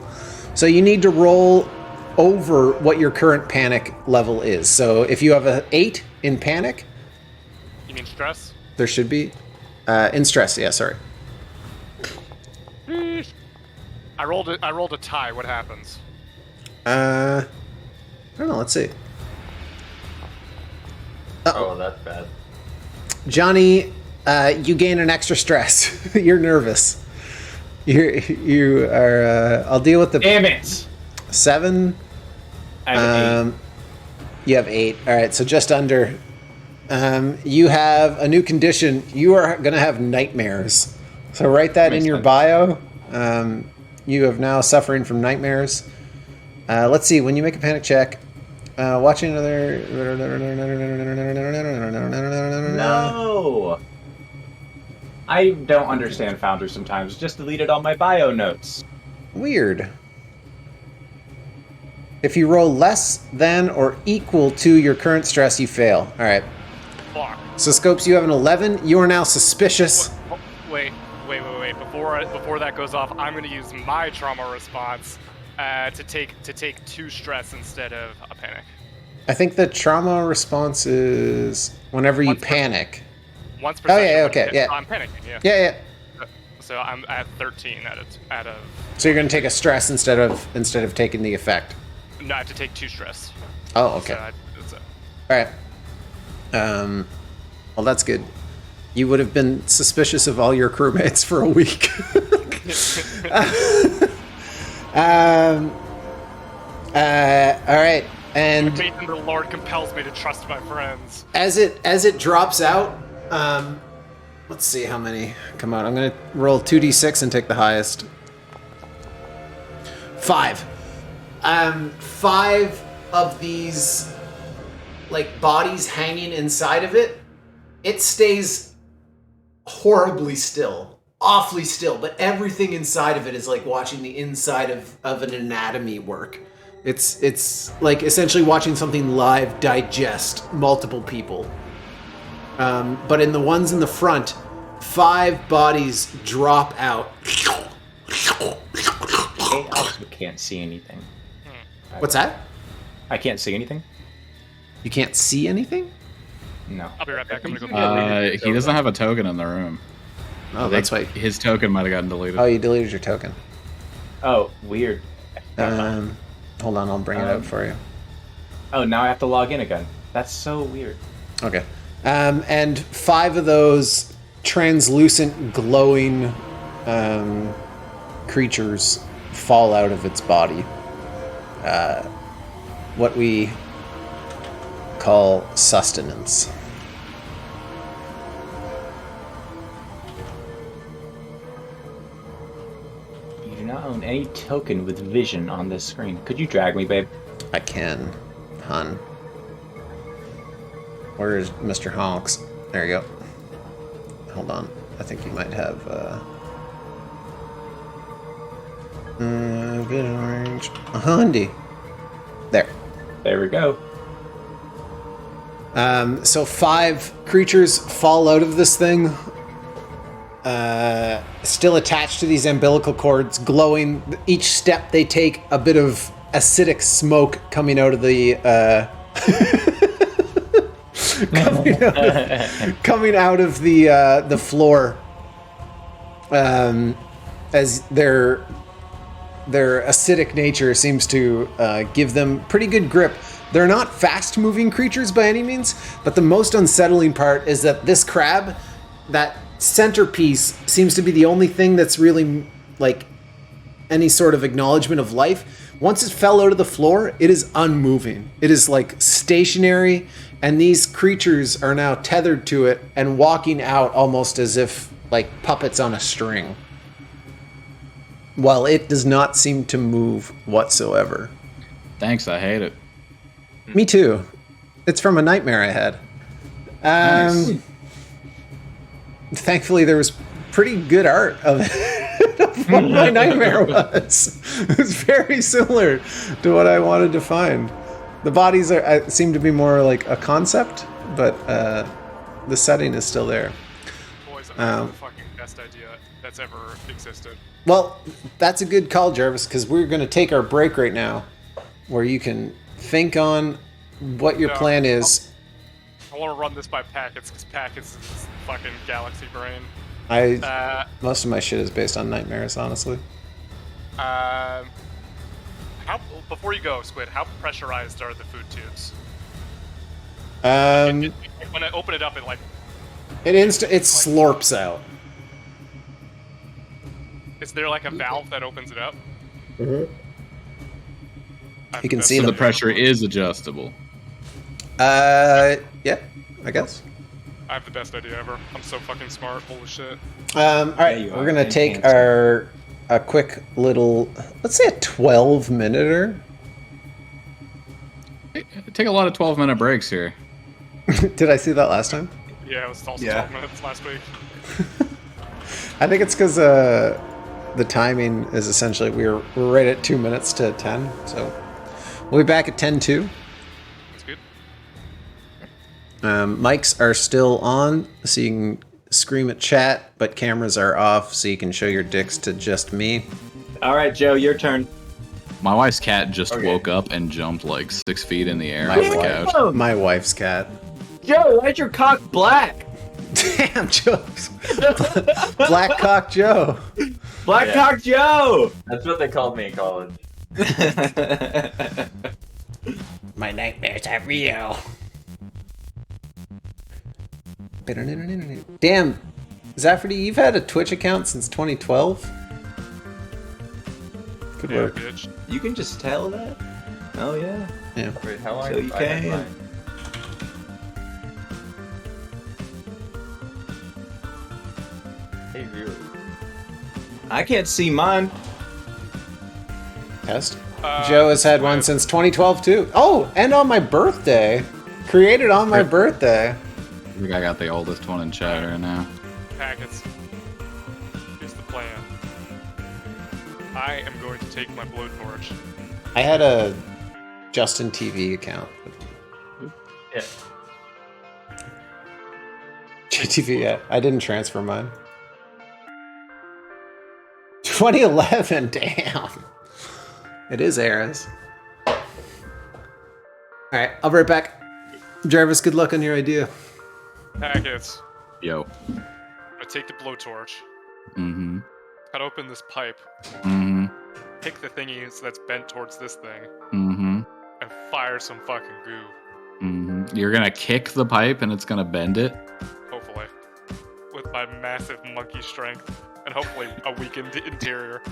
So you need to roll over what your current panic level is. So if you have an 8 in panic, You mean stress? there should be in stress. Yeah, sorry. I rolled a tie. What happens? I don't know. Let's see. Oh, that's bad. Johnny, you gain an extra stress. You're nervous. You are. I'll deal with the Damn it! 7. I have an You have 8. All right, so just under. You have a new condition. You are going to have nightmares. So write that in Makes your sense. bio. You have now suffering from nightmares. Let's see. When you make a panic check, watching another. No! I don't understand Foundry sometimes. Just deleted all my bio notes. Weird. If you roll less than or equal to your current stress, you fail. All right. Fuck. So Scopes, you have an 11. You are now suspicious. Oh, wait. Before that goes off, I'm going to use my trauma response to take 2 stress instead of a panic. I think the trauma response is whenever you Once per- panic. Once per Oh, session, yeah, when okay, it- yeah. I'm panicking. Yeah. Yeah. So I'm at 13 out of. So you're going to take a stress instead of taking the effect. No, I have to take 2 stress. Oh, okay. So All right. Well, that's good. You would have been suspicious of all your crewmates for a week. All right. And faith in the Lord compels me to trust my friends. as it drops out, let's see how many come out. I'm gonna roll 2d6 and take the highest. 5. 5 of these like bodies hanging inside of it. It stays horribly still, awfully still, but everything inside of it is like watching the inside of an anatomy work. It's like essentially watching something live digest multiple people. But in the ones in the front, 5 bodies drop out. I also can't see anything. What's that? I can't see anything? You can't see anything? No. I'll be right back. I'm gonna go. He doesn't have a token in the room. Oh, that's why. His token might have gotten deleted. Oh, you deleted your token. Oh, weird. Hold on, I'll bring it out for you. Oh, now I have to log in again. That's so weird. Okay. And 5 of those translucent, glowing creatures fall out of its body. What we call sustenance. You do not own any token with vision on this screen. Could you drag me, babe? I can, hun. Where is Mr. Honks? There you go. Hold on. I think you might have vision range. A handy. There. There we go. So 5 creatures fall out of this thing, still attached to these umbilical cords, glowing. Each step they take, a bit of acidic smoke coming out of the coming out of the floor, as their acidic nature seems to give them pretty good grip. They're not fast-moving creatures by any means, but the most unsettling part is that this crab, that centerpiece, seems to be the only thing that's really like any sort of acknowledgement of life. Once it fell out of the floor, it is unmoving. It is like stationary, and these creatures are now tethered to it and walking out almost as if like puppets on a string, while it does not seem to move whatsoever. Thanks, I hate it. Me too. It's from a nightmare I had. Nice. Thankfully, there was pretty good art of it. Of what my nightmare was. It was very similar to what I wanted to find. The bodies seem to be more like a concept, but the setting is still there. Boys, I have the fucking best idea that's ever existed. Well, that's a good call, Jarvis, because we're going to take our break right now, where you can think on what your plan is. I want to run this by Packets, because Packets is fucking galaxy brain. Most of my shit is based on nightmares, honestly. Before you go, Squid, how pressurized are the food tubes? When I open it up, it like... It slurps out. Is there like a valve that opens it up? Mm-hmm. You can see So the them. pressure is adjustable. Yeah, I guess. I have the best idea ever. I'm so fucking smart. Holy shit. All right, we're gonna take a quick little, let's say a 12-minute. Take a lot of 12-minute breaks here. Did I see that last time? Yeah, it was also 12 minutes last week. I think it's because the timing is essentially we're right at 2 minutes to 10, so we'll be back at 10:02. That's good. Mics are still on, so you can scream at chat, but cameras are off, so you can show your dicks to just me. All right, Joe, your turn. My wife's cat just woke up and jumped like 6 feet in the air My on the wife- couch. My wife's cat. Joe, why's your cock black? Damn, Joe. Black Cock Joe. Black Cock Joe! That's what they called me in college. My nightmares are real. Damn, Zafferty, you've had a Twitch account since 2012? Good work. Bitch. You can just tell that? Oh, yeah. Yeah. Wait, how long? So you I had can. mine. Hey, really? I can't see mine. Test. Joe has had one since 2012 too. Oh, and on my birthday. Created on my birthday. I think I got the oldest one in chat right now. Packets. Here's the plan. I am going to take my blowtorch. I had a Justin TV account. Yeah. JTV, yeah. I didn't transfer mine. 2011, damn. It is Eras. Alright, I'll be right back. Jarvis, good luck on your idea. Packets. Yo. I take the blowtorch. Mm-hmm. Cut open this pipe. Mm-hmm. pick the thingy that's bent towards this thing Mm-hmm. and fire some fucking goo. Mm-hmm. You're gonna kick the pipe and it's gonna bend it? Hopefully. With my massive monkey strength and hopefully a weakened interior.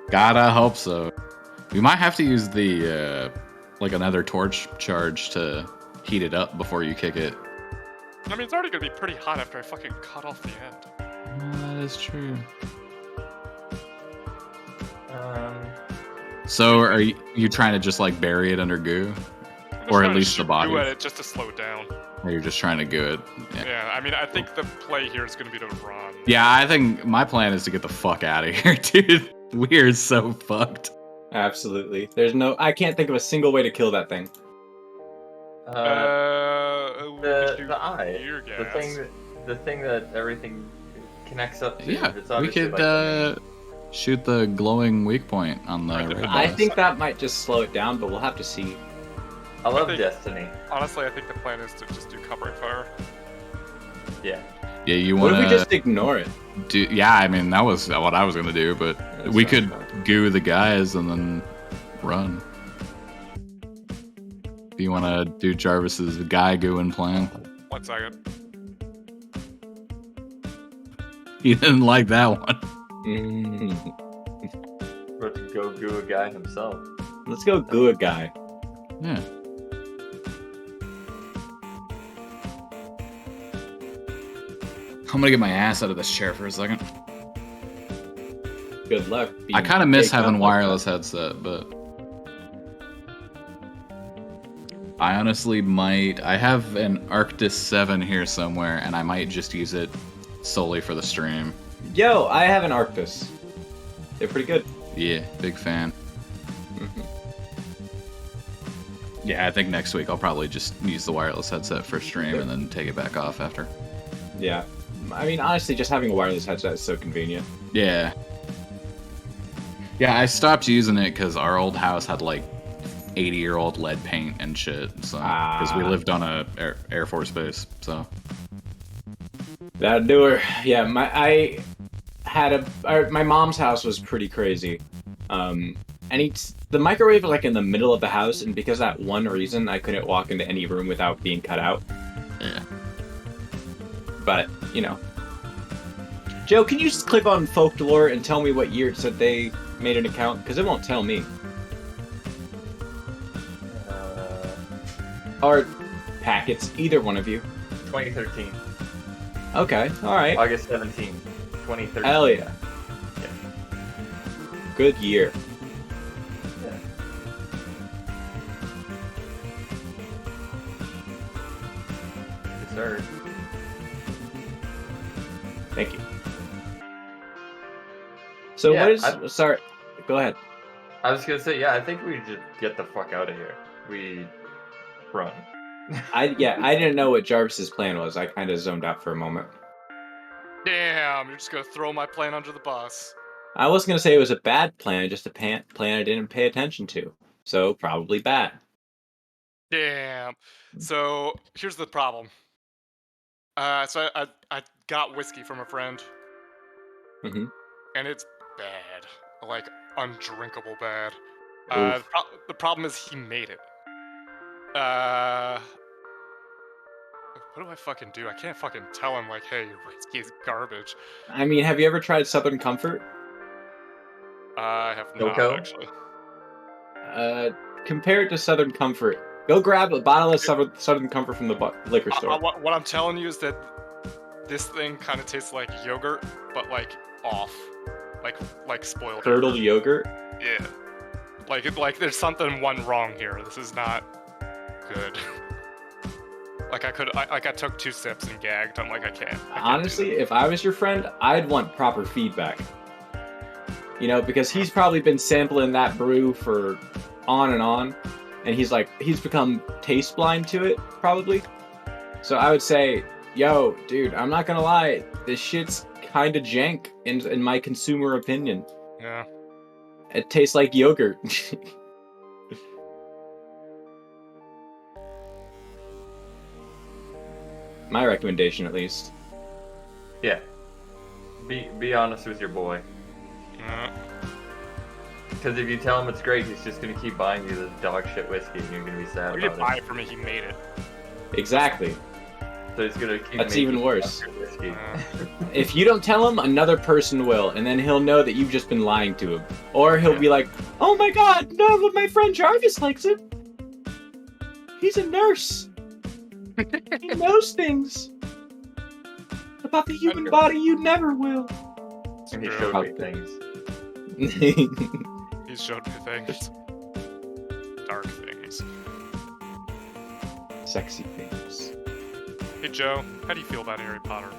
Gotta hope so. We might have to use the, like another torch charge to heat it up before you kick it. I mean, it's already gonna be pretty hot after I fucking cut off the end. That is true. Um, So are you trying to just like bury it under goo? I'm just Or trying at to least the shoot body? goo at it just to slow it down. Or you're just trying to goo it? Yeah, I mean, I think the play here is gonna be to run. Yeah, I think my plan is to get the fuck out of here, dude. We are so fucked. Absolutely. I can't think of a single way to kill that thing. We could shoot the eye, tear the gas. thing that everything connects up to. Yeah, it's we obviously could like the shoot the glowing weak point on the Right, raid I boss. think that might just slow it down, but we'll have to see. main- I love think- Destiny. Honestly, I think the plan is to just do covering fire. Yeah. Yeah, you What want if we to just ignore it? do? Yeah, I mean that was what I was gonna do, but That we sounds could fun. goo the guys and then run. If you want to do Jarvis's guy gooing plan, 1 second. he didn't like that one. But to go goo a guy himself. Let's go goo a guy. Yeah. I'm gonna get my ass out of this chair for a second. Good luck. I being kind of miss taken up having like wireless headset, but I honestly might. I have an Arctis 7 here somewhere, and I might just use it solely for the stream. that. Yo, I have an Arctis. They're pretty good. Yeah, big fan. Yeah, I think next week I'll probably just use the wireless headset for stream and then take it back off after. Yeah. I mean, honestly, just having a wireless headset is so convenient. Yeah. Yeah, I stopped using it because our old house had like 80-year-old lead paint and shit. So because we lived on a Air Force base, so That'd do her. Yeah, my mom's house was pretty crazy. The microwave was like in the middle of the house, and because of that one reason, I couldn't walk into any room without being cut out. yeah. But, you know. Joe, can you just click on Folklore and tell me what year it said they made an account? Because it won't tell me. Or packets, either one of you. 2013. Okay, alright. August 17, 2013. Hell yeah. Yeah. Good year. Yeah. Yes, sir. Thank you. So Yeah, what is... Sorry, go ahead. I was gonna say, yeah, I think we should get the fuck out of here. We run. I didn't know what Jarvis's plan was. I kind of zoned out for a moment. Damn, you're just gonna throw my plan under the bus. I was gonna say it was a bad plan, just a plan I didn't pay attention to. So probably bad. Damn. So here's the problem. So I got whiskey from a friend, Mhm. and it's bad, like undrinkable bad. Oof. The problem is he made it. What do I fucking do? I can't fucking tell him like, hey, your whiskey is garbage. I mean, have you ever tried Southern Comfort? I have not Cocoa? actually. Compare it to Southern Comfort. Go grab a bottle of Southern Comfort from the liquor store. What I'm telling you is that this thing kind of tastes like yogurt, but like off, like spoiled. Curdled yogurt. Yeah. Like there's something went wrong here. This is not good. I took 2 sips and gagged. I'm like, I can't do Honestly, this. if I was your friend, I'd want proper feedback. You know, because he's probably been sampling that brew for on, and he's become taste blind to it, probably. So I would say, yo, dude, I'm not gonna lie, this shit's kinda jank in my consumer opinion. Yeah. It tastes like yogurt. My recommendation, at least. Yeah. Be honest with your boy. Because if you tell him it's great, he's just gonna keep buying you this dog shit whiskey, and you're gonna be sad He didn't about buy it. it for me, he made it. Exactly. So he's gonna keep. That's making even worse. dog shit whiskey. If you don't tell him, another person will, and then he'll know that you've just been lying to him. Or he'll be like, "Oh my God, no, but my friend Jarvis likes it. He's a nurse. He knows things about the human body you never will." And he True. showed me things. He's showed me things. Dark things. Sexy things. Hey Joe, how do you feel about Harry Potter?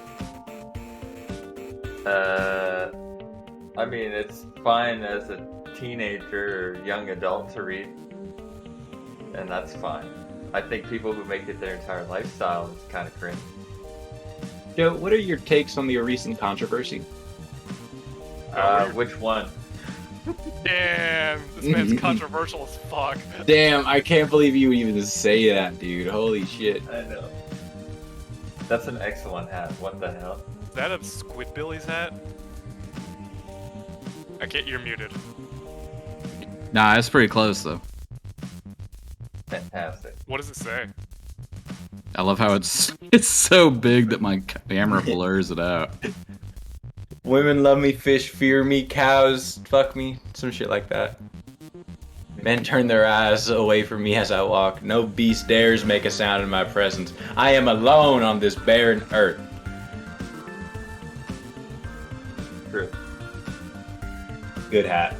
I mean, it's fine as a teenager or young adult to read, and that's fine. I think people who make it their entire lifestyle is kind of cringe. Joe, what are your takes on the recent controversy? Which one? Damn, this man's controversial as fuck. Damn, I can't believe you would even say that, dude. Holy shit. I know. That's an excellent hat. What the hell? Is that a Squidbillies hat? I can't. You're muted. Nah, it's pretty close though. Fantastic. What does it say? I love how it's so big that my camera blurs it out. Women love me, fish fear me, cows fuck me, some shit like that. Men turn their eyes away from me as I walk. No beast dares make a sound in my presence. I am alone on this barren earth. True. Good hat.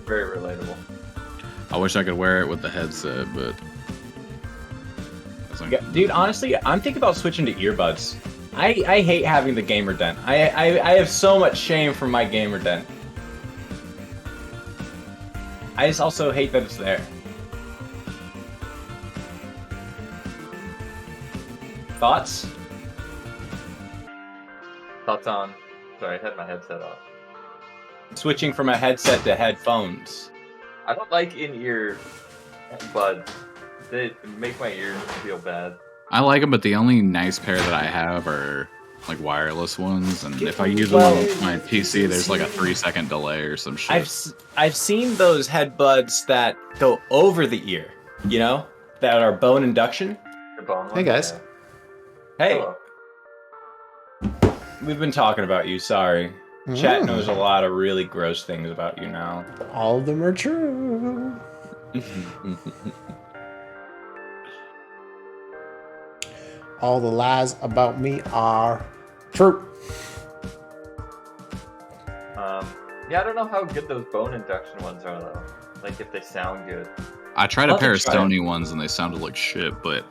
Very relatable. I wish I could wear it with the headset, but Yeah, dude, honestly, I'm thinking about switching to earbuds. I hate having the gamer dent. I have so much shame for my gamer dent. I just also hate that it's there. Thoughts? Thoughts on? Sorry, I had my headset off. Switching from a headset to headphones. I don't like in-ear buds. They make my ears feel bad. I like them. But the only nice pair that I have are like wireless ones, and if I use them on my PC, there's like a 3-second delay or some shit. I've seen those headbuds that go over the ear, you know, that are bone induction. The bone Hey one, guys. yeah. Hey, Hello. we've been talking about you. Sorry, Chat knows a lot of really gross things about you now. All of them are true. All the lies about me are true. Yeah, I don't know how good those bone induction ones are though. Like if they sound good. I tried I'll a pair of have to try it. Sony ones and they sounded like shit, but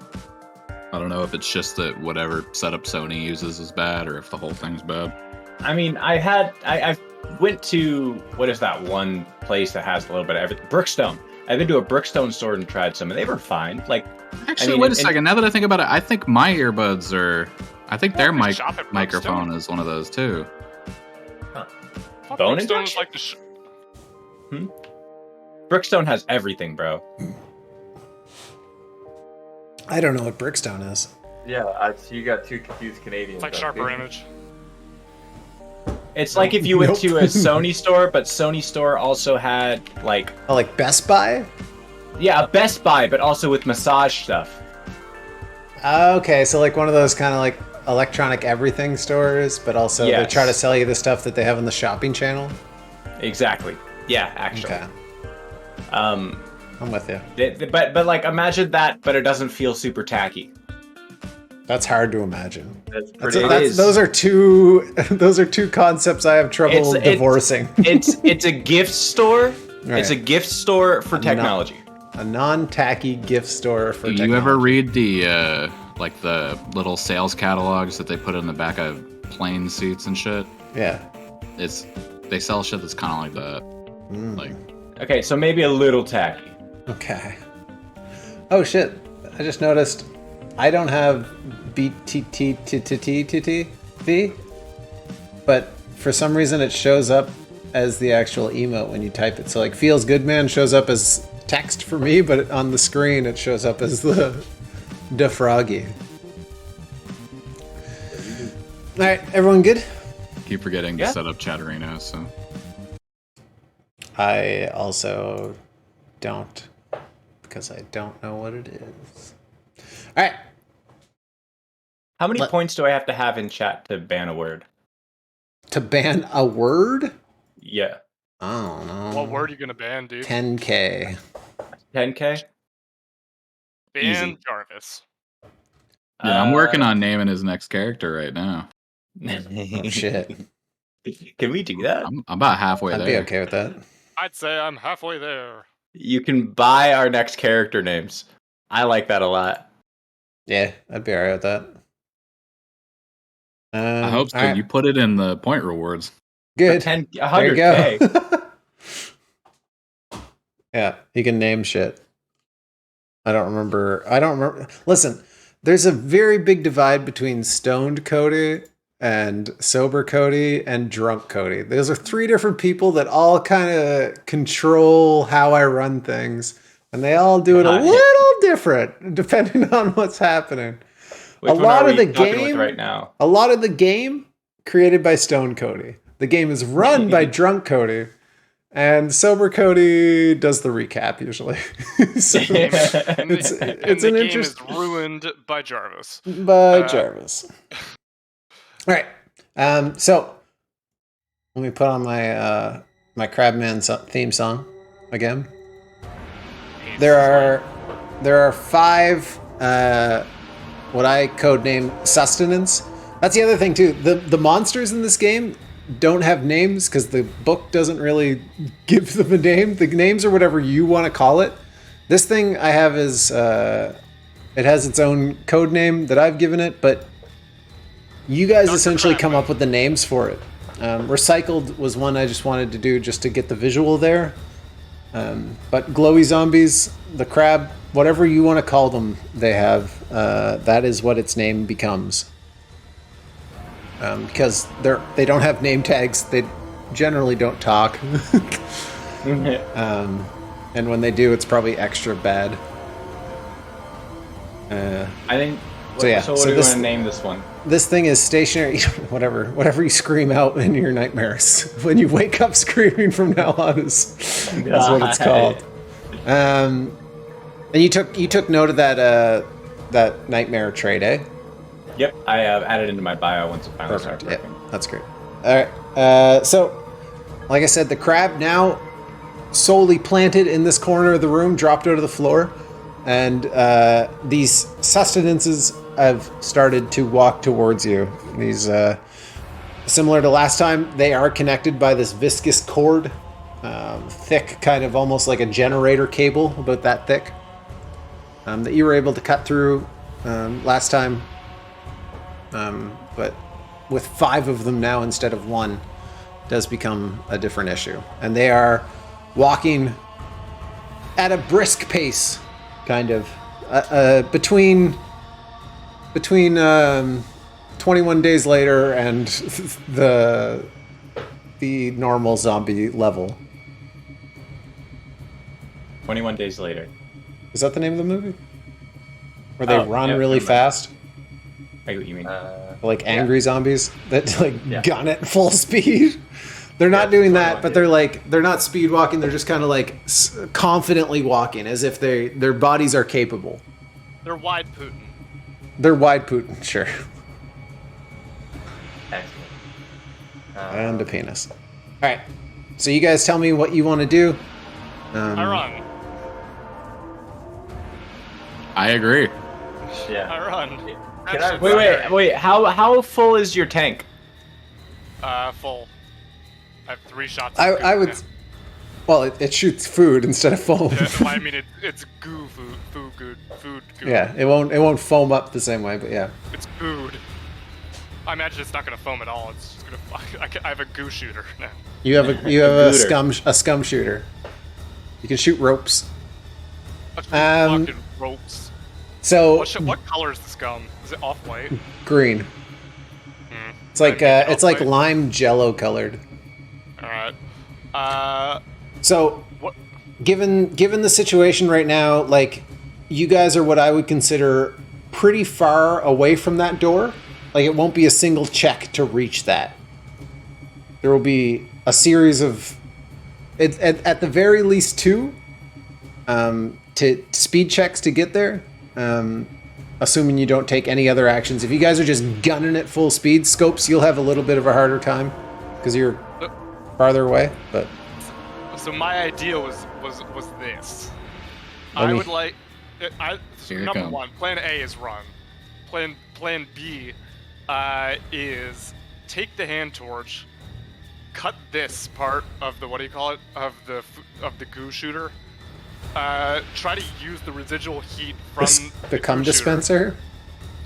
I don't know if it's just that whatever setup Sony uses is bad or if the whole thing's bad. I mean, I went to, what is that one place that has a little bit of everything? Brookstone. I've been to a Brookstone store and tried some, and they were fine. Like, Actually, mean, wait a second. Now that I think about it, I think my earbuds are. I think their they shop at microphone Brookstone. is one of those too. Fuck, Bone Brookstone induction? is like the Brookstone has everything, bro. I don't know what Brickstone is. Yeah, so you got two confused Canadians. It's like out Sharper there. Image. It's like if you went Nope. to a Sony store, but Sony store also had, like, Oh, like Best Buy? yeah, a Best Buy, but also with massage stuff. Okay, so like one of those kind of like electronic everything stores, but also they Yes. try to sell you the stuff that they have on the shopping channel. Exactly. Yeah, actually. Okay, Um, I'm with you. but like, imagine that, but it doesn't feel super tacky. That's hard to imagine. That's That's pretty. is. those are two concepts I have trouble divorcing. It's a gift store. Right. It's a gift store for A technology. A non-tacky gift store for Do technology. you ever read the like the little sales catalogs that they put in the back of plane seats and shit? Yeah. They sell shit that's kind of like that. Mm. Like Okay, so maybe a little tacky. Okay. Oh shit! I just noticed I don't have BTTTTTTV, but for some reason it shows up as the actual emote when you type it. So like "feels good man" shows up as text for me, but on the screen it shows up as the froggy. All right, everyone good? keep forgetting Yeah. to set up Chatterino, so I also don't, because I don't know what it is. All right. How many points do I have to have in chat to ban a word? To ban a word? Yeah. I don't know. What word are you gonna ban, dude? 10K. 10K? Ban Easy. Jarvis. Yeah, I'm working on naming his next character right now. Oh, shit. Can we do that? I'm about halfway I'd there. be okay with that. I'd say I'm halfway there. You can buy our next character names. I like that a lot. Yeah, I'd be alright with that. I hope so. all right. You put it in the point rewards. Good. 100K. There you go. Yeah, you can name shit. I don't remember. Listen, there's a very big divide between stoned Cody and sober Cody and drunk Cody. Those are three different people that all kind of control how I run things. And they all do it a little different depending on what's happening. Which a one lot are of we the talking game with right now? A lot of the game created by Stone Cody. The game is run by Drunk Cody, and Sober Cody does the recap usually. So it's the an game interest is ruined by Jarvis. by Jarvis. All right, so let me put on my my Crabman theme song again. There are 5 what I codename sustenance. That's the other thing too. The monsters in this game don't have names because the book doesn't really give them a name. The names are whatever you want to call it. This thing I have is it has its own code name that I've given it, but you guys Dr. essentially Crabman. come up with the names for it. Recycled was one I just wanted to do just to get the visual there. But glowy zombies, the crab, whatever you want to call them, they have. That is what its name becomes. Because they don't have name tags. They generally don't talk. And when they do, it's probably extra bad. I think. So yeah, So what so do we this- want to name this one? This thing is stationary. Whatever you scream out in your nightmares when you wake up screaming from now on is what it's called. And you took note of that nightmare trait, eh? Yep, I have added into my bio once it finally Perfect. starts Yeah, working. that's great. All right. So, like I said, the crab now solely planted in this corner of the room, dropped out of the floor, and these sustenances have started to walk towards you. These, similar to last time, they are connected by this viscous cord, thick, kind of almost like a generator cable, about that thick, that you were able to cut through last time. But with 5 of them now instead of 1, does become a different issue. And they are walking at a brisk pace, kind of, between 21 days later and the normal zombie level. 21 days later. Is that the name of the movie? Where they Oh, run yeah, really never mind. fast? I get what you mean. Like angry zombies that like Yeah. gun at full speed. They're not doing that, but they're not speed walking. They're just kind of like confidently walking, as if their bodies are capable. They're wide Putin. They're wide Putin, sure, Excellent. and a penis. All right, so you guys tell me what you want to do. I run. I agree. Yeah. I run. Can I- Wait. How full is your tank? Full. I have 3 shots. I would. Well, it shoots food instead of foam. Yeah, well, I mean, it's goo food goo. Yeah, it won't foam up the same way, but yeah. It's food. I imagine it's not gonna foam at all. It's just gonna. I have a goo shooter now. You have a Gooter. scum shooter. You can shoot ropes. Fucking ropes. So What color is the scum? Is it off white? green. It's like lime jello colored. All right. So, What? given the situation right now, like, you guys are what I would consider pretty far away from that door. Like, it won't be a single check to reach that. There will be a series of it's at the very least 2 to speed checks to get there. Assuming you don't take any other actions. If you guys are just gunning at full speed, Scopes, you'll have a little bit of a harder time because you're farther away. But so my idea was this. Let I me- would like. Here it Number comes. 1, Plan A is run. Plan B is take the hand torch, cut this part of the of the goo shooter. Try to use the residual heat from the cum goo shooter, dispenser.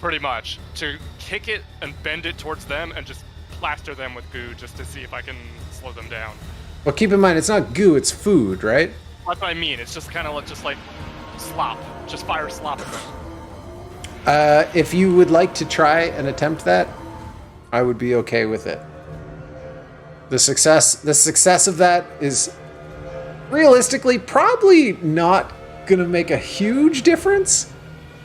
pretty much, to kick it and bend it towards them and just plaster them with goo just to see if I can slow them down. Well, keep in mind it's not goo; it's food, right? That's what I mean. It's just kind of like slop. Just fire slop at them. If you would like to try and attempt that, I would be okay with it. The success of that is realistically probably not gonna make a huge difference.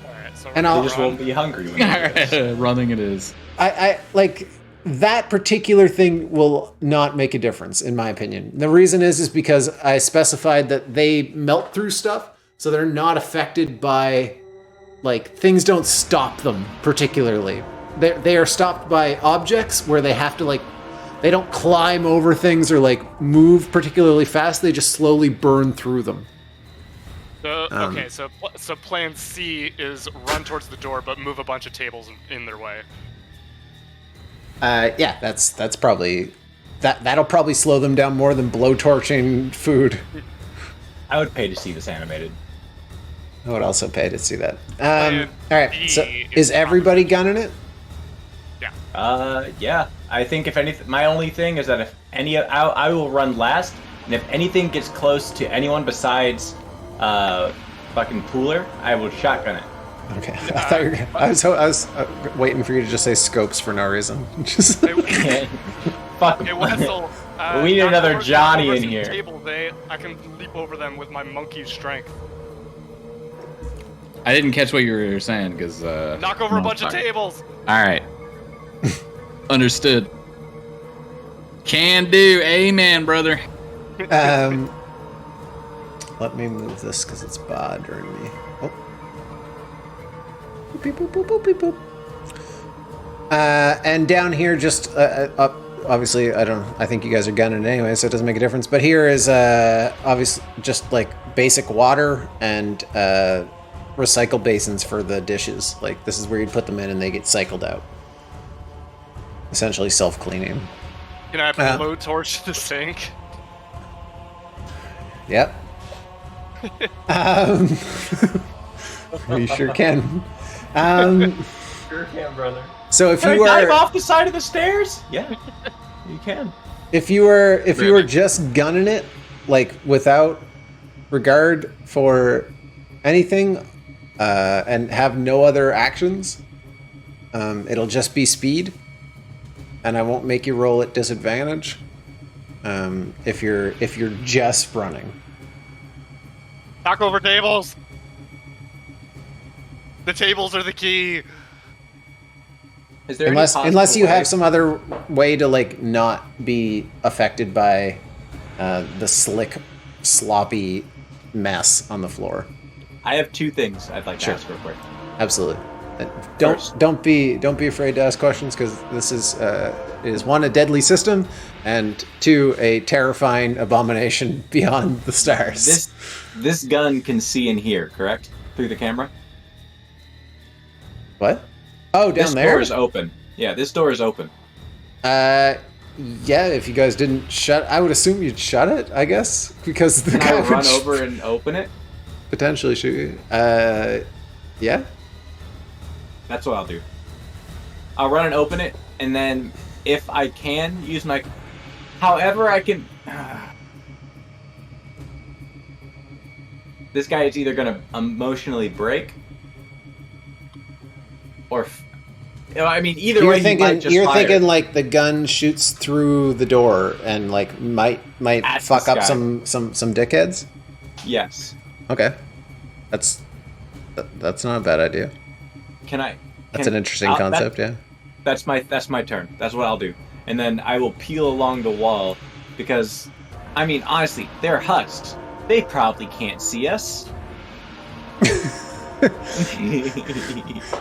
Alright, so And we're I'll- They gonna just run. won't be hungry when they do this. Running it is. I like that particular thing will not make a difference in my opinion. The reason is because I specified that they melt through stuff, so they're not affected by like things don't stop them particularly. They are stopped by objects where they have to like they don't climb over things or like move particularly fast. They just slowly burn through them. So, okay, so Plan C is run towards the door, but move a bunch of tables in their way. Yeah, that's probably that'll probably slow them down more than blowtorching food. I would pay to see this animated. I would also pay to see that. Plan All right, B so is is everybody gunning it? Yeah. I think if anything, my only thing is that if I will run last, and if anything gets close to anyone besides, fucking Pooler, I will shotgun it. Okay, I thought you were, I was waiting for you to just say Scopes for no reason. Just Fuck. Hey, Wessel, We need knock another over- Johnny knock over in some here. Tables, I can leap over them with my monkey strength. I didn't catch what you were saying because. Knock over a bunch of tables. All right. Understood. Can do. Amen, brother. let me move this because it's bothering me. Oh. Boop, boop, boop, boop, boop, boop. And down here, just up. Obviously, I think you guys are gunning it anyway, so it doesn't make a difference. But here is obviously just like basic water and recycle basins for the dishes. Like this is where you'd put them in, and they get cycled out. Essentially self-cleaning. Can I blowtorch the sink? Yep. You sure can. Sure can, brother. So if Can you I dive are off the side of the stairs? Yeah, you can. if you were just gunning it, like without regard for anything, and have no other actions, it'll just be speed, and I won't make you roll at disadvantage. If you're just running. Knock over tables. The tables are the key. Is there any Unless you possible have way- some other way to like not be affected by the slick, sloppy mess on the floor. I have two things I'd like to Sure. ask real quick. Absolutely. First. Don't be afraid to ask questions because this is one, a deadly system, and two, a terrifying abomination beyond the stars. This gun can see and hear, correct? Through the camera? What? Oh, down This there. door is open. Yeah, this door is open. Yeah. If you guys didn't shut, I would assume you'd shut it. I guess because the Can guy I would run over and open it? potentially shoot you. Yeah. That's what I'll do. I'll run and open it, and then if I can use my... However I can... This guy is either going to emotionally break, or... I mean, either way, he might just You're fire. thinking like the gun shoots through the door and like might At fuck this up guy. some dickheads. Yes. Okay, that's not a bad idea. Can I... That's an interesting concept. Yeah. That's my turn. That's what I'll do. And then I will peel along the wall because I mean, honestly, they're husks. They probably can't see us.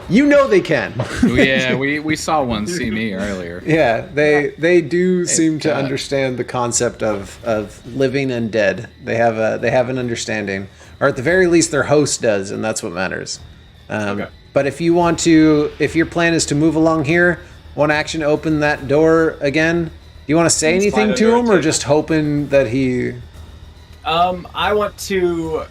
You know they can. Yeah, we saw one see me earlier. Yeah, they do seem to got- understand the concept of living and dead. They have an understanding, or at the very least, their host does, and that's what matters. Okay. But if your plan is to move along here, one action to open that door again. Do you want to say And slide anything to under a him, or table. just hoping that he? I want to.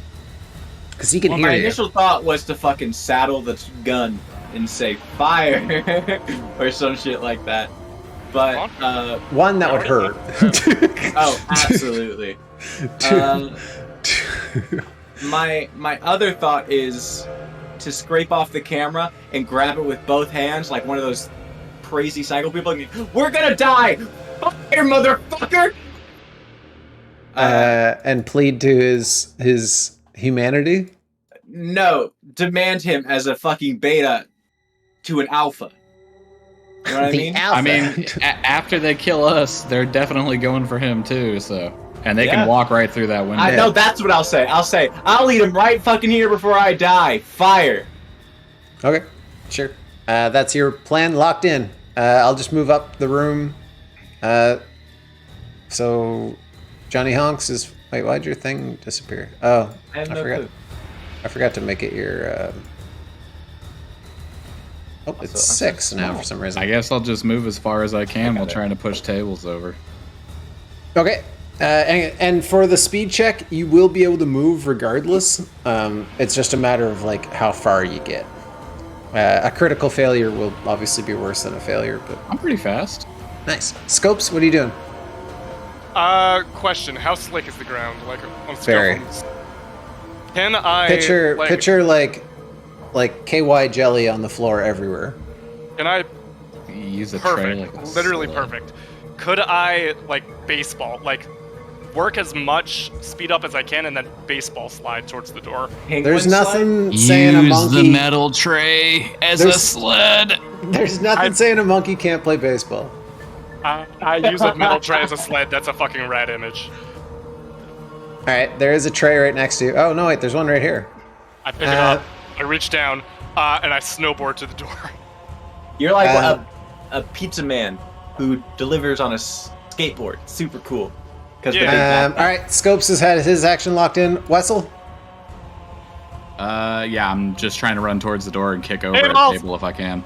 Because he can Well, hear my you. initial thought was to fucking saddle the gun and say fire or some shit like that. But One that would hurt. oh, absolutely. My other thought is to scrape off the camera and grab it with both hands, like one of those crazy psycho people. We're gonna die, fire, motherfucker! And plead to his humanity. No, demand him as a fucking beta to an alpha. You know what I mean? Alpha. I mean, after they kill us, they're definitely going for him too. So, and they Yeah. can walk right through that window. I know that's what I'll say. I'll eat him right fucking here before I die. Fire. Okay, sure. That's your plan locked in. I'll just move up the room. So, Johnny Honks is. Wait, why'd your thing disappear? Oh, I have no forgot. clue. I forgot to make it your. Oh, it's Also, 6 now for some reason. I guess I'll just move as far as I can while trying to push tables over. Okay. And for the speed check, you will be able to move regardless. It's just a matter of like how far you get. A critical failure will obviously be worse than a failure, but I'm pretty fast. nice. Scopes, what are you doing? Question: how slick is the ground? Like on Very. scale from- Can I Picture like KY jelly on the floor everywhere. Can I? Use a tray Perfect. like a Literally sled. perfect. Could I baseball work as much speed up as I can and then baseball slide towards the door? There's Penguin nothing saying a Use monkey. the metal tray as a There's- sled. There's nothing saying a monkey can't play baseball. I use a metal tray as a slide. That's a fucking rad image. All right, there is a tray right next to you. Oh no, wait, there's one right here. I pick it up. I reach down and I snowboard to the door. You're like Um, a pizza man who delivers on a skateboard. Super cool. Because Yeah. All right, Scopes has had his action locked in. Wessel, Yeah, I'm just trying to run towards the door and kick over Hey, a Miles! table if I can.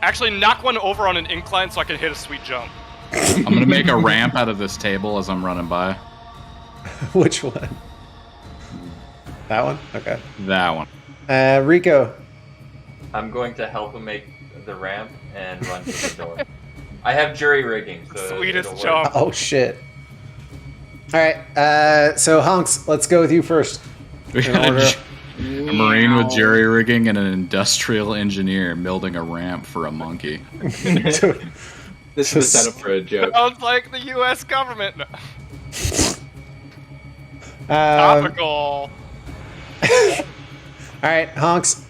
Actually, knock one over on an incline so I can hit a sweet jump. I'm gonna make a ramp out of this table as I'm running by. which one? That one. Okay. That one. Rico. I'm going to help him make the ramp and run to the door. I have jury rigging, so Sweetest it'll work. jump. Oh shit. All right. So Honks, let's go with you first. We In got order. a marine with jury rigging and an industrial engineer building a ramp for a monkey. This is the setup for a joke. Sounds like the U.S. government. No. Um, Topical. all right, Honks.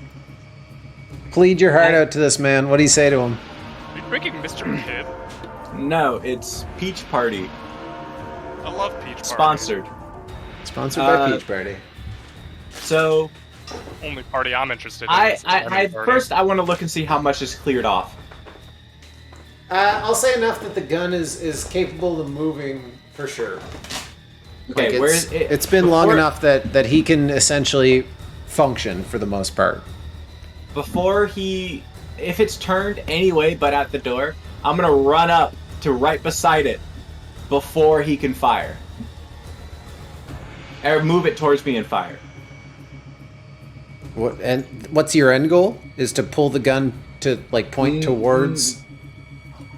Plead your heart out to this man. What do you say to him? Are you drinking Mr. Kid? No, it's Peach Party. I love Peach Party. Sponsored. Sponsored by Uh, Peach Party. So Only party I'm interested in. I is the party. first I want to look and see how much is cleared off. I'll say enough that the gun is capable of moving for sure. Okay, Like, where is it? It's been long before- enough that he can essentially function for the most part. Before he, if it's turned anyway, but at the door, I'm gonna run up to right beside it before he can fire, or move it towards me and fire. What's your end goal? Is to pull the gun to point towards.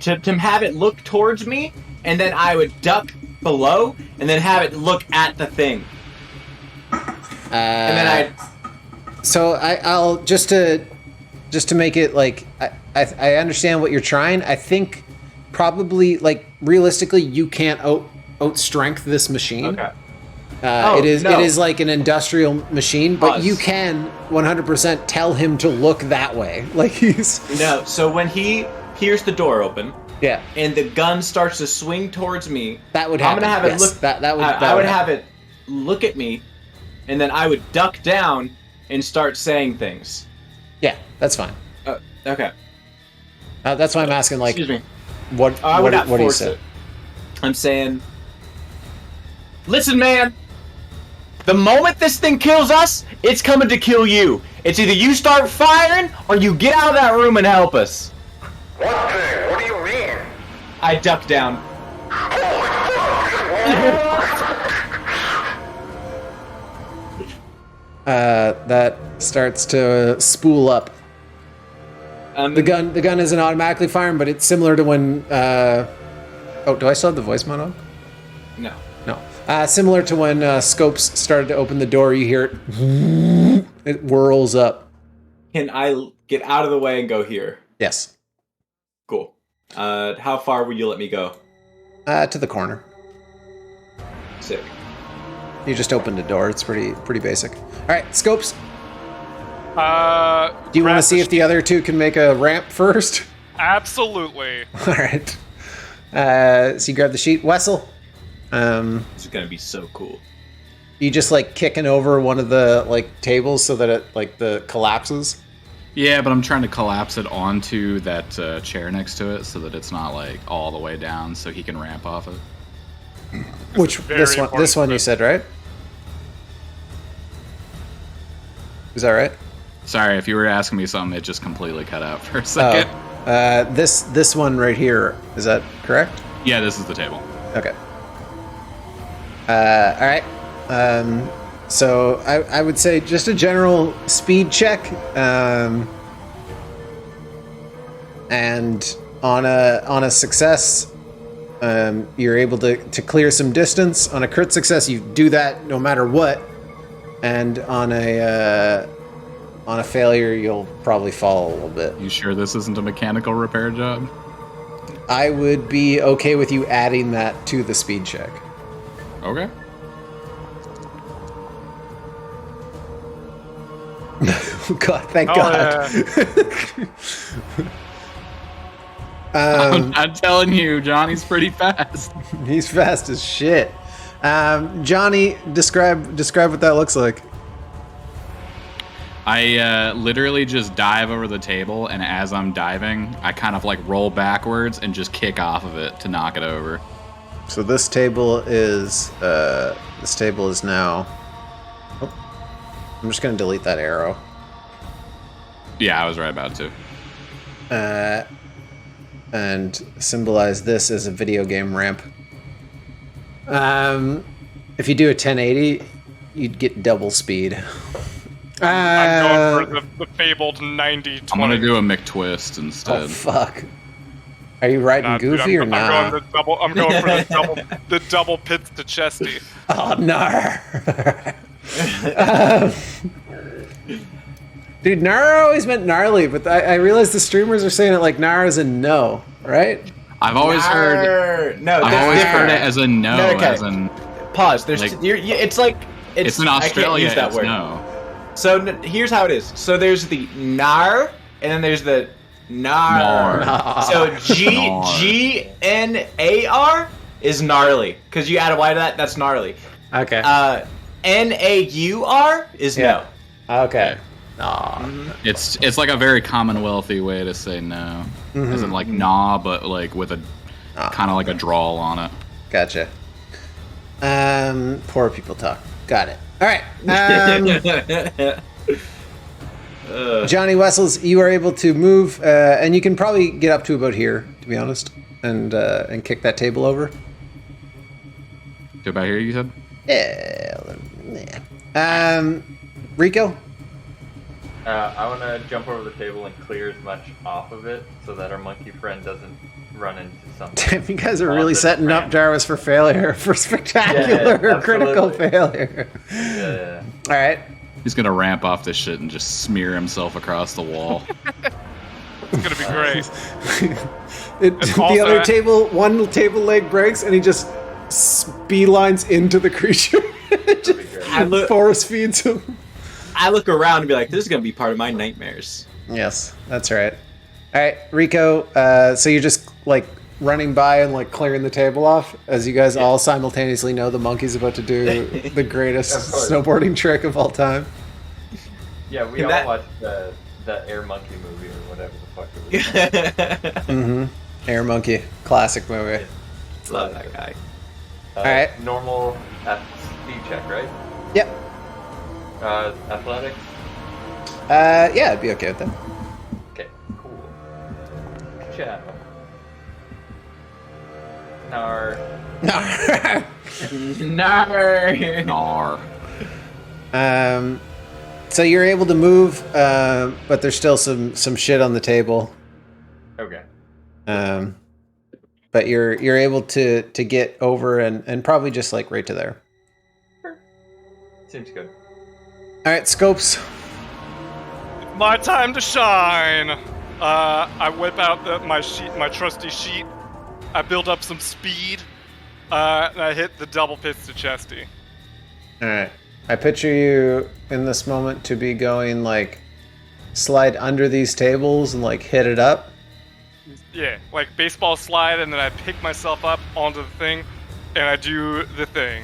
To have it look towards me, and then I would duck below, and then have it look at the thing, and then So I'll just to make it I understand what you're trying. I think probably realistically you can't out strength this machine. Okay. It no. is like an industrial machine, but Us. you can 100% tell him to look that way. Like he's No, so when he hears the door open, Yeah. and the gun starts to swing towards me, That would I'm happen. gonna have it yes. look. I would have it look at me, and then I would duck down and start saying things. Yeah, that's fine. Okay. That's why I'm asking, like, Excuse me. what I would not do you force say? it. I'm saying, listen, man. The moment this thing kills us, it's coming to kill you. It's either you start firing or you get out of that room and help us. What thing? What do you mean? I duck down. That starts to spool up. The gun isn't automatically firing, but it's similar to when. Oh, do I still have the voice mode on? No. No. Similar to when Scopes started to open the door, you hear it. It whirls up. Can I get out of the way and go here? Yes. Cool. How far will you let me go? To the corner. Sick. You just opened a door. It's pretty basic. All right, Scopes. Do you want to see if the other two can make a ramp first? Absolutely. All right. So you grab the sheet. Wessel. This is gonna be so cool. You just like kicking over one of the like tables so that it like the collapses. Yeah, but I'm trying to collapse it onto that chair next to it so that it's not like all the way down, so he can ramp off it. Which this one you said, right? Is that right? Sorry, if you were asking me something, it just completely cut out for a second. This one right here, is that correct? Yeah, this is the table. Okay. All right. So I would say just a general speed check, and on a success, you're able to clear some distance. On a crit success, you do that no matter what, and on a failure, you'll probably fall a little bit. You sure this isn't a mechanical repair job? I would be okay with you adding that to the speed check. Okay. God, thank God. Yeah. I'm telling you, Johnny's pretty fast. He's fast as shit. Johnny, describe what that looks like. I literally just dive over the table, and as I'm diving, I kind of like roll backwards and just kick off of it to knock it over. So this table is now. Oh, I'm just gonna delete that arrow. Yeah, I was right about to. And symbolize this as a video game ramp. If you do a 1080, you'd get double speed. I'm going for the fabled 90-20. I'm gonna do a McTwist instead. Oh fuck! Are you riding Goofy or not? I'm going for the double pits to chesty. Oh no! Dude, Nar always meant gnarly, but I realize the streamers are saying it like Nar as in no, right? I've always heard. No, I've always heard it as a no, No, okay. as in. Pause. There's. Like, It's like. It's in Australia. I can't use that it's word. no. So here's how it is. So there's the nar, and then there's the nar. So Gnar is gnarly because you add a Y to that. That's gnarly. Okay. Naur is no. Okay. It's like a very commonwealthy way to say no. As in like nah, but like with a kind of like a drawl on it. Gotcha. Poor people talk. Got it. All right. Johnny Wessels, you are able to move, and you can probably get up to about here, to be honest, and kick that table over. To about here, you said? Yeah. Rico? I want to jump over the table and clear as much off of it so that our monkey friend doesn't run into something. Damn, you guys are really setting up Jarvis for failure, for spectacular critical failure. Yeah. All right. He's gonna ramp off this shit and just smear himself across the wall. It's gonna be great. The other table, one table leg breaks, and he just beelines into the creature. Force feeds him. I look around and be like, this is gonna be part of my nightmares. Yes, that's right. All right, Rico. So you're just like running by and like clearing the table off as you guys all simultaneously know the monkey's about to do the greatest Of course. snowboarding trick of all time. Yeah, we And all that- watched the Air Monkey movie or whatever the fuck it was. Mm-hmm. Air Monkey, classic movie. Love that guy. Alright. Normal speed check, right? Yep. Athletics? Yeah, I'd be okay with that. Okay, cool. Ciao. Nar. No. Nar. So you're able to move, but there's still some shit on the table. Okay. But you're able to get over and probably just like right to there. Seems good. All right, Scopes. My time to shine. I whip out my trusty sheet. I build up some speed. And I hit the double pits to Chesty. All right. I picture you in this moment to be going like slide under these tables and like hit it up. Yeah, like baseball slide, and then I pick myself up onto the thing, and I do the thing.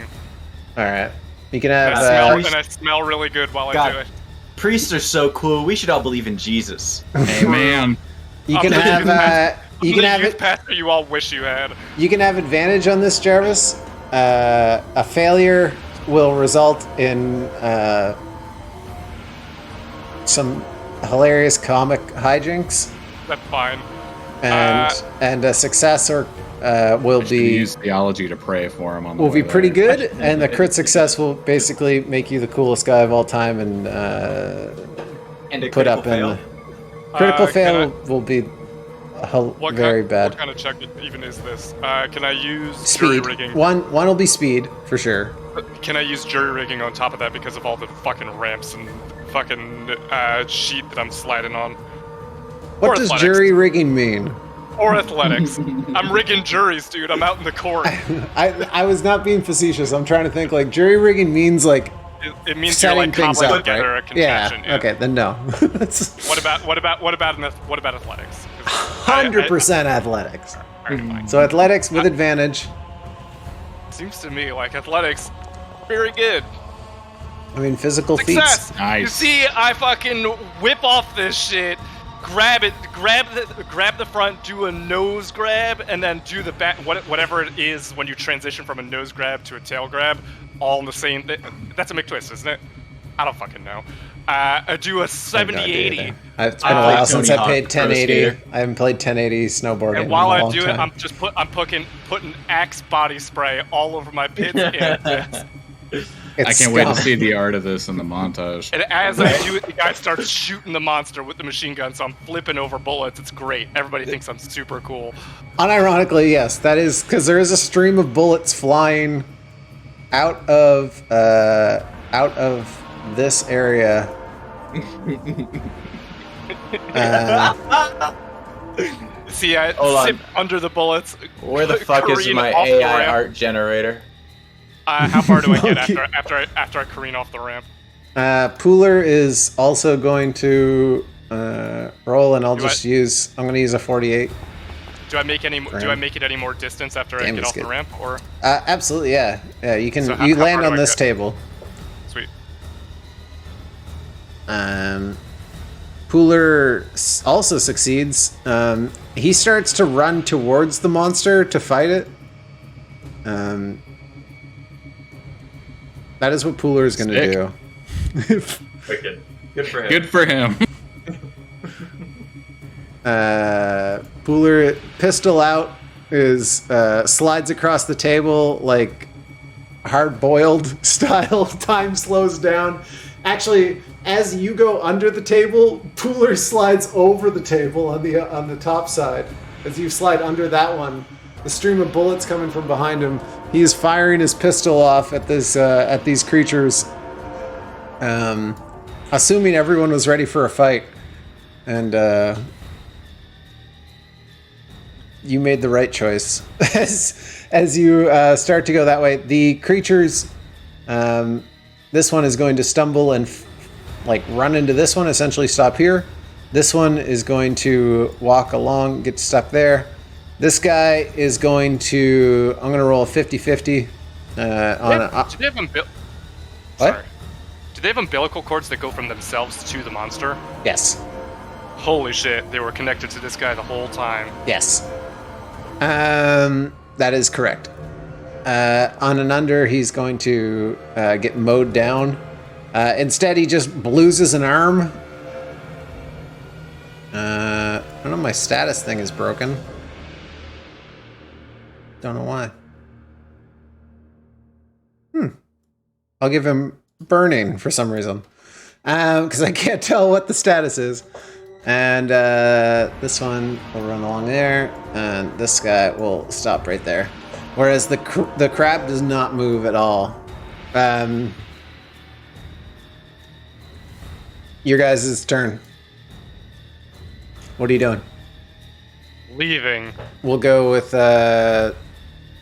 All right. You can And have. I smell really good while I God. do it. Priests are so cool. We should all believe in Jesus. Hey man. You I'm can gonna have. use that. You I'm can the have youth it. pastor you all wish you had. You can have advantage on this, Jarvis. A failure will result in some hilarious comic hijinks, That's fine. and a success will I should be use theology to pray for him on the will way be pretty there. good, and the crit success will basically make you the coolest guy of all time, and And a put critical up in fail. the critical Can fail will be very bad. What kind of check even is this? Can I use Speed. jury rigging? One will be speed for sure. Can I use jury rigging on top of that because of all the fucking ramps and fucking sheet that I'm sliding on? What Or does athletics. jury rigging mean? Or athletics? I'm rigging juries, dude. I'm out in the court. I was not being facetious. I'm trying to think like jury rigging means like It means you're setting like things cobbling up, together right? a contraption. Yeah. Okay, then no. What about athletics? 100% athletics. Alright, fine. So athletics with advantage. Seems to me like athletics, very good. I mean, physical Success. feats. Nice. You see, I fucking whip off this shit, grab the front, do a nose grab, and then do the back, whatever it is when you transition from a nose grab to a tail grab, all in the same thing. That's a McTwist, isn't it? I don't fucking know. I do a 70-80. It's been a while like since Tony I played Hawk Pro 1080. Skater. I haven't played 1080 snowboarding And while in a I long do it, time. I'm just putting Axe body spray all over my pits and pits. It's I can't wait to scum. see the art of this in the montage. And as I do it, the guy starts shooting the monster with the machine gun, so I'm flipping over bullets. It's great. Everybody thinks I'm super cool. Unironically, yes, that is because there is a stream of bullets flying out of this area. See, I Hold on. sip under the bullets. Where the fuck is careen my off the AI ramp. art generator? How far do I get Monkey. after I careen off the ramp? Pooler is also going to roll, and I'll Do just I- use. I'm going to use a 48. Do I make it any more distance after I Damn, get it's off the good. ramp? Or Absolutely, yeah. Yeah, you can. So how you far land do on I this get? table. sweet. Pooler also succeeds. He starts to run towards the monster to fight it. That is what Pooler is going to do. Wicked. Good for him. Good for him. Pooler, pistol out, is slides across the table like hard-boiled style. Time slows down. Actually, as you go under the table, Pooler slides over the table on the top side. As you slide under that one, the stream of bullets coming from behind him, he is firing his pistol off at these creatures. Assuming everyone was ready for a fight, and you made the right choice as you start to go that way. The creatures, this one is going to stumble and run into this one, essentially stop here. This one is going to walk along, get stuck there. This guy is going to... I'm going to roll a 50-50 on a... Do they have What? Sorry. Do they have umbilical cords that go from themselves to the monster? Yes. Holy shit, they were connected to this guy the whole time. Yes. That is correct. On an under, he's going to get mowed down. Instead, he just loses an arm. I don't know, my status thing is broken. Don't know why. I'll give him burning for some reason. Because I can't tell what the status is. And this one will run along there, and this guy will stop right there. Whereas the crab does not move at all. Your guys' turn. What are you doing? Leaving. We'll go with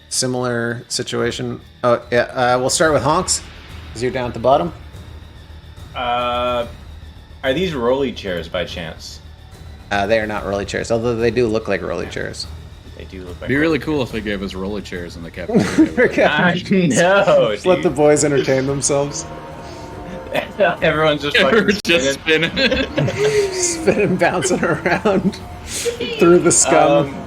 similar situation. Oh, yeah. We'll start with Honks, because you're down at the bottom. Are these rolly chairs by chance? They are not rolly chairs, although they do look like rolly chairs. They do look like. It'd be really cool if they gave us roller chairs in the cafeteria. I know. Just let the boys entertain themselves. Everyone's just fucking just spinning. Spinning, bouncing around through the scum.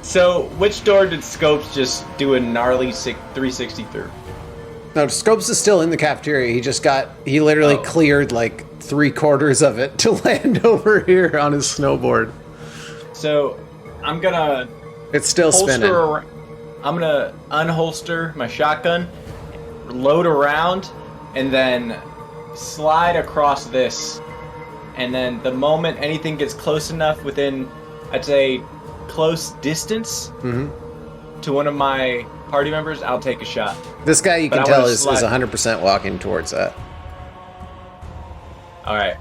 So, which door did Scopes just do a gnarly 360 through? No, Scopes is still in the cafeteria. He literally cleared like 3/4 of it to land over here on his snowboard. So, I'm gonna... It's still spinning. I'm gonna unholster my shotgun, load around, and then slide across this. And then the moment anything gets close enough within, I'd say, close distance to one of my party members, I'll take a shot. This guy, you can tell, is 100% walking towards that. All right.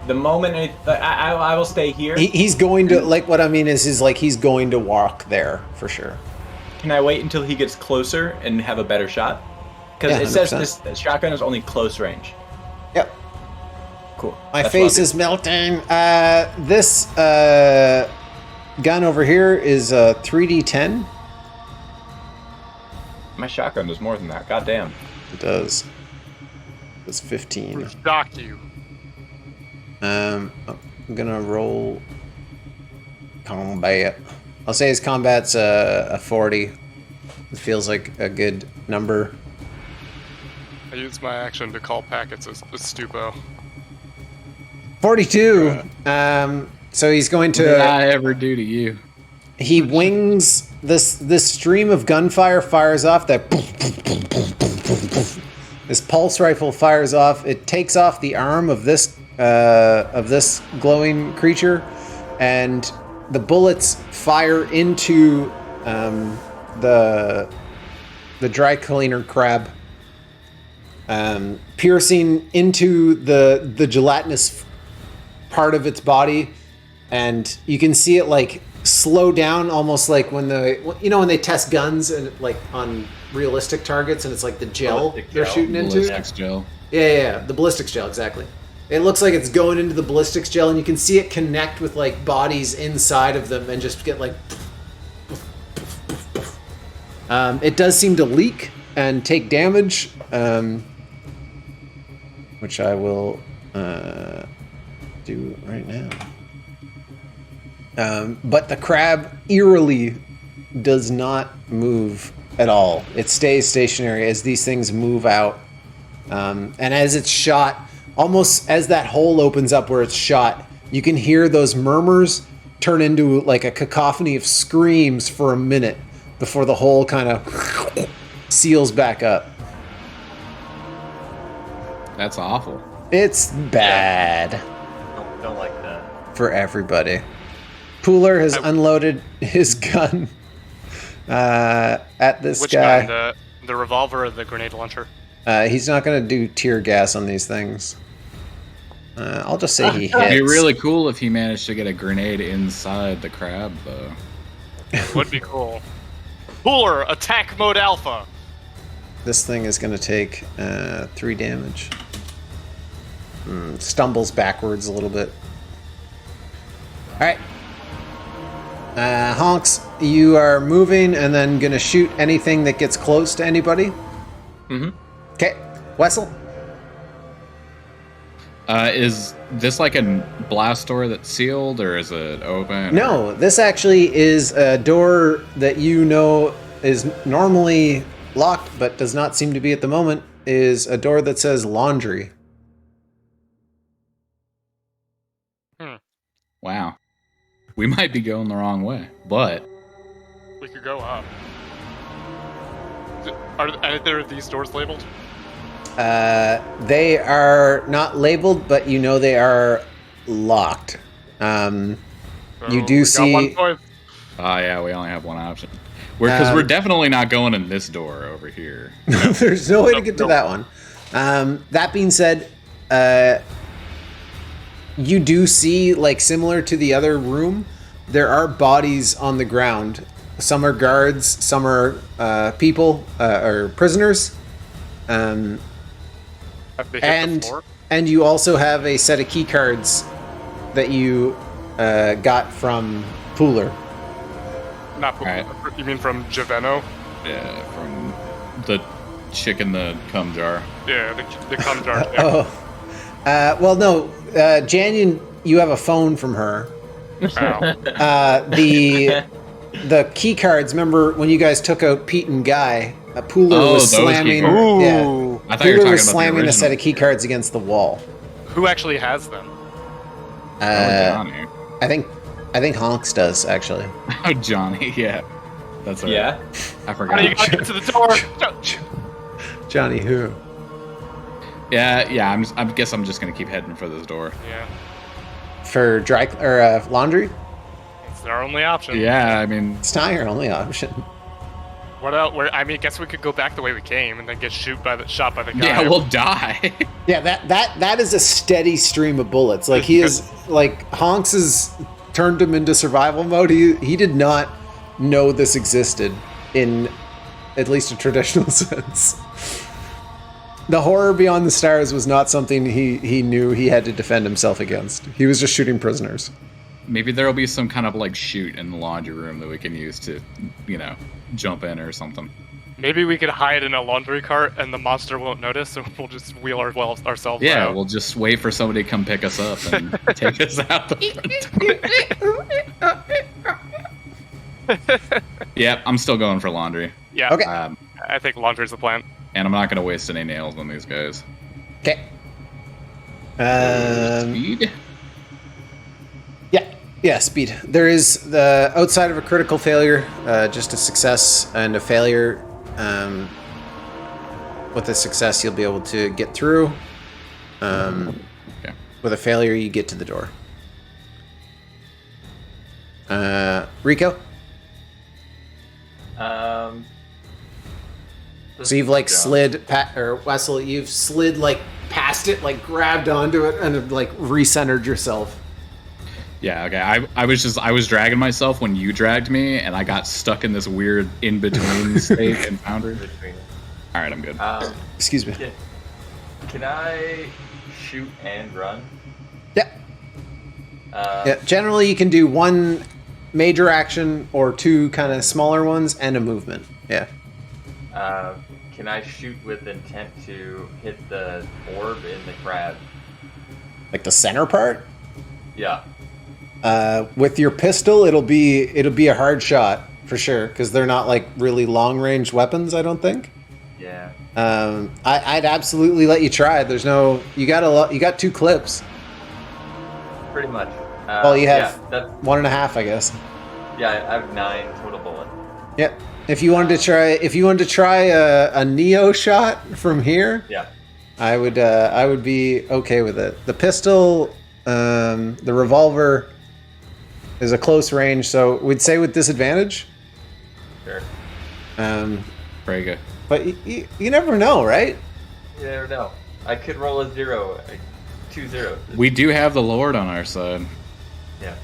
The moment I will stay here. He's going to, like, what I mean is he's going to walk there for sure. Can I wait until he gets closer and have a better shot? Because it says this shotgun is only close range. Yep. Cool. My face is melting. This gun over here is a 3d10. My shotgun does more than that. God damn. It does. It's 15. Shock you. I'm gonna roll combat. I'll say his combat's a 40. It feels like a good number. I used my action to call packets as Stupo. 42. So he's going to. What did I ever do to you? He wings this stream of gunfire, fires off that. This pulse rifle fires off. It takes off the arm of this glowing creature, and the bullets fire into the dry cleaner crab, piercing into the gelatinous part of its body, and you can see it like slow down, almost like when they test guns and like on realistic targets, and it's like the gel they're shooting into. Ballistics gel. Yeah, the ballistics gel, exactly. It looks like it's going into the ballistics gel, and you can see it connect with like bodies inside of them and just get like. It does seem to leak and take damage, which I will do right now. But the crab eerily does not move at all. It stays stationary as these things move out. And as it's shot, almost as that hole opens up where it's shot, you can hear those murmurs turn into like a cacophony of screams for a minute before the hole kind of seals back up. That's awful. It's bad. Don't like that. For everybody. Pooler has unloaded his gun at this guy. Which gun? The revolver or the grenade launcher? He's not going to do tear gas on these things. I'll just say he hits. It'd be really cool if he managed to get a grenade inside the crab, though. Would be cool. Pooler, attack mode alpha. This thing is going to take 3 damage. Stumbles backwards a little bit. All right. Honks, you are moving and then gonna shoot anything that gets close to anybody. Mm-hmm. Okay, Wessel. Is this like a blast door that's sealed, or is it open? No, this actually is a door that you know is normally locked, but does not seem to be at the moment. Is a door that says laundry. Wow. We might be going the wrong way, but We could go up. Are either of these doors labeled? They are not labeled, but you know they are locked. You So do we got see. one choice. yeah, we only have one option. Because we're definitely not going in this door over here. There's no way to get to No. that one. That being said, you do see, like, similar to the other room, there are bodies on the ground. Some are guards, some are people or prisoners. Have they hit the floor? And you also have a set of key cards that you got from Pooler. Not Alright. You mean from Javeno? Yeah, from the chick in the cum jar. Yeah, the cum jar. Oh. Well, no. Janyan, you have a phone from her. Ow. The key cards, remember when you guys took out Pete and Guy, Pooler was those key slamming. cards. Yeah, Ooh. I thought you were Pooler talking was about slamming the a set original. of key cards against the wall. Who actually has them? Johnny. I think Honks does actually. Oh, Johnny, yeah. That's right. Yeah. I How forgot. do you get to the door? Johnny who? Yeah, I guess I'm just gonna keep heading for this door. Yeah, For dry or laundry? it's our only option. Yeah, I mean, It's not your only option. What else? I mean, I guess we could go back the way we came and then get shot by the guy. yeah, we'll die. Yeah, that is a steady stream of bullets. Like he is like Honks has turned him into survival mode. He did not know this existed in at least a traditional sense. The horror beyond the stars was not something he knew he had to defend himself against. He was just shooting prisoners. Maybe there'll be some kind of like chute in the laundry room that we can use to, jump in or something. Maybe we could hide in a laundry cart and the monster won't notice, and we'll just wheel ourselves Yeah, out. we'll just wait for somebody to come pick us up and take us out the front door. Yep, I'm still going for laundry. Yeah. Okay. I think laundry's the plan. And I'm not going to waste any nails on these guys. Okay. Speed? Yeah, speed. There is the outside of a critical failure, just a success and a failure. With a success, you'll be able to get through. Okay. With a failure, you get to the door. Rico? So you've like slid, or Wessel, you've slid like past it, like grabbed onto it, and have, like recentered yourself. Yeah, okay. I was dragging myself when you dragged me, and I got stuck in this weird in-between state and foundry. Alright, I'm good. Excuse me. Can I shoot and run? Yeah. Yeah. Generally, you can do one major action or two kind of smaller ones and a movement. Yeah. Can I shoot with intent to hit the orb in the crab? Like the center part. Yeah. With your pistol, it'll be a hard shot for sure because they're not like really long range weapons. I don't think. Yeah. I'd absolutely let you try. There's no. You got 2 clips. Pretty much. Well, you have yeah, that's, 1.5, I guess. yeah, I have 9 total bullets. Yep. If you wanted to try a Neo shot from here, Yeah. I would be okay with it. The pistol, the revolver is a close range, so we'd say with disadvantage. Sure. Very good. But you never know, right? You never know. I could roll a 0, 2 zeros. We do have the Lord on our side. Yeah.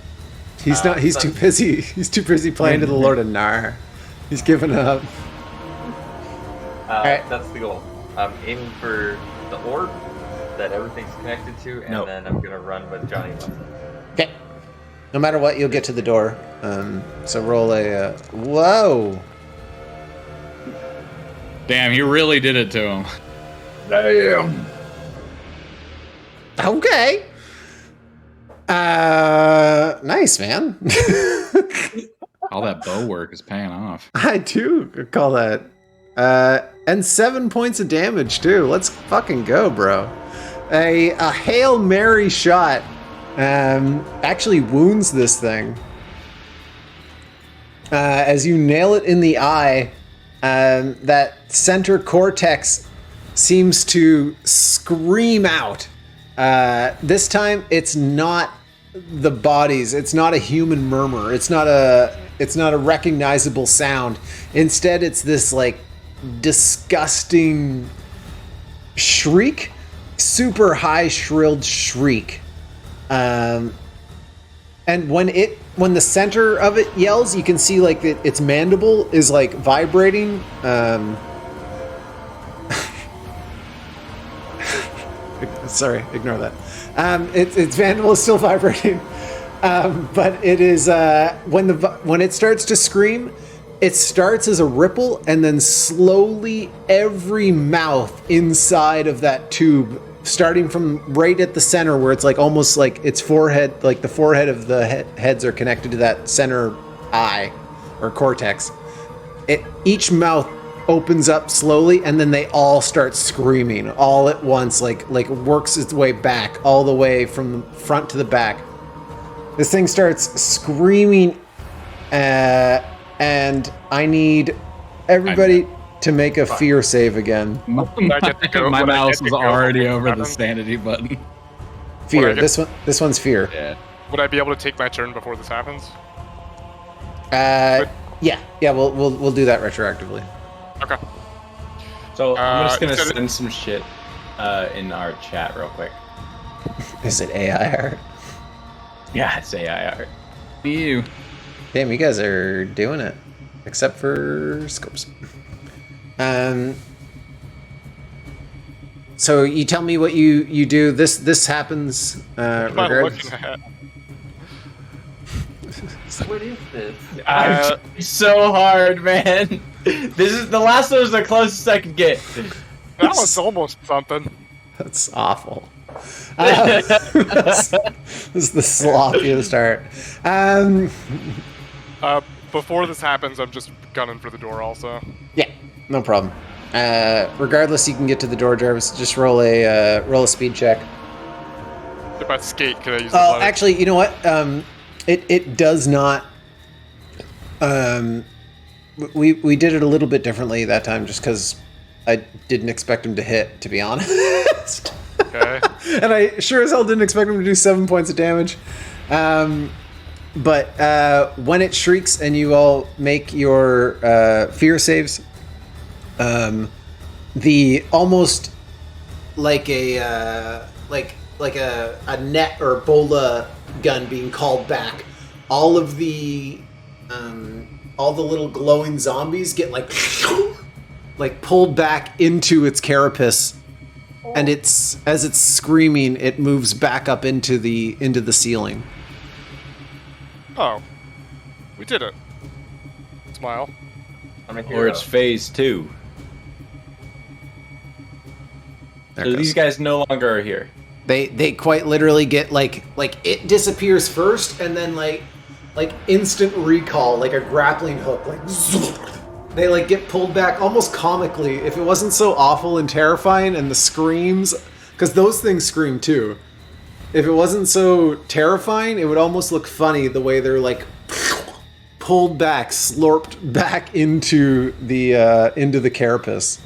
He's not. He's too busy. He's too busy playing to the Lord of Nar. He's given up. Alright. That's the goal. I'm aiming for the orb that everything's connected to, and Nope. then I'm gonna run with Johnny Watson. Okay. No matter what, you'll get to the door. So roll a... whoa! Damn, he really did it to him. Damn. Okay. Nice, man. All that bow work is paying off. I do call that. And 7 points of damage, too. Let's fucking go, bro. A Hail Mary shot actually wounds this thing. As you nail it in the eye, that center cortex seems to scream out. This time, it's not the bodies. It's not a human murmur. It's not a recognizable sound. Instead, it's this like disgusting shriek, super high shrilled shriek. And when the center of it yells, you can see like its mandible is like vibrating. Sorry, ignore that. Its mandible is still vibrating, but it is when it starts to scream, it starts as a ripple, and then slowly every mouth inside of that tube, starting from right at the center where it's like almost like its forehead, like the forehead of the heads are connected to that center eye or cortex. Each mouth opens up slowly, and then they all start screaming all at once, like works its way back all the way from the front to the back. This thing starts screaming, and I need everybody to make a fear save again. My mouse is already over the sanity button. Fear. This one's fear. Yeah. Would I be able to take my turn before this happens? Yeah. We'll do that retroactively. Okay. So I'm just gonna send some shit in our chat real quick. Is it AI art? Yeah, it's AI art. You. Damn, you guys are doing it, except for scopes. So you tell me what you do. This happens regardless. What is this? It's so hard, man. This is the last one was the closest I could get. That was almost something. That's awful. This is the sloppiest art. Before this happens, I'm just gunning for the door also. Yeah, no problem. Regardless, you can get to the door, Jarvis. Just roll a speed check. If I skate, can I use Oh, actually, you know what? It does not. We did it a little bit differently that time, just because I didn't expect him to hit, to be honest. Okay. And I sure as hell didn't expect him to do 7 points of damage. But when it shrieks and you all make your fear saves, the almost like a net or bola gun being called back, all the little glowing zombies get like pulled back into its carapace, and as it's screaming, it moves back up into the ceiling. Oh, we did it. Smile. Or it's phase 2. There So it goes. these guys no longer are here. They quite literally get like it disappears first, and then like instant recall, like a grappling hook, like they like get pulled back almost comically. If it wasn't so awful and terrifying, and the screams, because those things scream too. If it wasn't so terrifying, it would almost look funny the way they're like pulled back, slurped back into the carapace.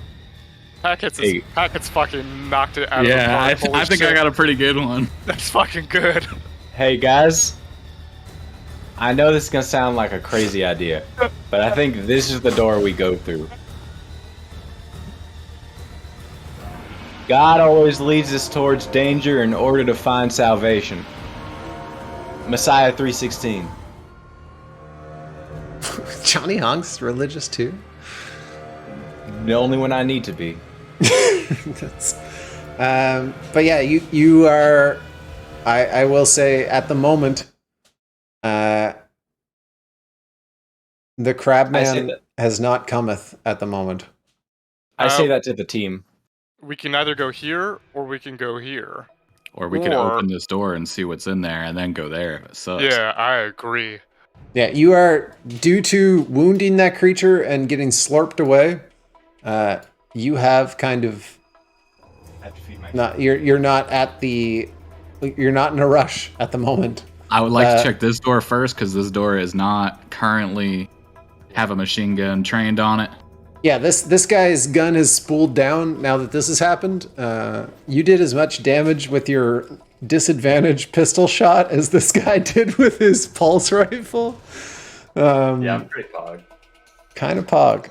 Hackett's fucking knocked it out of the Yeah, park. I Holy think shit. I got a pretty good one. That's fucking good. Hey guys, I know this is gonna sound like a crazy idea, but I think this is the door we go through. God always leads us towards danger in order to find salvation. Messiah 3:16. Johnny Honk's religious too. The only one I need to be. That's, but yeah, you are. I will say at the moment, The I say crabman that- has not cometh at the moment. I say that to the team. We can either go here or we can go here. Or we could open this door and see what's in there and then go there if it sucks. Yeah, I agree. Yeah, you are, due to wounding that creature and getting slurped away, you have kind of I have to feed my you're not in a rush at the moment. I would like to check this door first because this door is not currently have a machine gun trained on it. Yeah, this guy's gun is spooled down now that this has happened. You did as much damage with your disadvantaged pistol shot as this guy did with his pulse rifle. Yeah, I'm pretty pog. Kind of pog.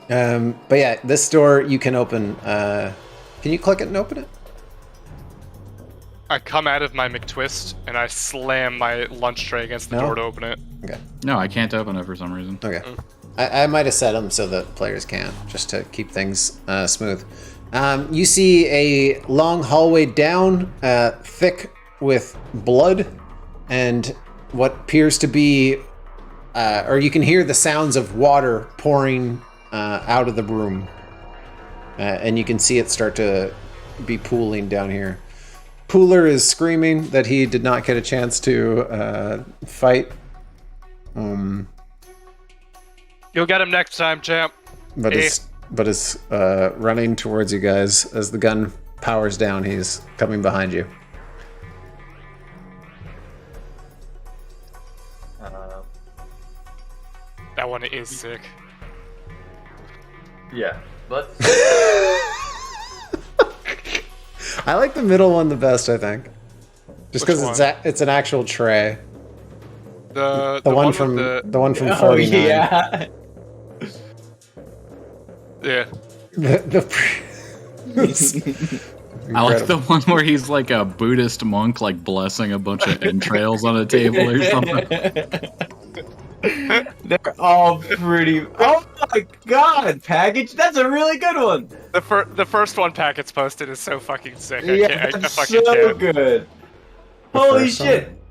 But yeah, this door you can open. Can you click it and open it? I come out of my McTwist and I slam my lunch tray against the No? door to open it. Okay. No, I can't open it for some reason. Okay. I might have set them so that players can, just to keep things smooth. You see a long hallway down, thick with blood, and what appears to be, or you can hear the sounds of water pouring out of the room. And you can see it start to be pooling down here. Pooler is screaming that he did not get a chance to fight. You'll get him next time, champ. But is running towards you guys as the gun powers down. He's coming behind you. That one is sick. Yeah, let's. I like the middle one the best, I think, just Which because one? it's an actual tray. The The one with from the the one from Oh 49. yeah. yeah. I like the one where he's like a Buddhist monk, like blessing a bunch of entrails on a table or something. They're all pretty. Oh my god, package! That's a really good one. The first one Packet's posted is so fucking sick. Yeah, I that's fucking so can't. good. Holy first one? shit!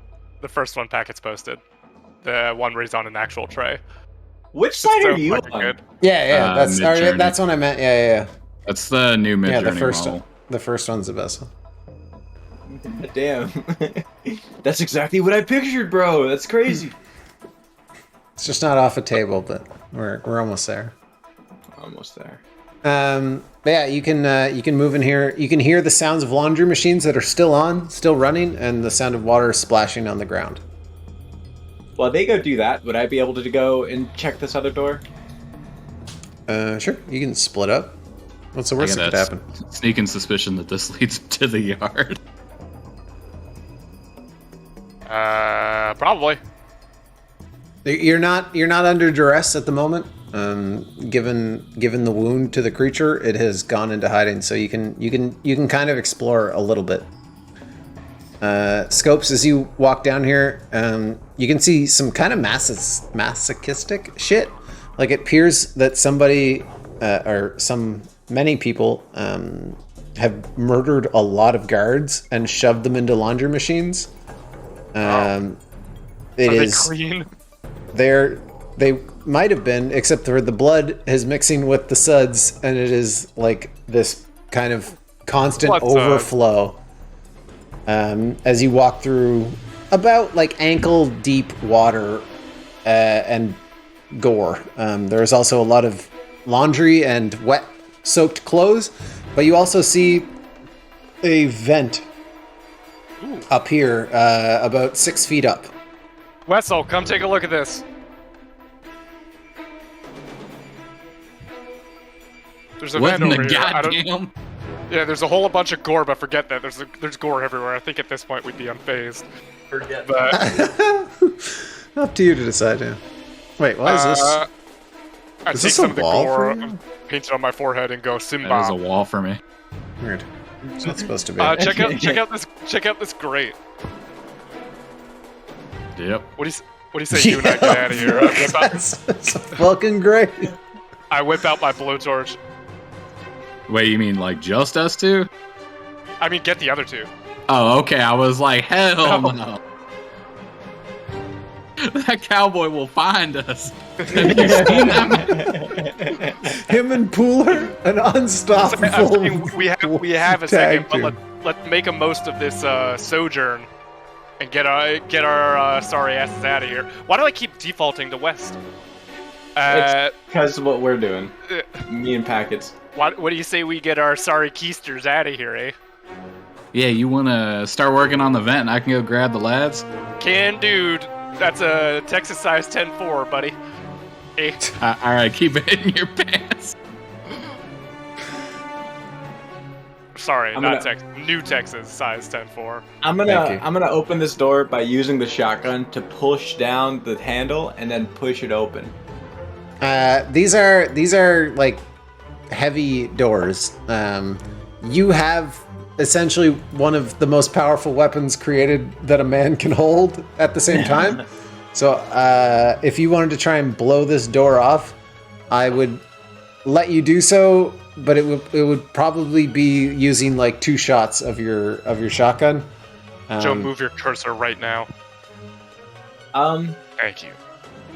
The first one Packet's posted. The one where he's on an actual tray. Which side So are you fucking on? good. Yeah, that's Mid-Journey. that's what I meant. Yeah. That's the new Yeah, mid-journey the first model. one. The first one's the best one. Damn, that's exactly what I pictured, bro. That's crazy. It's just not off a table, but we're almost there. Almost there. But yeah, you can move in here. You can hear the sounds of laundry machines that are still on, still running, and the sound of water splashing on the ground. While they go do that, would I be able to go and check this other door? Sure. You can split up. What's the worst that could happen? Sneaking suspicion that this leads to the yard. Probably. You're not under duress at the moment. Given the wound to the creature, it has gone into hiding. So you can kind of explore a little bit. Scopes, as you walk down here, you can see some kind of masochistic shit. Like it appears that somebody many people have murdered a lot of guards and shoved them into laundry machines. It Are they is clean? they might have been, except for the blood is mixing with the suds, and it is like this kind of constant Blood suds. overflow. As you walk through about like ankle deep water and gore. There's also a lot of laundry and wet soaked clothes, but you also see a vent up here about 6 feet up. Wessel, come take a look at this. There's a What vent in over the here. I don't- goddamn? Yeah, there's a whole bunch of gore, but forget that. There's gore everywhere. I think at this point we'd be unfazed. Forget. But Up to you to decide. Yeah. Wait, what is this? I Is take this some a of the wall gore, for you? paint it on my forehead, and go That is a Simba. wall for me. Weird. It's not supposed to be. Check out this grate. Yep. What do you say? You and I get out of here. That's fucking great. I whip out my blowtorch. Wait, you mean like just us two? I mean, get the other two. Oh, okay. I was like, hell No. no. That cowboy will find us. Have you seen that? Him and Pooler, an unstoppable. we have a tag second, but team. let's make a most of this sojourn and get our sorry asses out of here. Why do I keep defaulting to west? It's because of what we're doing. Me and Packets. What do you say we get our sorry keisters out of here, eh? Yeah, you want to start working on the vent and I can go grab the lads? Can dude. That's a Texas size 10-4, buddy. Eh. Alright, keep it in your pants. Sorry, not Texas. New Texas size 10-4. I'm gonna open this door by using the shotgun to push down the handle and then push it open. These are like heavy doors. You have essentially one of the most powerful weapons created that a man can hold at the same time. So if you wanted to try and blow this door off, I would let you do so, but it would probably be using like 2 shots of your shotgun. Joe, move your cursor right now. Thank you.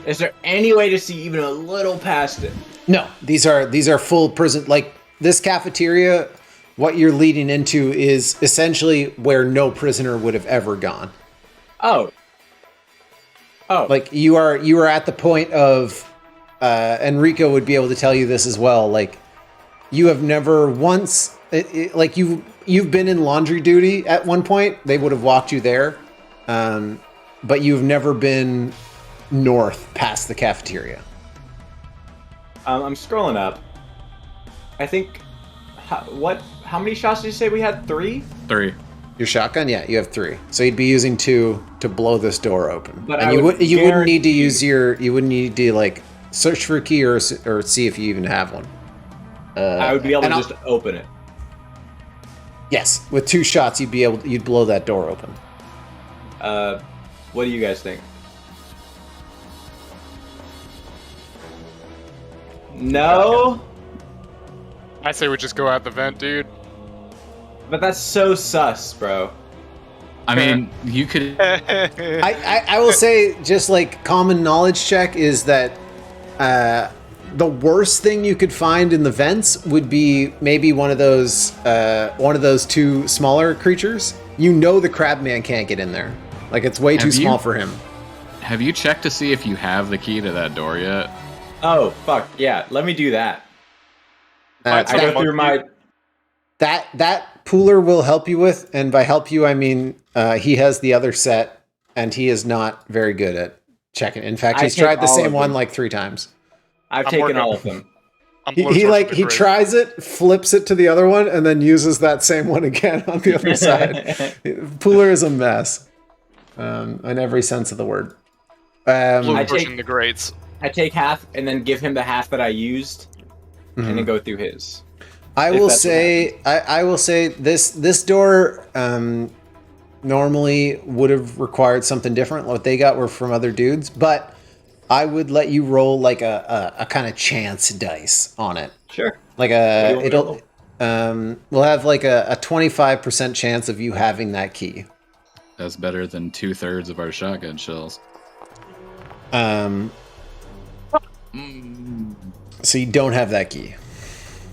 Is there any way to see even a little past it? No, these are full prison. Like this cafeteria, what you're leading into is essentially where no prisoner would have ever gone. Oh. Like you are at the point of Enrico would be able to tell you this as well. Like you have never once like you've been in laundry duty at one point. They would have walked you there, but you've never been north past the cafeteria. I'm scrolling up. I think. How many shots did you say we had? 3? 3. Your shotgun? Yeah, you have 3. So you'd be using 2 to blow this door open. But and you wouldn't need to use you wouldn't need to like search for a key or see if you even have one. I would be able to just open it. Yes, with 2 shots you'd blow that door open. What do you guys think? No? I say we just go out the vent, dude. But that's so sus, bro. I mean, you could... I will say, just like common knowledge check is that the worst thing you could find in the vents would be maybe one of those 2 smaller creatures. You know the crabman can't get in there. Like it's way too small for him. Have you checked to see if you have the key to that door yet? Oh, fuck. Yeah, let me do that. I go through my... That Pooler will help you with, and by help you, I mean he has the other set, and he is not very good at checking. In fact, he's tried the same one like 3 times. I've taken all of them. He tries it, flips it to the other one, and then uses that same one again on the other side. Pooler is a mess, in every sense of the word. Pushing the grates. I take half and then give him the half that I used, and then go through his. I will say this door normally would have required something different. What they got were from other dudes, but I would let you roll like a kind of chance dice on it. Sure. Like we'll have like a 25% chance of you having that key. That's better than 2/3 of our shotgun shells. So you don't have that key.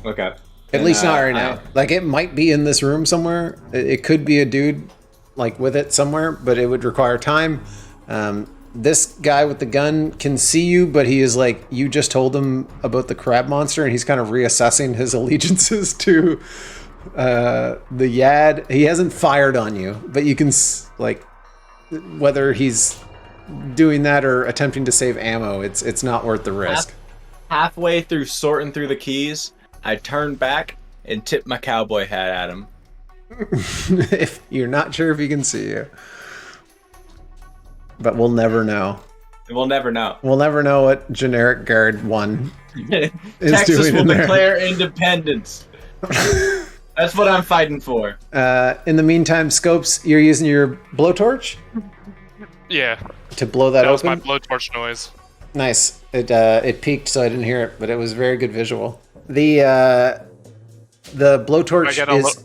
Okay. At least not right now. Like it might be in this room somewhere. It could be a dude like with it somewhere, but it would require time. This guy with the gun can see you, but he is like, you just told him about the crab monster and he's kind of reassessing his allegiances to the Yad. He hasn't fired on you, but you can like whether he's doing that or attempting to save ammo, it's not worth the risk. Halfway through sorting through the keys, I turn back and tip my cowboy hat at him. If you're not sure if he can see you. But we'll never know. We'll never know. We'll never know what generic guard 1 is Texas doing will in there. declare independence. That's what I'm fighting for. In the meantime, Scopes, you're using your blowtorch? Yeah. To blow that That was open? my blowtorch noise. Nice. It peaked, so I didn't hear it, but it was a very good visual. The blowtorch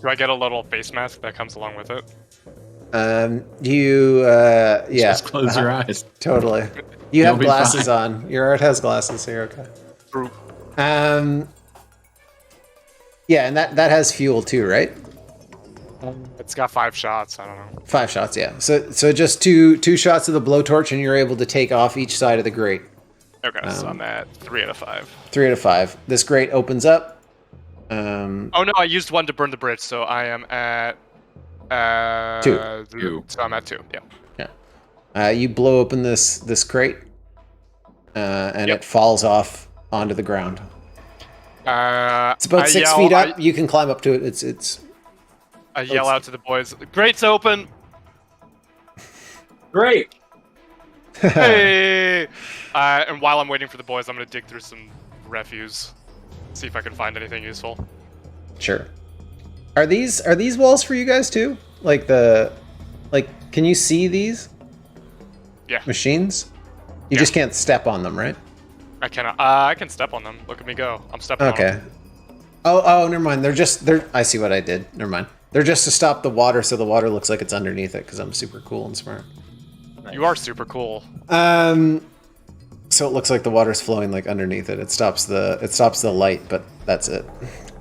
Do I get a little face mask that comes along with it? Yeah. Just close your eyes. Totally. You You'll have be glasses fine. on. Your art has glasses, so you're okay. True. Yeah, and that has fuel too, right? It's got 5 shots. I don't know. 5 shots, yeah. So just two shots of the blowtorch, and you're able to take off each side of the grate. Okay, so I'm at 3 out of 5. 3 out of 5. This grate opens up. Oh no, I used 1 to burn the bridge, so I am at 2. So I'm at 2. Yeah. You blow open this crate, and Yep. it falls off onto the ground. It's about I 6 yell- feet up. You can climb up to it. It's. I yell out to the boys, "Grate's open!" Great. Hey! And while I'm waiting for the boys, I'm gonna dig through some refuse, see if I can find anything useful. Sure. Are these walls for you guys too? Can you see these Yeah, machines? You Yeah. just can't step on them, right? I cannot. I can step on them. Look at me go. I'm stepping on Okay. them. Oh, never mind. They're. I see what I did. Never mind. They're just to stop the water, so the water looks like it's underneath it. Because I'm super cool and smart. You are super cool. So it looks like the water's flowing like underneath it. It stops the light, but that's it.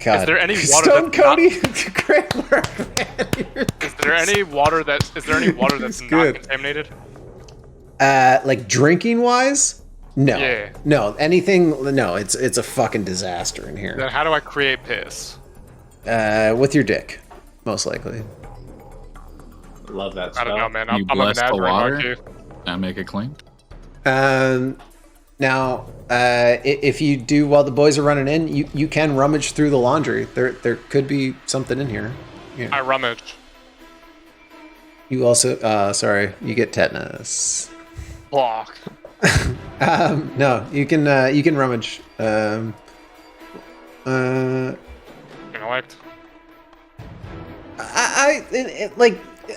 God. Is there any water Stone that's not- Cody? Great work, man. Is there any water that's It's not good. contaminated? Like drinking wise? No. Yeah. No. Anything? No. It's a fucking disaster in here. Then how do I create piss? With your dick, most likely. Love that I spell. don't know, man. You I'm a bless the Nazarene water? monkey. And make it clean. Now, if you do while the boys are running in, you can rummage through the laundry. There could be something in here. Yeah. I rummage. You also, sorry, you get tetanus. Block. No, you can rummage. Intellect.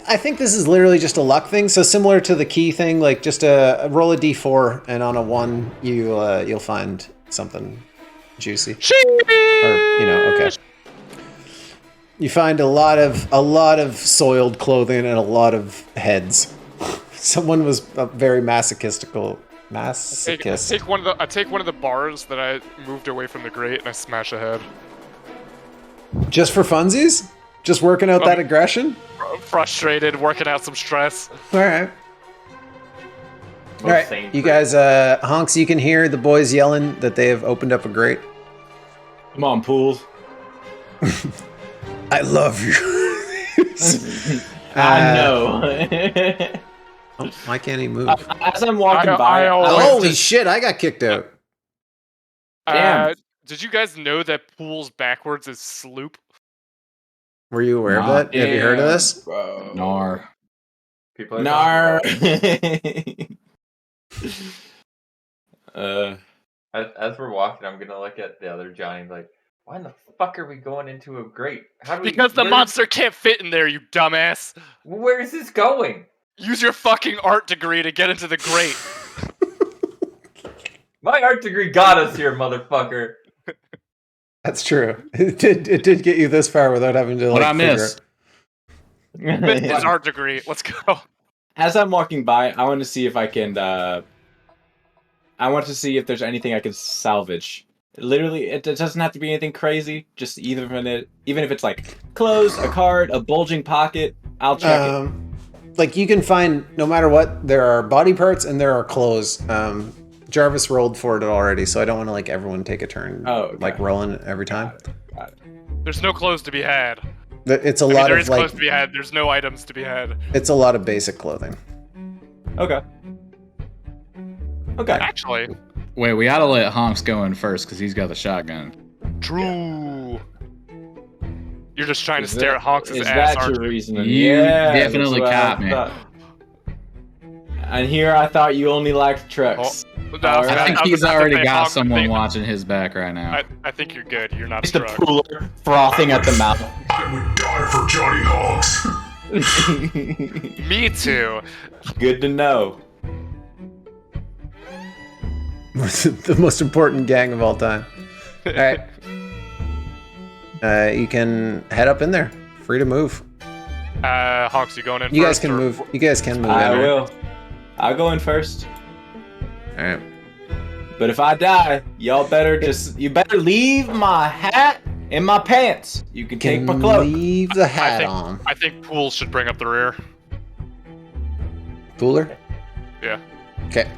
I think this is literally just a luck thing. So similar to the key thing, like just roll a d4, and on a 1, you'll find something juicy. Okay. You find a lot of soiled clothing and a lot of heads. Someone was very masochistical. I take one of the bars that I moved away from the grate and I smash a head. Just for funsies? Just working out that aggression? Frustrated, working out some stress. All right. All right, sane you for- guys, Honks, you can hear the boys yelling that they have opened up a grate. Come on, Pools. I love you. I know. Oh, why can't he move? As I'm walking I by, always- Holy shit, I got kicked out. Damn. Did you guys know that pools backwards is sloop? Were you aware of Not that? Have you heard of this? Bro. Nar. People are Nar. talking uh, as we're walking, I'm gonna look at the other Johnny and be like, why in the fuck are we going into a grate? How do we, Because the where- monster can't fit in there, you dumbass. Where is this going? Use your fucking art degree to get into the grate. My art degree got us here, motherfucker. That's true. It did get you this far without having to What like I miss? His art degree. Let's go. as I'm walking by, I want to see if I can. I want to see if there's anything I can salvage. Literally, it doesn't have to be anything crazy. Just even if it's like clothes, a card, a bulging pocket, I'll check it. Like you can find no matter what, there are body parts and there are clothes. Jarvis rolled for it already, so I don't want to like everyone take a turn like rolling every time. Got it. There's no clothes to be had. It's a I mean, lot there of is like clothes to be had. There's no items to be had. it's a lot of basic clothing. Okay. Okay. Actually, Wait, we gotta let Honks go in first because he's got the shotgun. true. You're just trying to Is stare that- at Honks' Is ass, that aren't your you? reasoning? You Yeah, definitely that's what I caught me. thought. And here I thought you only liked trucks. No, I was I about- think I was he's about to already say got Honks, someone I watching his back right now. I think you're good. You're not Just a drunk. pooler frothing at the mouth. I would die for Johnny Hawks. Me too. Good to know. The most important gang of all time. All right. You can head up in there. Free to move. Honks, you going in You first? guys can or- move. You guys can move. I in, right? will. I'll go in first. All right. But if I die, y'all better you better leave my hat in my pants. You can take my cloak. Leave the hat I on. think Pools should bring up the rear. Cooler. Yeah. Okay.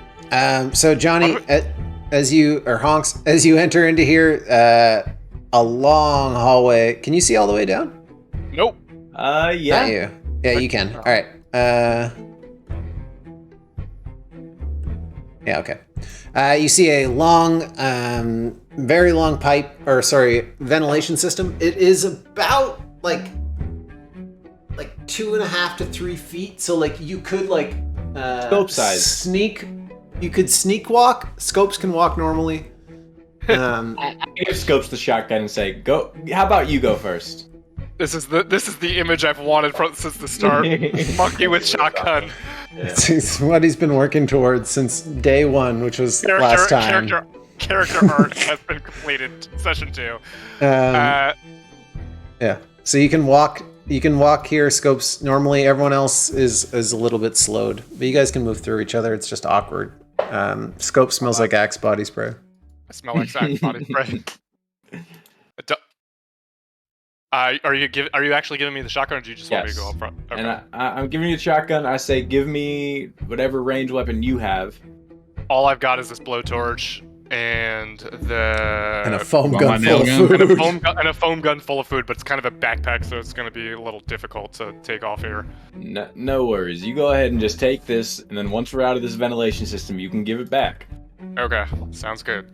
So Johnny, as you or Honks, as you enter into here, a long hallway. Can you see all the way down? Nope. Not Yeah. you. Yeah, you can. All right. Yeah. Okay. You see a long, very long ventilation system. It is about like 2.5 to 3 feet. So like you could Scope size. sneak. You could sneak walk. Scopes can walk normally. I give Scopes the shotgun and say, "Go." How about you go first? This is the image I've wanted since the start. Monkey with shotgun. It's what he's been working towards since day one, which was last time. Character arc has been completed. Session 2. Yeah. So you can walk. You can walk here. Scopes. Normally, everyone else is a little bit slowed, but you guys can move through each other. It's just awkward. Scope smells like Axe body spray. I smell like sack body spray. Are you actually giving me the shotgun, or do you just want me to go up front? Okay. And I'm giving you the shotgun. I say, give me whatever range weapon you have. All I've got is this blowtorch and And a foam Well, gun my full of nail food. and a foam gun full of food, but it's kind of a backpack, so it's going to be a little difficult to take off here. No worries. You go ahead and just take this, and then once we're out of this ventilation system, you can give it back. Okay, sounds good.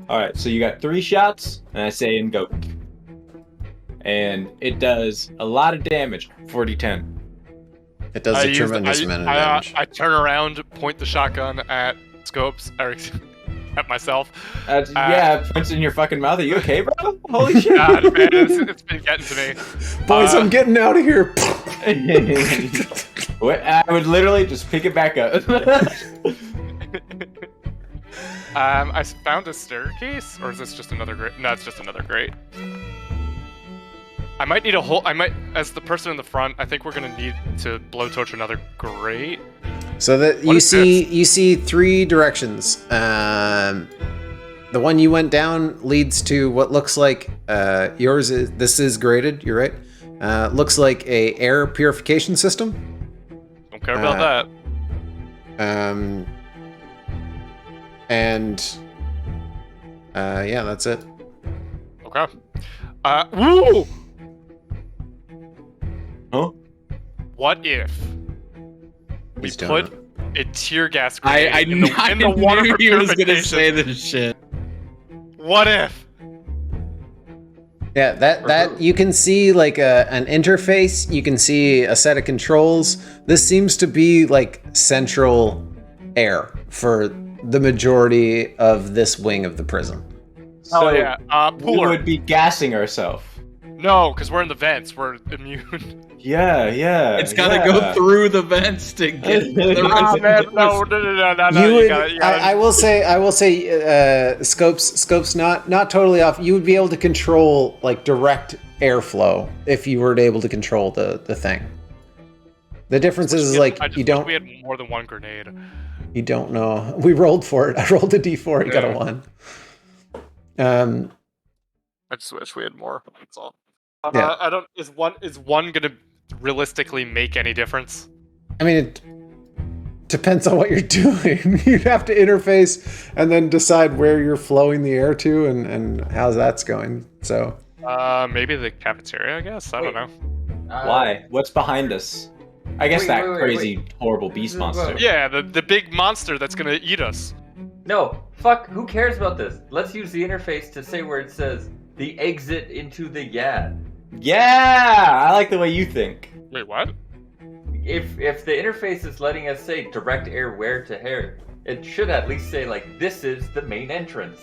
All right. So you got 3 shots, and I say, and go. And it does a lot of damage. 40-10. It does a tremendous amount of damage. I turn around, point the shotgun at Scopes, or at myself. Yeah, it points in your fucking mouth. Are you okay, bro? Holy shit. God, man, it's been getting to me. Boys, I'm getting out of here. I would literally just pick it back up. I found a staircase, or is this just another grate? No, it's just another grate. I might need a whole. As the person in the front, I think we're gonna need to blowtorch another grate. So that you see 3 directions. The one you went down leads to what looks like yours is. This is graded. You're right. Looks like a air purification system. Don't care about that. Yeah, that's it. Okay. Woo! Huh? What if we He's doing put it. a tear gas I grenade in the water knew for he was gonna purification? say this shit. What if? Yeah, that you can see like an interface. You can see a set of controls. This seems to be like central air for the majority of this wing of the prison. Oh yeah, We Pooler. would be gassing ourselves. No, because we're in the vents. We're immune. Yeah. It's gotta go through the vents to get to the Ah, rest man, of no. You would. gotta- I will say. Scopes not totally off. You would be able to control like direct airflow if you were able to control the thing. The difference is like I just you wish don't. We had more than one grenade. You don't know. We rolled for it. I rolled a d4. It got a 1. I just wish we had more. That's all. Yeah. I don't. Is one gonna realistically make any difference? I mean, it depends on what you're doing. You'd have to interface and then decide where you're flowing the air to and how that's going. So Maybe the cafeteria. I guess. I don't know. Why? What's behind us? I guess that wait, crazy, horrible beast monster. Yeah, the big monster that's gonna eat us. No, fuck, who cares about this? Let's use the interface to say where it says the exit into the YAD. Yeah, I like the way you think. Wait, what? If the interface is letting us say direct air where to hair, it should at least say like this is the main entrance.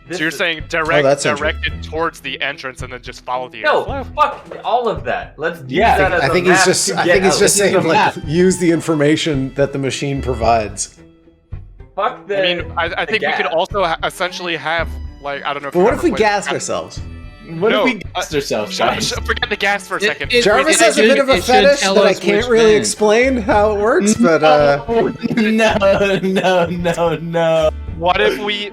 This So you're is- saying that's directed towards the entrance and then just follow the No, airflow? fuck all of that. Let's use Yeah, that as I a think map he's just to I get think he's out. just This is saying the like map. use the information that the machine provides. Fuck the. I mean, I think we could gas. also essentially have like I don't know. But what if we gas gas ourselves? What No, if we gassed ourselves, guys? Forget the gas for a second. Jarvis has a bit of a fetish that I can't really explain how it works, but No. What if we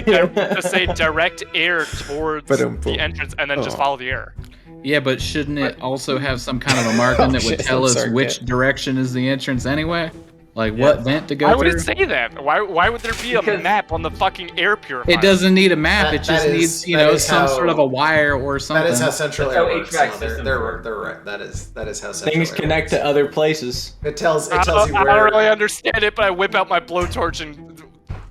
just say direct air towards the entrance and then just follow the air? Yeah, but shouldn't it also have some kind of a marking that would tell us which direction is the entrance anyway? Like what vent to go through? Why would it say that? Why would there be a map on the fucking air purifier? It doesn't need a map. It just needs, some sort of a wire or something. That is how Central Air works. HVAC systems work. They're right. That is how Central Things Air connect works. to other places. It tells you I where. don't really understand it, but I whip out my blowtorch and.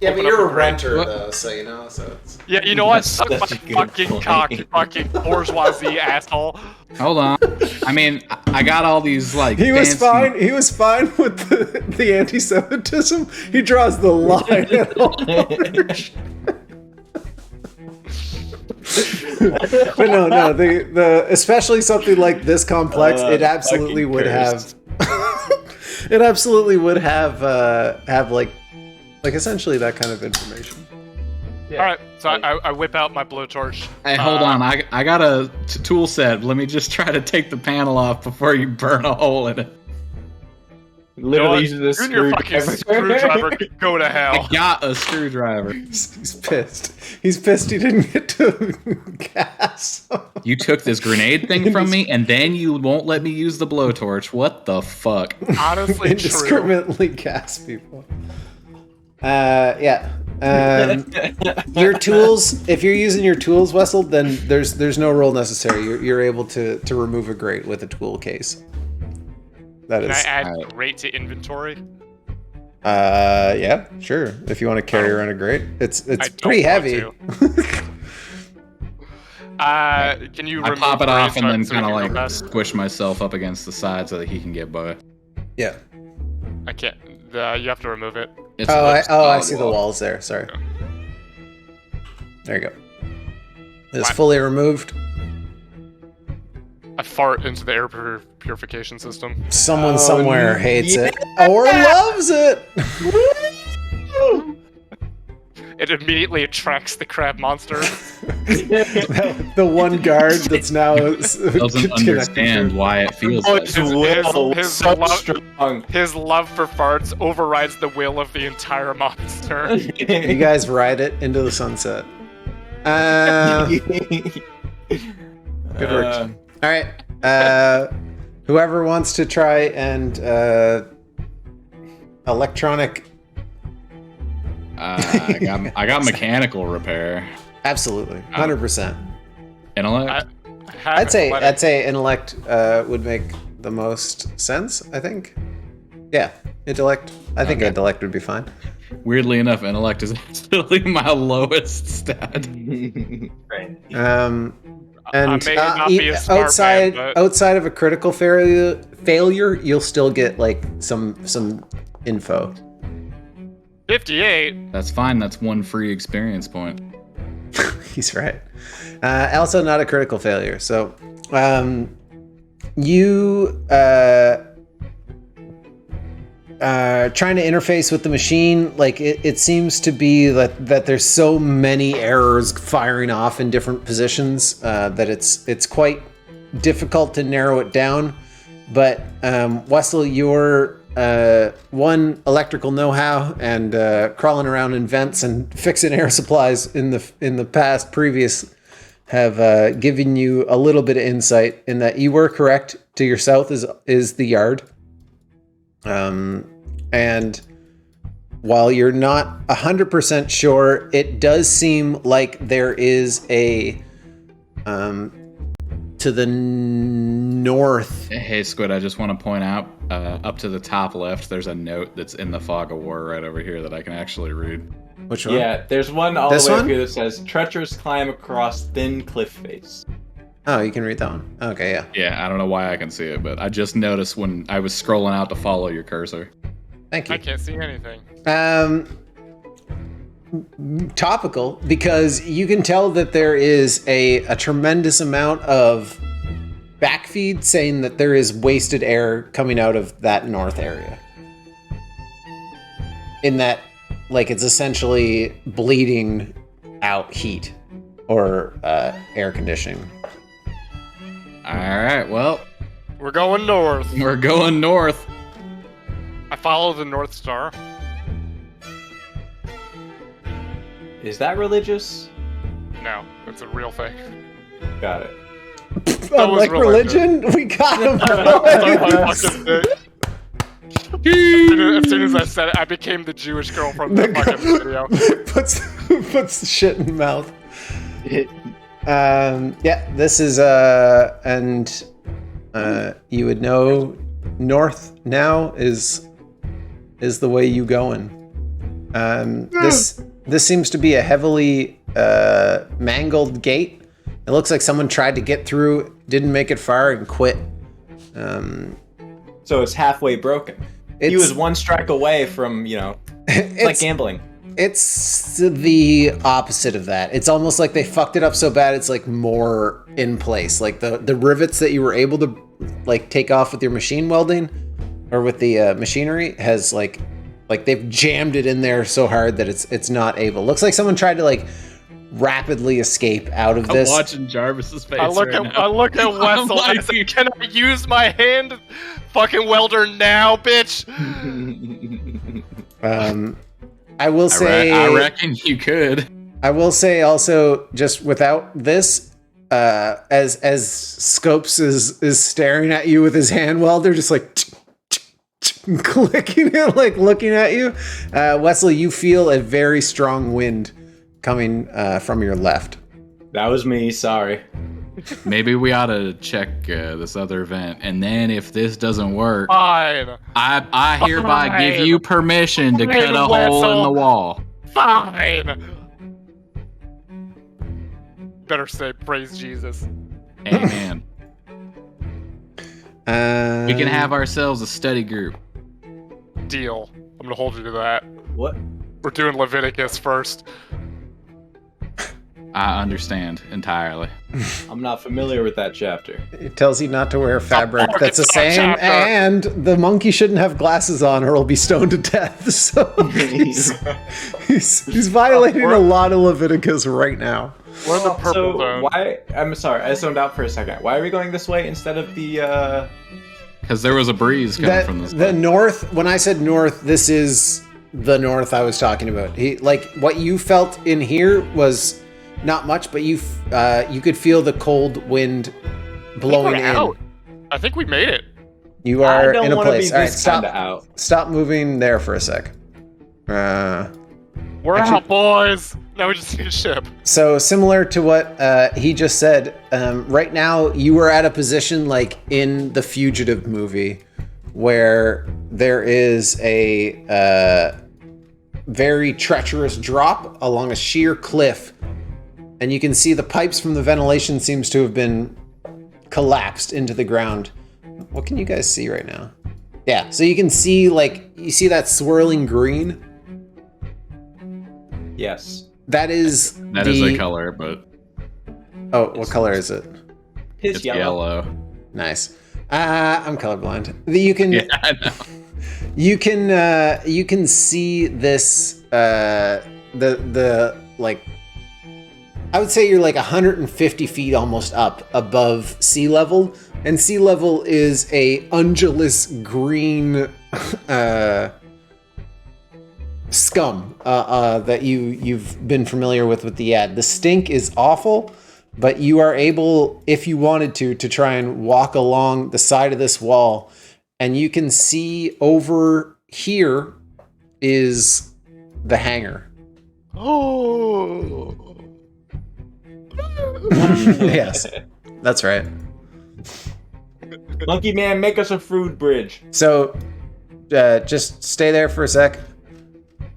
Yeah, but open you're up a the grate. renter though, so so it's. Yeah, you know what? That's Suck my such a good fucking point. cock, you fucking bourgeoisie asshole. Hold on. I mean, I got all these like. He was fancy- fine. He was fine with the anti-Semitism. He draws the line at all. But no, the especially something like this complex, it absolutely would have. It absolutely would have like essentially that kind of information. Yeah. All right, so I whip out my blowtorch. Hey, hold on. I got a tool set. Let me just try to take the panel off before you burn a hole in it. Literally using this You and your fucking screwdriver can go to I hell. got a screwdriver. He's pissed. He's pissed he didn't get to gas. You took this grenade thing from me, and then you won't let me use the blowtorch. What the fuck? Honestly, true. Indiscriminately gas people. Yeah. Your tools. If you're using your tools, Wessel, then there's no roll necessary. You're able to remove a grate with a tool case. That Can is. I add grate to inventory? Yeah, sure. If you want to carry around a grate, it's I don't pretty want heavy. Can you I remove pop it off grate and then so we kind of can like go fast? squish myself up against the side so that he can get by. Yeah. I can't. You have to remove it. It's I solid see the wall. walls there. Sorry. Okay. There you go. It's Fine. fully removed. I fart into the air purification system. Someone somewhere hates it or loves it. It immediately attracts the crab monster. The one guard that's now Doesn't understand why it feels like His that. will his so love- strong. His love for farts overrides the will of the entire monster. You guys ride it into the sunset. Good work. All right. Whoever wants to try and electronic. I got mechanical repair. Absolutely, 100%. Intellect. I'd say intellect would make the most sense. I think. Yeah, intellect. I think intellect would be fine. Weirdly enough, intellect is actually my lowest stat. Right. And I may not be a smart outside man, but- outside of a critical failure, you'll still get like some info. 58. That's fine. That's one free experience point. He's right. Also, not a critical failure. So, you trying to interface with the machine, like it seems to be that there's so many errors firing off in different positions that it's quite difficult to narrow it down. But Wessel, your one electrical know-how and crawling around in vents and fixing air supplies in the past previous have given you a little bit of insight in that you were correct. To your south is the yard. And while you're not 100% sure, it does seem like there is a to the north. Hey, Squid, I just want to point out, up to the top left, there's a note that's in the fog of war right over here that I can actually read. Which one? Yeah, there's one all This the way one? up here that says treacherous climb across thin cliff face. Oh, you can read that one. Okay, yeah. Yeah, I don't know why I can see it, but I just noticed when I was scrolling out to follow your cursor. Thank I you. can't see anything. Topical, because you can tell that there is a tremendous amount of backfeed saying that there is wasted air coming out of that north area. In that, like, it's essentially bleeding out heat. or air conditioning. All right, well, We're going north. we're going north. I follow the North Star. Is that religious? No, it's a real thing. Got it. Unlike religion, we got him. boys. As soon as I said it, I became the Jewish girl from the fucking video. puts shit in mouth. Yeah, this is and you would know north now is the way you going. This seems to be a heavily mangled gate. It looks like someone tried to get through, didn't make it far, and quit. So it's halfway broken. He was one strike away from, it's like gambling. It's the opposite of that. It's almost like they fucked it up so bad it's like more in place. Like the rivets that you were able to like take off with your machine welding or with the machinery has like they've jammed it in there so hard that it's not able. Looks like someone tried to like rapidly escape out of this. I'm watching Jarvis's face I look at Wessel and I say, can I use my hand fucking welder now, bitch? I will say I reckon you could. I will say also, just without this, as Scopes is staring at you with his hand welder, just like clicking it, like looking at you, Wesley, you feel a very strong wind coming from your left. That was me, sorry. Maybe we ought to check this other event, and then if this doesn't work, Fine. I hereby give you permission to cut a hole Wessel. in the wall. Fine. Better say praise Jesus. Amen. We can have ourselves a study group. Deal. I'm gonna hold you to that. What? We're doing Leviticus first. I understand entirely. I'm not familiar with that chapter. It tells you not to wear fabric fuck, that's the it's not a same, chapter. and the monkey shouldn't have glasses on or he'll be stoned to death. So he's violating a lot of Leviticus right now. We're in the purple So zone. why? I'm sorry, I zoned out for a second. Why are we going this way instead of the? Because there was a breeze coming from this The way. north, when I said north, this is the north I was talking about. What you felt in here was not much, but you could feel the cold wind blowing in. Out. I think we made it. You are I don't in a want to place. be All right, this kind of stop. out. Stop moving there for a sec. We're Actually- out, boys. Now we just need a ship. So similar to what he just said, right now you are at a position like in the Fugitive movie where there is a very treacherous drop along a sheer cliff, and you can see the pipes from the ventilation seems to have been collapsed into the ground. What can you guys see right now? Yeah, so you can see you see that swirling green? Yes. That is That is a color, but Oh, what color is it? His it's yellow. Nice. I'm colorblind. You can Yeah, I know. you can see this the like I would say you're like 150 feet almost up above sea level, and sea level is a undulous green scum that you've been familiar with the ad. The stink is awful, but you are able, if you wanted to try and walk along the side of this wall, and you can see over here is the hangar. Oh. Yes, that's right. Monkey Man, make us a food bridge. So just stay there for a sec.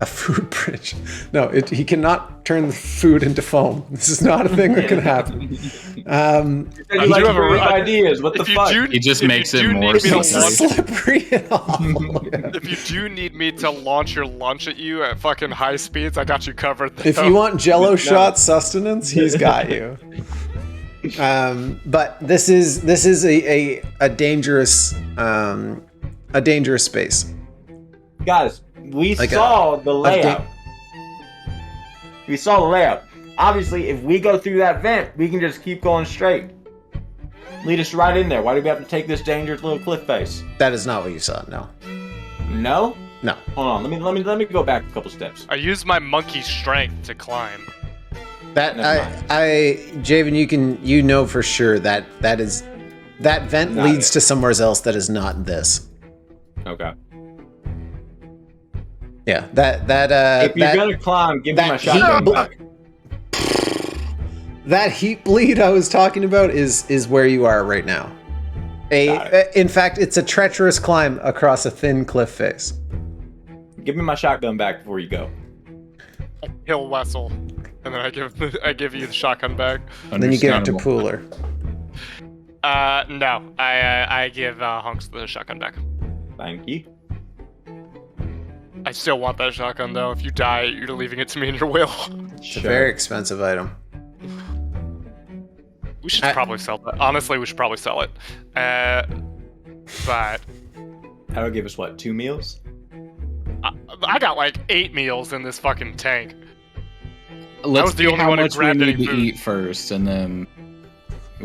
A food bridge. No, he cannot turn the food into foam. This is not a thing that can happen. You like do have to a- ideas. What the If you fuck? do, He just if makes you it do more need me to It's slippery. launch- slippery and all. If you do need me to launch your lunch at you at fucking high speeds, I got you covered. If though. you want Jello shot sustenance, he's got you. But this is a dangerous space. Guys, we Like saw the layout. We saw the layout. obviously, if we go through that vent, we can just keep going straight. Lead us right in there. Why do we have to take this dangerous little cliff face? That is not what you saw. No. No? No. Hold on. Let me go back a couple steps. I use my monkey strength to climb. That Javen, you know for sure that vent Not leads it. to somewhere else that is not this. Okay. Yeah. If you're gonna climb, give me my shotgun back. That heat bleed I was talking about is where you are right now. In fact, it's a treacherous climb across a thin cliff face. Give me my shotgun back before you go. Kill Wessel, and then I give you the shotgun back. And then you give it to Understandable. Pooler. No, I give Hunks the shotgun back. Thank you. I still want that shotgun though. If you die, you're leaving it to me in your will. It's a very expensive item. We should probably sell that. Honestly, we should probably sell it. But That'll give us what, 2 meals? I got like 8 meals in this fucking tank. Let's was the see only how one who much we grabbed any need to food. eat first, and then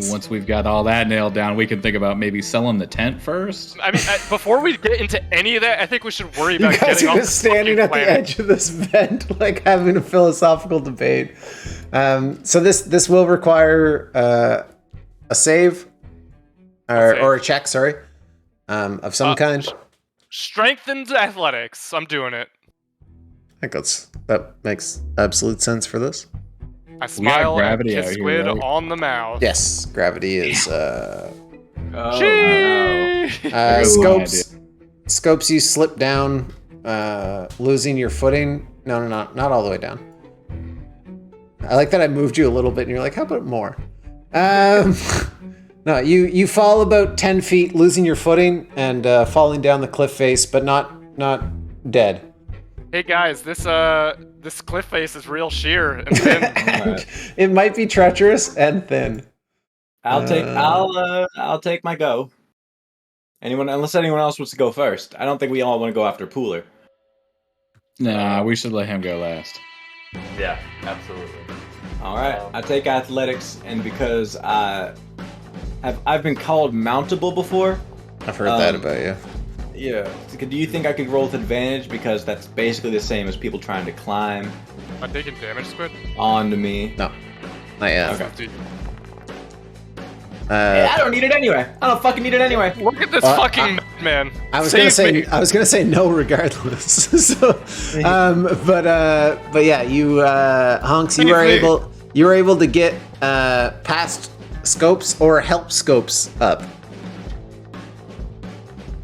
once we've got all that nailed down, we can think about maybe selling the tent first. I mean, before we get into any of that, I think we should worry You about guys getting are off just standing at the planet. edge of this vent, like having a philosophical debate. So this will require a save, or a check, sorry, of some kind. Strengthened athletics. I'm doing it. I think that makes absolute sense for this. I smile and gravity kiss out here, Squid right? on the mouth. Yes, gravity is Oh, Gee! scopes. You slip down, losing your footing. No, not all the way down. I like that I moved you a little bit, and you're like, how about more? No, you fall about 10 feet, losing your footing and falling down the cliff face, but not dead. Hey guys, this cliff face is real sheer and thin. Alright. It might be treacherous and thin. I'll take my go. Unless anyone else wants to go first. I don't think we all want to go after Pooler. Nah, we should let him go last. Yeah, absolutely. Alright, I take athletics, and because I've been called mountable before. I've heard that about you. Yeah. Do you think I could roll with advantage? Because that's basically the same as people trying to climb Am I taking damage, Squid? onto me. No, not yet. Okay. Uh, I don't need it anyway. I don't fucking need it anyway. Look at this Uh, fucking man. I was Save gonna say no regardless. So, but yeah, you Honks, you were able to get past scopes or help scopes up.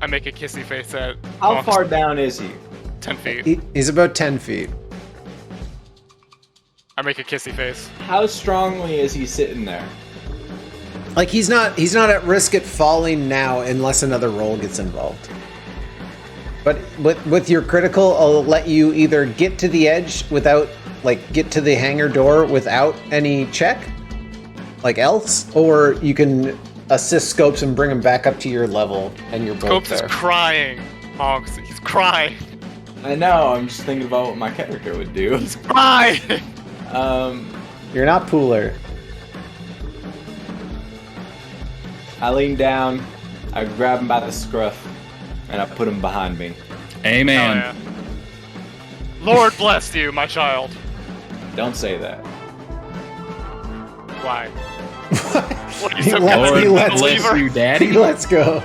I make a kissy face at How Honks. far down is he? 10 feet. He's about 10 feet. I make a kissy face. How strongly is he sitting there? Like he's not at risk at falling now unless another roll gets involved. But with your critical, I'll let you either get to the edge without, like, get to the hangar door without any check, like else, or you can assist Scopes and bring him back up to your level, and you're both Scopes there. is crying. Honks, he's crying. I know. I'm just thinking about what my character would do. He's crying. You're not Pooler. I lean down, I grab him by the scruff, and I put him behind me. Amen. Oh, yeah. Lord bless you, my child. Don't say that. Why? What, He you some lets- kind of he lets- believer? you, Daddy. Let's go.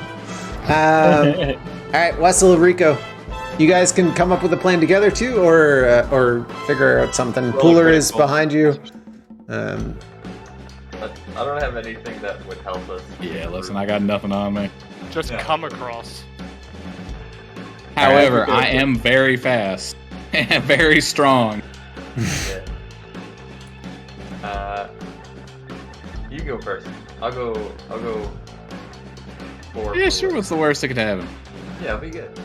All right, Wessel, Rico, you guys can come up with a plan together too, or figure out something. Pooler is behind you. I don't have anything that would help us. Yeah, listen, I got nothing on me. Just come across. However, I am very fast and very strong. Yeah. You go first. I'll go forward. Yeah, sure. What's the worst that could happen? Yeah, we good.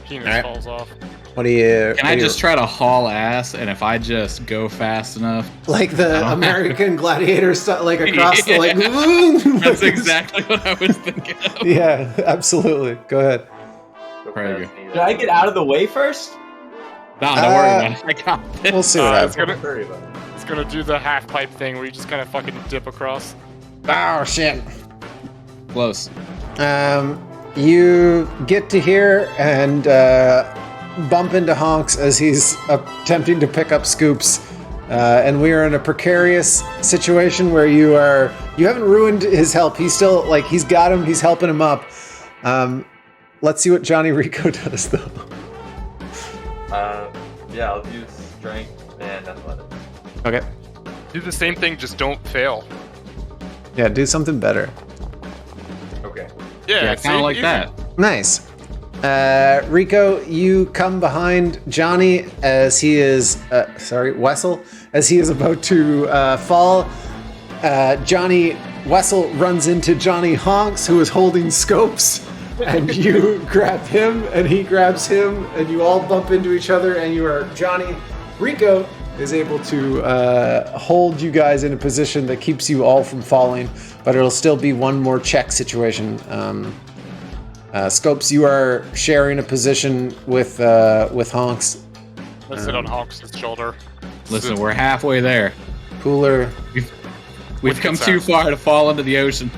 Penis Alright. falls off. What do you? Can I just try to haul ass, and if I just go fast enough? like the I don't- American Gladiator stuff, like across the like? That's exactly what I was thinking of. Yeah, absolutely. Go ahead. Go Very fast, Did I get out of the way first? No, don't worry about it. I got this. We'll see what It's happens. gonna, Sorry about it. it's gonna do the half pipe thing where you just kind of fucking dip across. Oh shit. Close. You get to here and bump into Honks as he's attempting to pick up scoops. And we are in a precarious situation where you haven't ruined his help. He's still, like, he's got him, he's helping him up. Let's see what Johnny Rico does, though. Yeah, I'll use strength and athletics. Okay. Do the same thing, just don't fail. Yeah, do something better. Okay. Yeah, Kind of like easy. that. Nice. Rico, you come behind Johnny as he is, Wessel, as he is about to fall. Johnny Wessel runs into Johnny Honks, who is holding scopes, and you grab him, and he grabs him, and you all bump into each other, and you are Johnny. Rico is able to hold you guys in a position that keeps you all from falling, but it'll still be one more check situation. Scopes, you are sharing a position with Honks. Let's sit on Hawk's shoulder. Listen, we're halfway there. Pooler We've come too far to fall into the ocean.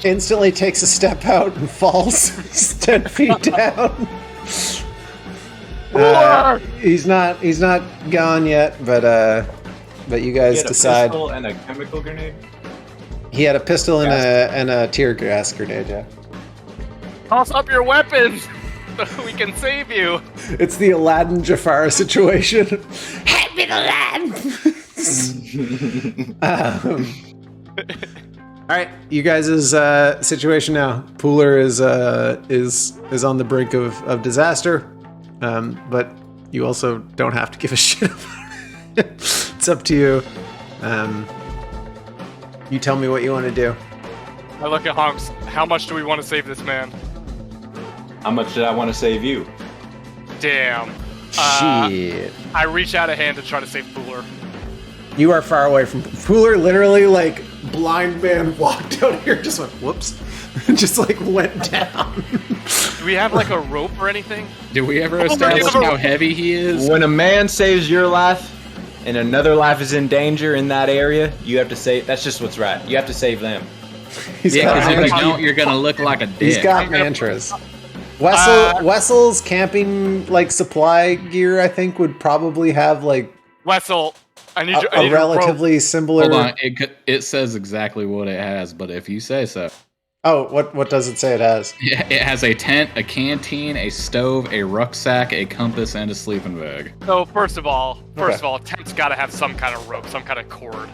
Instantly takes a step out and falls 10 feet down. He's not gone yet, but you guys decide. A pistol and a chemical grenade. He had a pistol and a tear gas grenade. Yeah. Toss up your weapons so we can save you. It's the Aladdin Jafar situation. Hand me the lamp. All right, you guys' situation now. Pooler is on the brink of disaster, but you also don't have to give a shit about it. It's up to you. You tell me what you want to do. I look at Honks. How much do we want to save this man? How much did I want to save you? Damn. Shit. I reach out a hand to try to save Pooler. You are far away from Pooler. Literally, like, blind man walked out here, just went whoops, just like went down. Do we have like a rope or anything? Did we ever establish how heavy he is? When a man saves your life and another life is in danger in that area, you have to save. That's just what's right. You have to save them. Yeah, because if you don't, you're gonna look like a dick. He's got mantras. Wessel's camping like supply gear, I think, would probably have like Wessel, I need a relatively similar. Hold on, it says exactly what it has, but if you say so. Oh, what does it say it has? Yeah, it has a tent, a canteen, a stove, a rucksack, a compass, and a sleeping bag. So first of all, tent's got to have some kind of rope, some kind of cord.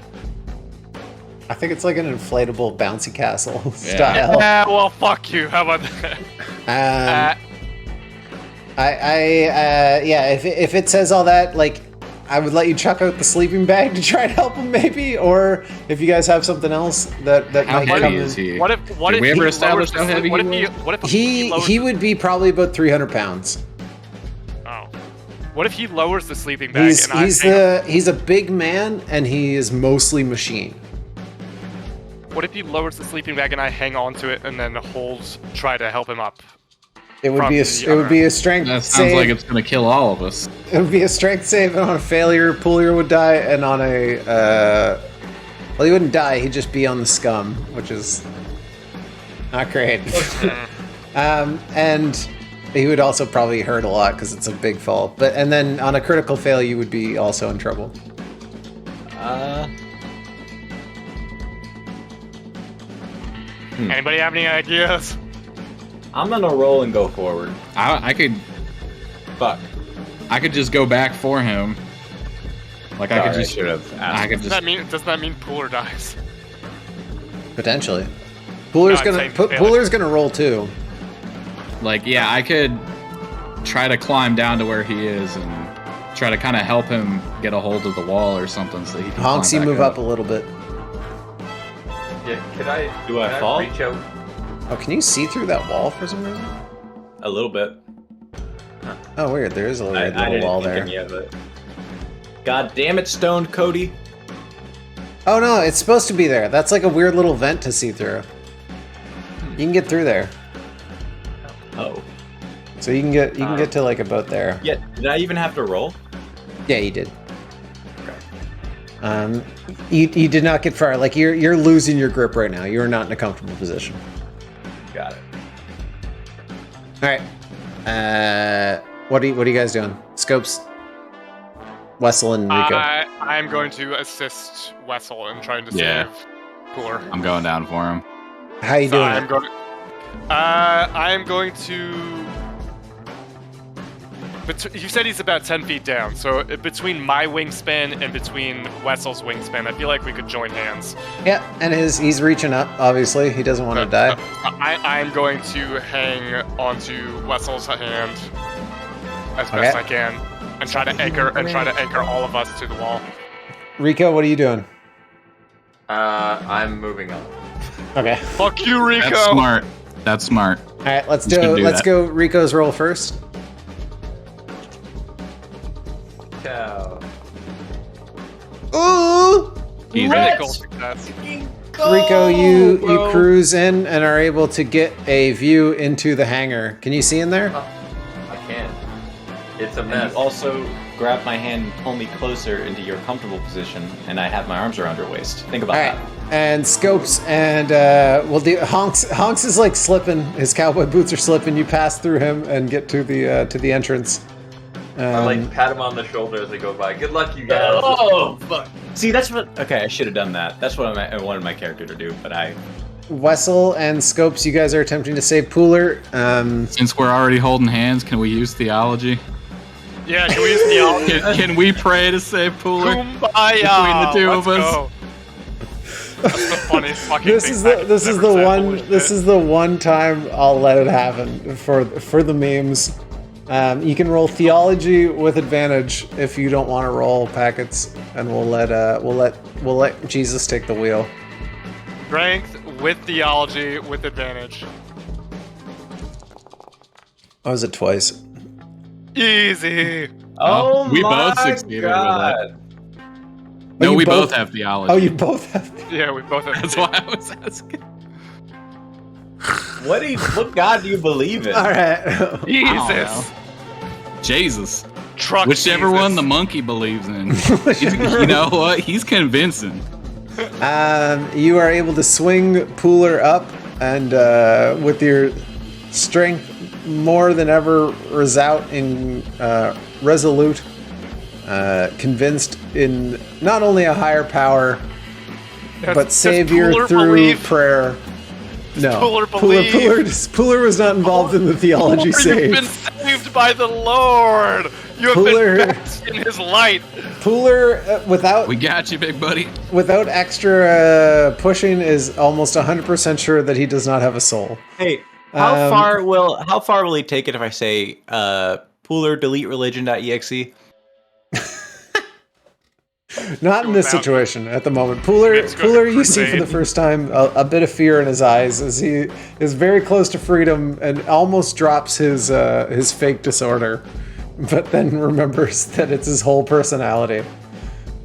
I think it's like an inflatable bouncy castle style. Yeah, well, fuck you. How about that? If it says all that, like, I would let you chuck out the sleeping bag to try to help him, maybe, or if you guys have something else that how might heavy come is he? What if Did we ever establish how heavy he was? He would be probably about 300 pounds. Oh. What if he lowers the sleeping bag He's a big man and he is mostly machine. What if he lowers the sleeping bag and I hang on to it and then try to help him up? It would be a strength That sounds save. like it's gonna kill all of us. It would be a strength save, and on a failure, Pooler would die, and on a well, he wouldn't die. He'd just be on the scum, which is not great. And he would also probably hurt a lot because it's a big fall. And then on a critical fail, you would be also in trouble. Anybody have any ideas? I'm gonna roll and go forward. I could just go back for him. Like I could just should have. Does that mean Pooler dies? Potentially. Pooler's gonna roll too. Like, yeah, I could try to climb down to where he is and try to kind of help him get a hold of the wall or something so he can Honks, you climb move back up a little bit. Yeah, can I fall? reach out? Oh, can you see through that wall for some reason? A little bit. Oh, weird. There is a little wall there. God damn it, stoned Cody. Oh no, it's supposed to be there. That's like a weird little vent to see through. You can get through there. Oh. So you can get to like about there. Yeah, did I even have to roll? Yeah, you did. You did not get far. Like you're losing your grip right now. You're not in a comfortable position. Got it. All right. What are you guys doing? Scopes, Wessel, and Rico. I'm going to assist Wessel in trying to save Cooler. I'm going down for him. How you doing? I'm going to. You said he's about 10 feet down, so between my wingspan and between Wessel's wingspan, I feel like we could join hands. Yeah, and he's reaching up. Obviously, he doesn't want to die. I'm going to hang onto Wessel's hand as best I can, and try to anchor all of us to the wall. Rico, what are you doing? I'm moving on. Okay. Fuck you, Rico. That's smart. All right, let's go Rico's roll first. Cow. Ooh! Critical success. Rico, you cruise in and are able to get a view into the hangar. Can you see in there? I can. It's a And mess. you also grab my hand and pull me closer into your comfortable position, and I have my arms around your waist. Think about All right. that. And Scopes and Honks is like slipping. His cowboy boots are slipping. You pass through him and get to the entrance. I like pat him on the shoulder as they go by. Good luck, you guys. Oh, fuck. See, that's what... Okay, I should have done that. That's what I wanted my character to do, but I... Wessel and Scopes, you guys are attempting to save Pooler. Since we're already holding hands, can we use theology? Yeah, can we use the Can we pray to save Pooler? Kumbaya! Between the two of us. Go. That's the funniest fucking This thing is I've this is ever the said. one Holy this shit. is the one time I'll let it happen for the memes. You can roll theology with advantage if you don't want to roll packets, and we'll let Jesus take the wheel. Strength with theology with advantage. I was it twice. Easy. Oh, we my both succeeded with God. No, you we both both- have theology. Oh, you both have. Yeah, we both have. That's why I was asking. What God do you believe in? All right. Jesus. Jesus. Truck Whichever Jesus. one the monkey believes in. You know what? He's convincing. You are able to swing Pooler up, and with your strength more than ever resolute, convinced in not only a higher power, but savior Pooler through believe? prayer. No, Pooler believe? Pooler was not involved in the theology You've save. been saved by the Lord. You have Pooler- been bathed in His light. Pooler, We got you, big buddy. without extra pushing, is almost 100% sure that he does not have a soul. Hey, how Um, far will he take it if I say Pooler delete religion.exe? Not in this Go down. situation at the moment. Pooler, It's going to you see for the crusade. first time a bit of fear in his eyes as he is very close to freedom and almost drops his fake disorder, but then remembers that it's his whole personality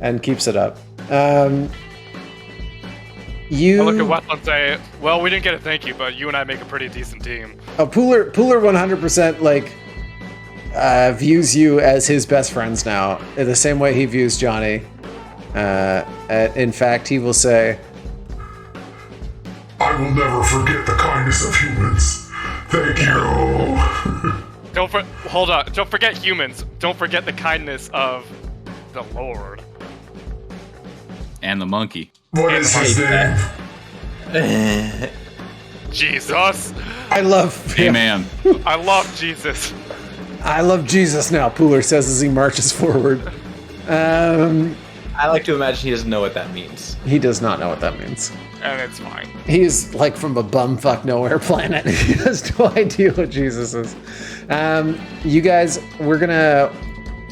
and keeps it up. I look at Wesel and say, "Well, we didn't get a thank you, but you and I make a pretty decent team." Pooler 100% like views you as his best friends now, in the same way he views Johnny. In fact, he will say, I will never forget the kindness of humans. Thank you. Hold on. Don't forget humans. Don't forget the kindness of the Lord. And the monkey. What is his name? Jesus. I love Amen. I love Jesus. I love Jesus now, Pooler says as he marches forward. I like to imagine he doesn't know what that means. He does not know what that means. And it's fine. He's like from a bumfuck nowhere planet. He has no idea what Jesus is. You guys, we're gonna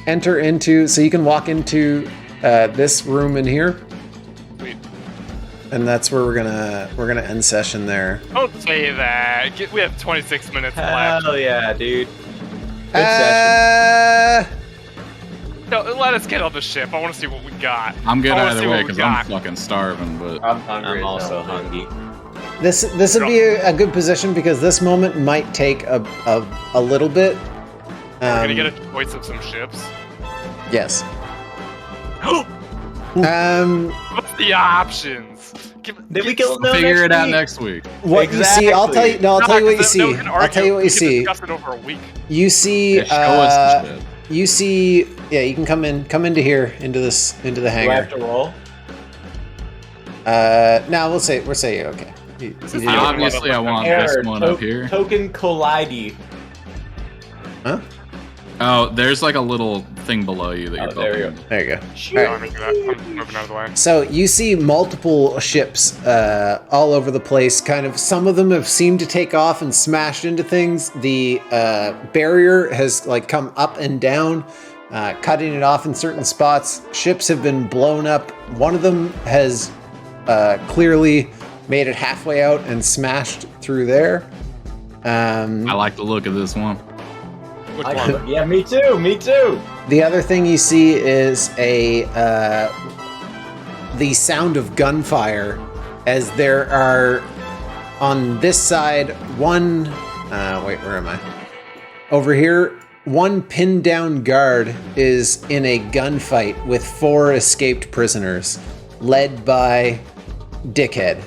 enter into, so you can walk into this room in here, Sweet. and that's where we're gonna end session there. Don't say that. We have 26 minutes left. Hell yeah, dude. Good session. No, let us get on the ship. I want to see what we got. I'm good I wanna either see way what we because I'm got. fucking starving, but I'm hungry. I'm as also hell, dude. hungry. This would be a good position because this moment might take a little bit. We're gonna get a choice of some ships. Yes. What's the options? Did we kill We'll figure it out next week. What you see, I'll tell you. No, I'll tell you what you see. I'll tell you what you see. Discuss it over a week. You see. Yeah, show us the shit. You see. Yeah, you can come into here, into the Do I hangar. have to roll? No, we'll say you're okay. This is You the did- only Obviously, I want Error, this one up here. Token collide. Huh? Oh, there's like a little thing below you that you're there we bumping. go. There you go. No, I'm making that. I'm moving out of the way. So you see multiple ships all over the place. Kind of, some of them have seemed to take off and smashed into things. The barrier has like come up and down, cutting it off in certain spots. Ships have been blown up. One of them has clearly made it halfway out and smashed through there. I like the look of this one. Which one? Yeah, me too. Me too. The other thing you see is the sound of gunfire, as there are on this side one. Wait, where am I? Over here, one pinned down guard is in a gunfight with 4 escaped prisoners, led by Dickhead.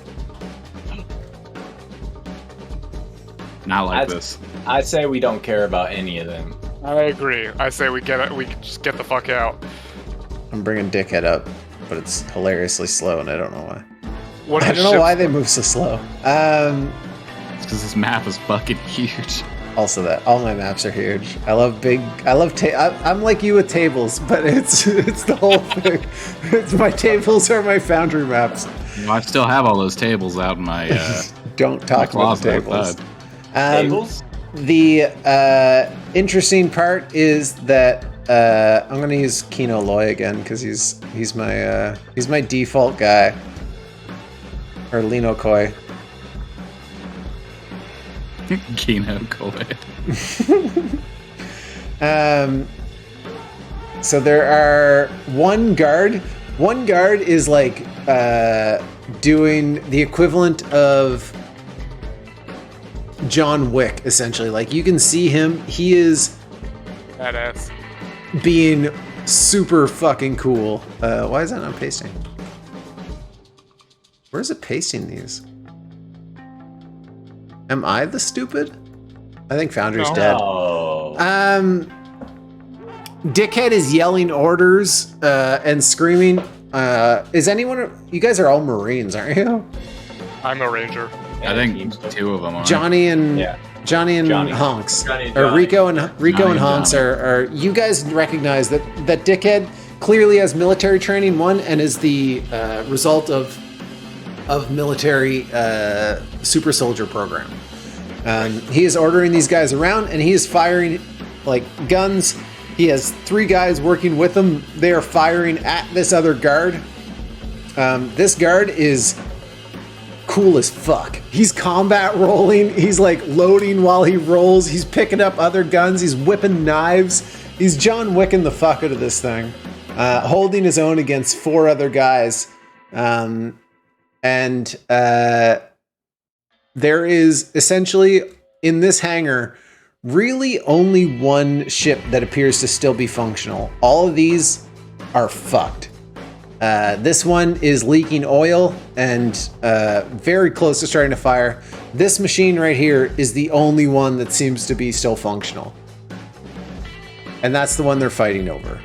Not like That's- this. I say we don't care about any of them. I agree. I say we get it. We just get the fuck out. I'm bringing Dickhead up, but it's hilariously slow, and I don't know why. What I don't know why they move so slow. It's because this map is fucking huge. Also, that all my maps are huge. I love big. I'm like you with tables, but it's the whole thing. It's my tables are my Foundry maps. You know, I still have all those tables out in my Don't talk about the closet tables. outside. Tables? The interesting part is that I'm gonna use Kino Loy again because he's my default guy, or Lino Koi. Kino Koi. So there are one guard. One guard is like doing the equivalent of John Wick, essentially. Like you can see him. He is Badass. being super fucking cool. Why is that not pasting? Where's it pasting these? Am I the stupid? I think Foundry's No. dead. Oh. Dickhead is yelling orders and screaming. Is anyone? You guys are all Marines, aren't you? I'm a ranger. I think 2 of them are. Johnny and Yeah. Johnny and Johnny. Honks, Johnny and or Johnny. Rico and Johnny Honks Johnny. are. You guys recognize that Dickhead clearly has military training, one, and is the result of military super soldier program. He is ordering these guys around, and he is firing like guns. He has 3 guys working with him. They are firing at this other guard. This guard is cool as fuck. He's combat rolling. He's like loading while he rolls. He's picking up other guns. He's whipping knives. He's John Wicking the fuck out of this thing, holding his own against 4 other guys. There is essentially in this hangar really only one ship that appears to still be functional. All of these are fucked. This one is leaking oil and very close to starting to fire. This machine right here is the only one that seems to be still functional. And that's the one they're fighting over.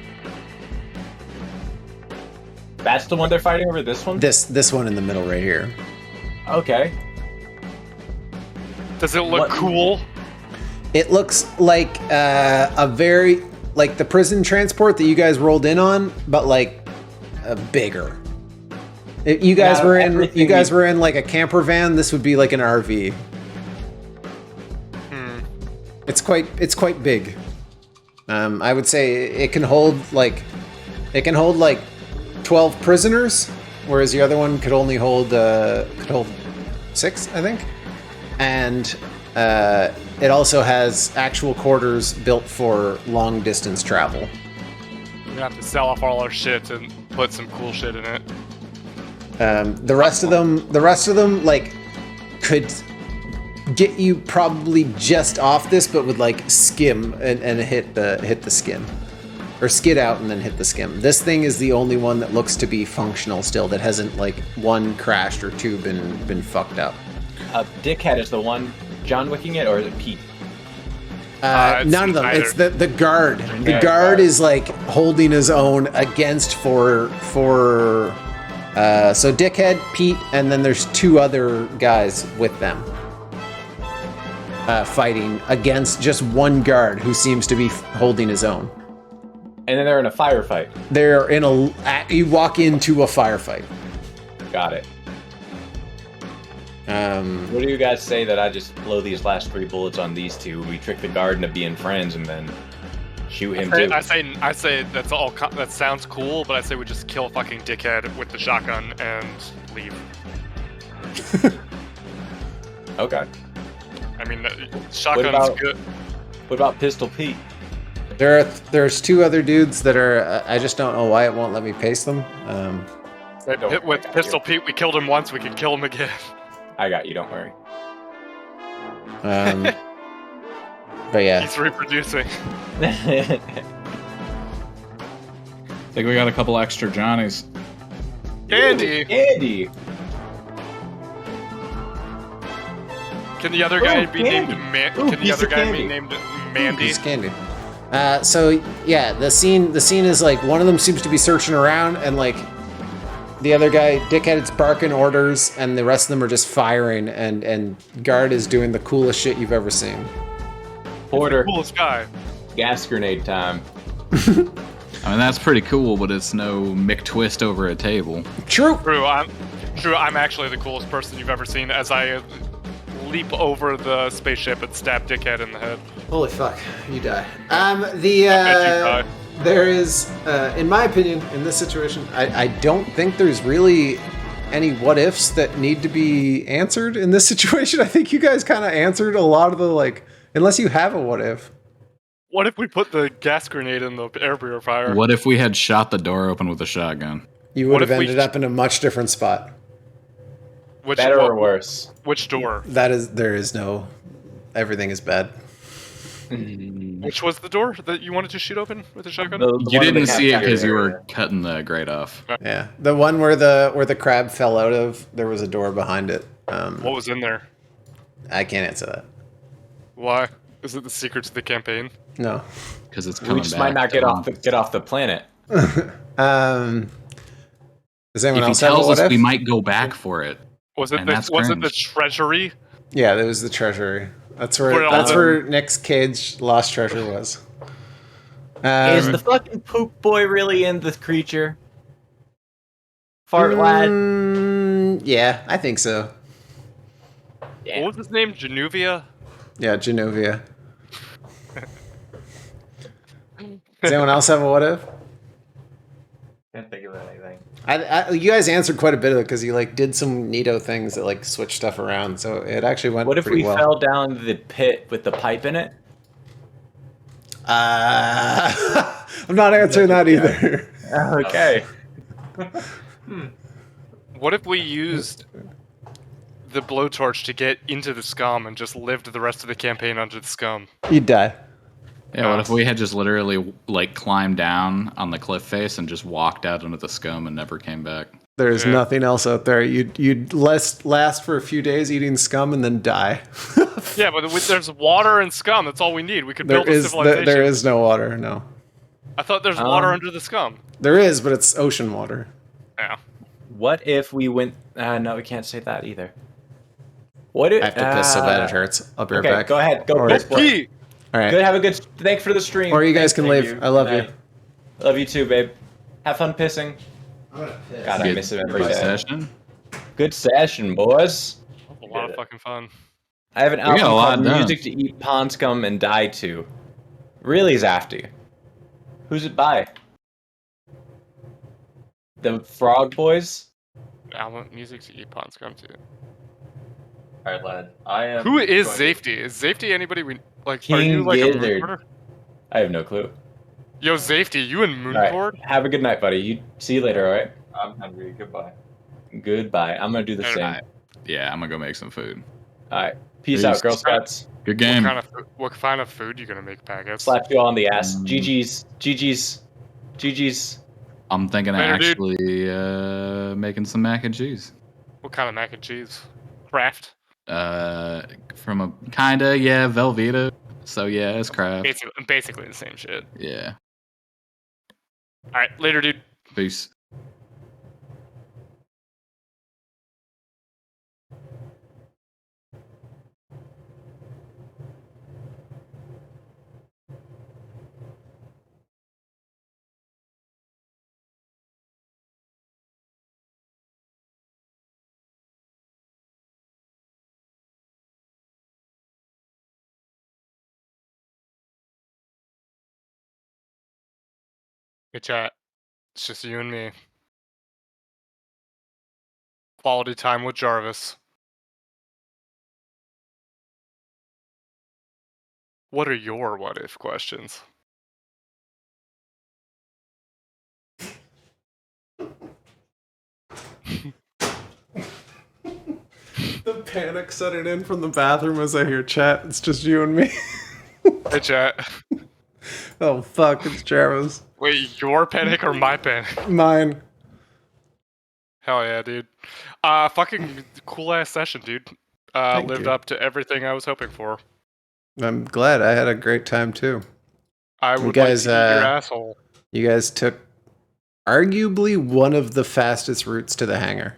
That's the one they're fighting over, this one? This one in the middle right here. Okay. Does it look What- cool? It looks like a very like the prison transport that you guys rolled in on, but like bigger. You guys Yeah, were in everything you guys were in like a camper van. This would be like an RV. It's quite big. I would say it can hold like 12 prisoners, whereas the other one could only hold 6, I think. And it also has actual quarters built for long distance travel. We're gonna have to sell off all our shit and put some cool shit in it. The rest of them like could get you probably just off this, but would like skim and hit the skim. or skid out and then hit the skim. This thing is the only one that looks to be functional still, that hasn't like one crashed or two been fucked up. Dickhead is the one John Wicking it, or is it Pete? None of them. neither. It's the guard. The Okay, guard right. is like holding his own against so Dickhead, Pete, and then there's two other guys with them. Fighting against just one guard who seems to be holding his own. And then they're in a firefight. They're in you walk into a firefight. Got it. What do you guys say that I just blow these last 3 bullets on these two? We trick the guard into being friends and then shoot him too. I say that's all. That sounds cool, but I say we just kill fucking Dickhead with the shotgun and leave. Okay. I mean, shotgun's about- good. What about Pistol Pete? There's two other dudes that are. I just don't know why it won't let me paste them. With Pistol Pete, we killed him once. We could kill him again. I got you. Don't worry. But yeah, He's reproducing. I think we got a couple extra Johnnies. Andy, Andy. can the other guy Ooh, be Candy. named? Ooh, Can the piece other of guy candy. be named Mandy? piece of candy. So yeah, the scene is like one of them seems to be searching around, and like the other guy, Dickhead, is barking orders, and the rest of them are just firing, and guard is doing the coolest shit you've ever seen. Porter. Coolest guy. Gas grenade time. I mean, that's pretty cool, but it's no McTwist over a table. True. True. I'm actually the coolest person you've ever seen. As I leap over the spaceship and stab Dickhead in the head. Holy fuck, you die. die. There is, in my opinion, in this situation, I don't think there's really any what ifs that need to be answered in this situation. I think you guys kind of answered a lot of the like, unless you have a what if. What if we put the gas grenade in the air purifier? What if we had shot the door open with a shotgun? You What would have if we- ended up in a much different spot. Which, Better what- or worse? Which door? There is no, everything is bad. Which was the door that you wanted to shoot open with the shotgun? The You one in the didn't see it because you cafeteria. were cutting the grate off. Yeah, the one where the crab fell out of, there was a door behind it. What was in there? I can't answer that. Why? Is it the secret to the campaign? No. Because it's We coming just back. might not get off the planet. Does anyone If he else have a tells what us, if? we might go back for it. Was it And the that's cringe. treasury? Yeah, there was the treasury. That's Put it where all where Nick's Cage lost treasure was. Is the fucking poop boy really in the creature? Fart lad. Yeah, I think so. Damn. What was his name? Genuvia? Yeah, Genovia. Does anyone else have a what if? Can't think of anything. You guys answered quite a bit of it because you like did some neato things that like switched stuff around, so it actually went What if pretty we well. fell down the pit with the pipe in it? I'm not answering that either. Okay. What if we used the blowtorch to get into the scum and just lived the rest of the campaign under the scum? You'd die. Yeah, what if we had just literally like climbed down on the cliff face and just walked out into the scum and never came back? There's Yeah. nothing else out there. You'd last for a few days eating scum and then die. Yeah, but there's water and scum. That's all we need. We could There build a is civilization. there is no water. No, I thought there's water under the scum. there is, but it's ocean water. Yeah. What if we went? No, we can't say that either. What if? I have to piss so bad it hurts. I'll be right Okay, back. go ahead. Go. Or- Go for it. Pee! All right. Good. Have a good. Thanks for the stream. Or you guys can Thank leave. I love Good you. night. Love you too, babe. Have fun pissing. God, I miss it every Good day. session. Good session, boys. A lot of fucking fun. I have an got album a lot called done. Music to Eat Pond Scum and Die To. Really zafty. Who's it by? The Frog Boys? Album music to eat pond scum too. Alright, lad. I am. Who is going- Safety? Is Safety anybody we like? Are King you like Gizzard. a moonporter? I have no clue. Yo, Safety, you in All right. Moonport? Have a good night, buddy. You see you later, alright? I'm hungry. Goodbye. Goodbye. I'm gonna do the same. Alright. Yeah, I'm gonna go make some food. Alright. Peace Peace. out, Girl Scouts. Good game. What kind of food you gonna make, Paggis? Slap you all on the ass. GG's. GG's. GG's. I'm thinking of Later, dude. actually making some mac and cheese. What kind of mac and cheese? Kraft. From a kinda, yeah, Velveeta. So yeah, it's Kraft. Basically the same shit. Yeah. All right, later, dude. Peace. Good chat. It's just you and me. Quality time with Jarvis. What are your what if questions? The panic setting in from the bathroom as I hear chat. It's just you and me. Hey, chat. Oh, fuck. It's Jarvis. Wait, your panic or my panic? Mine. Hell yeah, dude. Fucking cool ass session, dude. Thank Lived you. up to everything I was hoping for. I'm glad. I had a great time, too. I would like to eat your asshole. You guys took arguably one of the fastest routes to the hangar.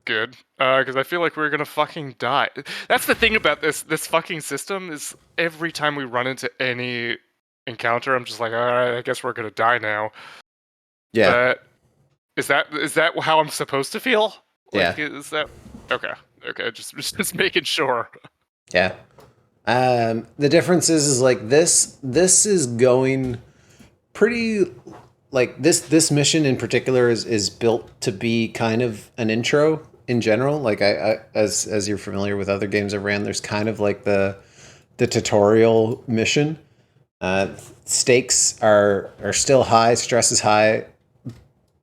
Good. Because I feel like we're gonna fucking die. That's the thing about this fucking system is every time we run into any encounter, I'm just like, alright, I guess we're gonna die now. Yeah. But is that how I'm supposed to feel? Like, Yeah. is that okay? Okay, just making sure. Yeah. The difference is like this is going pretty like this mission in particular is built to be kind of an intro in general. Like I as you're familiar with other games I've ran, there's kind of like the tutorial mission. Stakes are still high, stress is high,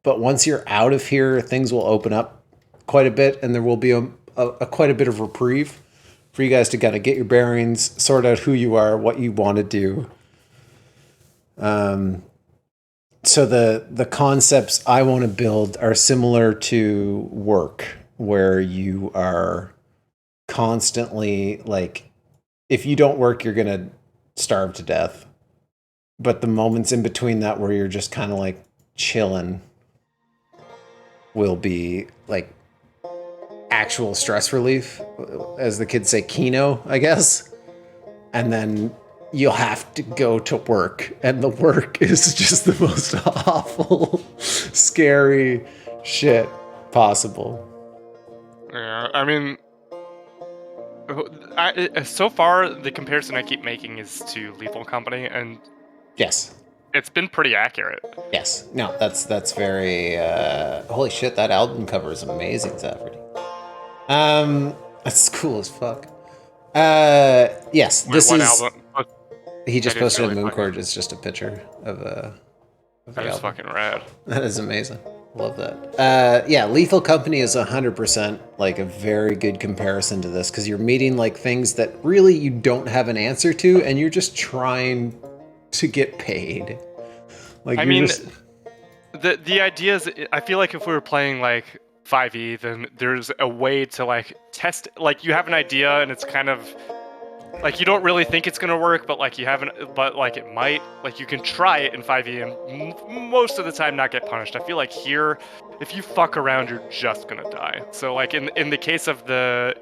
but once you're out of here, things will open up quite a bit, and there will be a quite a bit of reprieve for you guys to kind of get your bearings, sort out who you are, what you want to do. So the concepts I want to build are similar to work, where you are constantly like, if you don't work, you're gonna starve to death. But the moments in between that where you're just kind of like chilling will be like actual stress relief, as the kids say, kino, I guess. And then you'll have to go to work, and the work is just the most awful, scary shit possible. Yeah, I mean, so far the comparison I keep making is to Lethal Company, and Yes. it's been pretty accurate. Yes. No, that's very holy shit, that album cover is amazing, Zafferty. That's cool as fuck. Yes, this What is album? he just That is posted really a fucking- Mooncord. It's just a picture of the That is album. fucking rad. That is amazing. Love that. Yeah, Lethal Company is 100% like a very good comparison to this, because you're meeting like things that really you don't have an answer to, and you're just trying to get paid. Like, I mean, the idea is, I feel like if we were playing like 5e, then there's a way to like test, like you have an idea and it's kind of like you don't really think it's gonna work, but like you haven't, but like it might. Like you can try it in 5e and most of the time not get punished. I feel like here, if you fuck around, you're just gonna die. So like in the case of the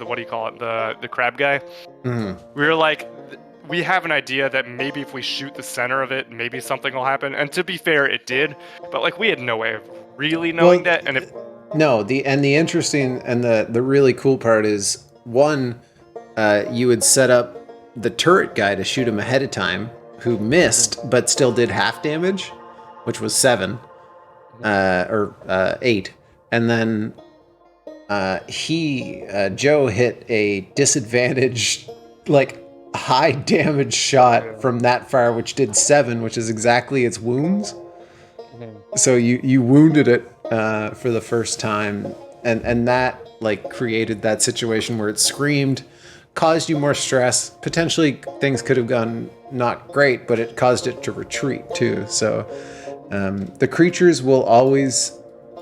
what do you call it, the crab guy, Mhm. we were like, we have an idea that maybe if we shoot the center of it, maybe something will happen. And to be fair, it did. But like we had no way of really knowing that. And if no, the interesting and the really cool part is, one, you would set up the turret guy to shoot him ahead of time, who missed but still did half damage, which was 7 or 8, and then Joe hit a disadvantaged, like high damage shot from that far, which did 7, which is exactly its wounds. So you wounded it for the first time, and that like created that situation where it screamed, caused you more stress. Potentially things could have gone not great, but it caused it to retreat too. So the creatures will always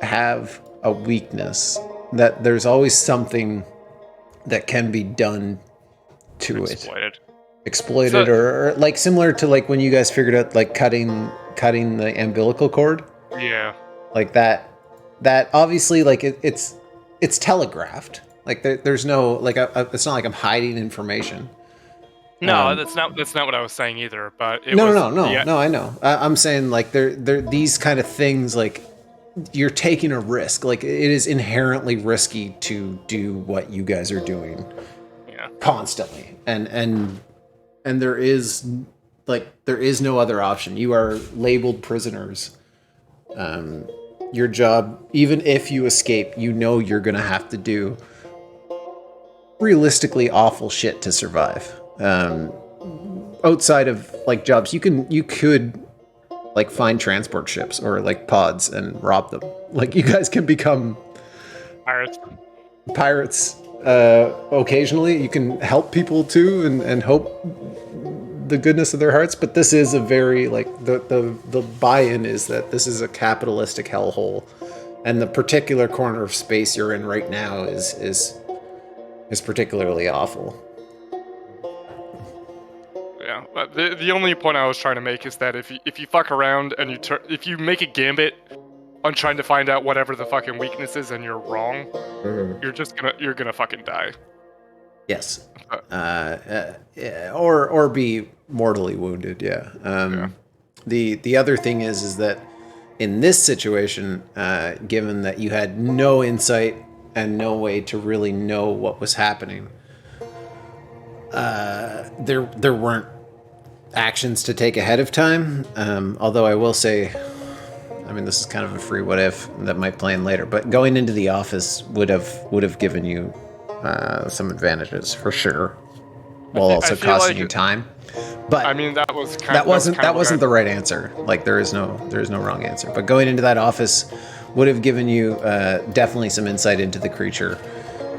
have a weakness, that there's always something that can be done to exploited, or like similar to like when you guys figured out like cutting the umbilical cord. Yeah. Like that obviously like it's telegraphed. Like there's no like it's not like I'm hiding information. No, that's not what I was saying either. But No, I know. I'm saying like they're these kind of things, like you're taking a risk. Like it is inherently risky to do what you guys are doing. Yeah. Constantly, and there is no other option. You are labeled prisoners. Your job, even if you escape, you know you're gonna have to do realistically awful shit to survive. Outside of like jobs, you could like find transport ships or like pods and rob them. Like you guys can become pirates occasionally. You can help people too and hope the goodness of their hearts, but this is a very like the buy-in is that this is a capitalistic hellhole, and the particular corner of space you're in right now is particularly awful. Yeah, but the only point I was trying to make is that if you fuck around and if you make a gambit on trying to find out whatever the fucking weakness is and you're wrong, you're gonna fucking die. Yes. Yeah, or be mortally wounded. Yeah. The other thing is that in this situation, given that you had no insight and no way to really know what was happening, there weren't actions to take ahead of time. Although I will say, I mean, this is kind of a free what if that might play in later, but going into the office would have given you some advantages for sure, while also costing you time. But I mean, that wasn't the right answer. Like there is no wrong answer. But going into that office would have given you definitely some insight into the creature,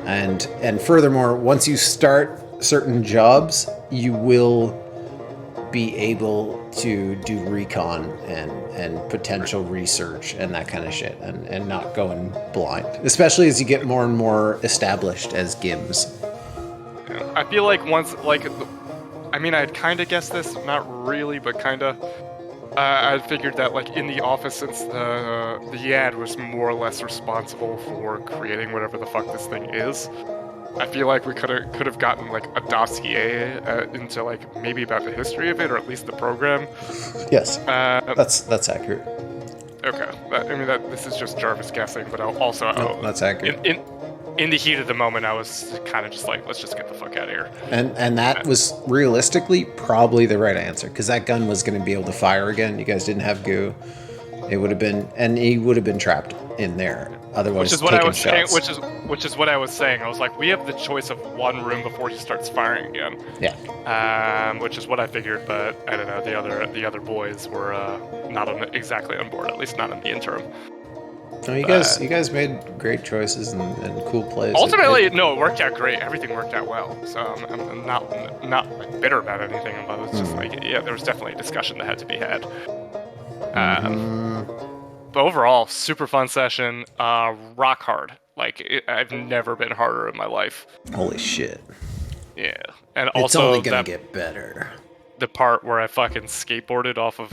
and furthermore, once you start certain jobs, you will be able to do recon and potential research and that kind of shit, and not going blind, especially as you get more and more established as G.I.M.S. I feel like once, like, I mean, I had kind of guessed this, not really, but kind of. I figured that, like, in the office, since the Yad was more or less responsible for creating whatever the fuck this thing is, I feel like we could have gotten like a dossier into like maybe about the history of it, or at least the program. Yes, that's accurate. Okay, I mean this is just Jarvis guessing, but that's accurate. In the heat of the moment, I was kind of just like, let's just get the fuck out of here. And that was realistically probably the right answer, because that gun was going to be able to fire again. You guys didn't have goo. It would have been, and he would have been trapped in there. Otherwise, which is what I was saying. Which is what I was saying. I was like, we have the choice of one room before he starts firing again. Yeah. Which is what I figured, but I don't know. The other boys were not exactly on board. At least not in the interim. No, you guys made great choices and cool plays. Ultimately, no, it worked out great. Everything worked out well. So I'm not like, bitter about anything. But it's just like, yeah, there was definitely a discussion that had to be had. But overall, super fun session. Rock hard. Like I've never been harder in my life. Holy shit. Yeah, and it's also only gonna get better. The part where I fucking skateboarded off of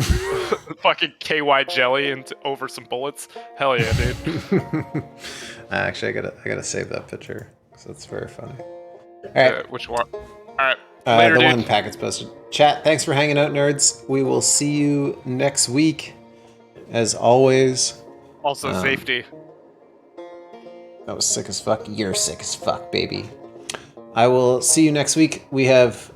fucking KY jelly and over some bullets. Hell yeah, dude. Actually, I gotta save that picture, so it's very funny. All right, which one? All right, later, the dude. one packet's posted. Chat, thanks for hanging out, nerds. We will see you next week, as always. Also, safety. That was sick as fuck. You're sick as fuck, baby. I will see you next week. We have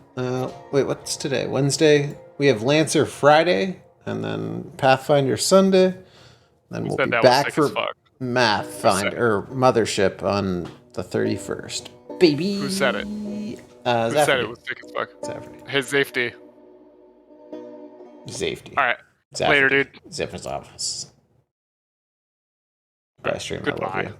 wait, what's today? Wednesday. We have Lancer Friday, and then Pathfinder Sunday. Then we'll be back for Mothership on the 31st. Baby. Who said it? Who said it was sick as fuck? Zafferty. His safety. Safety. All right. Zafferty. Later, dude. Ziffer's office. Best stream. I love you.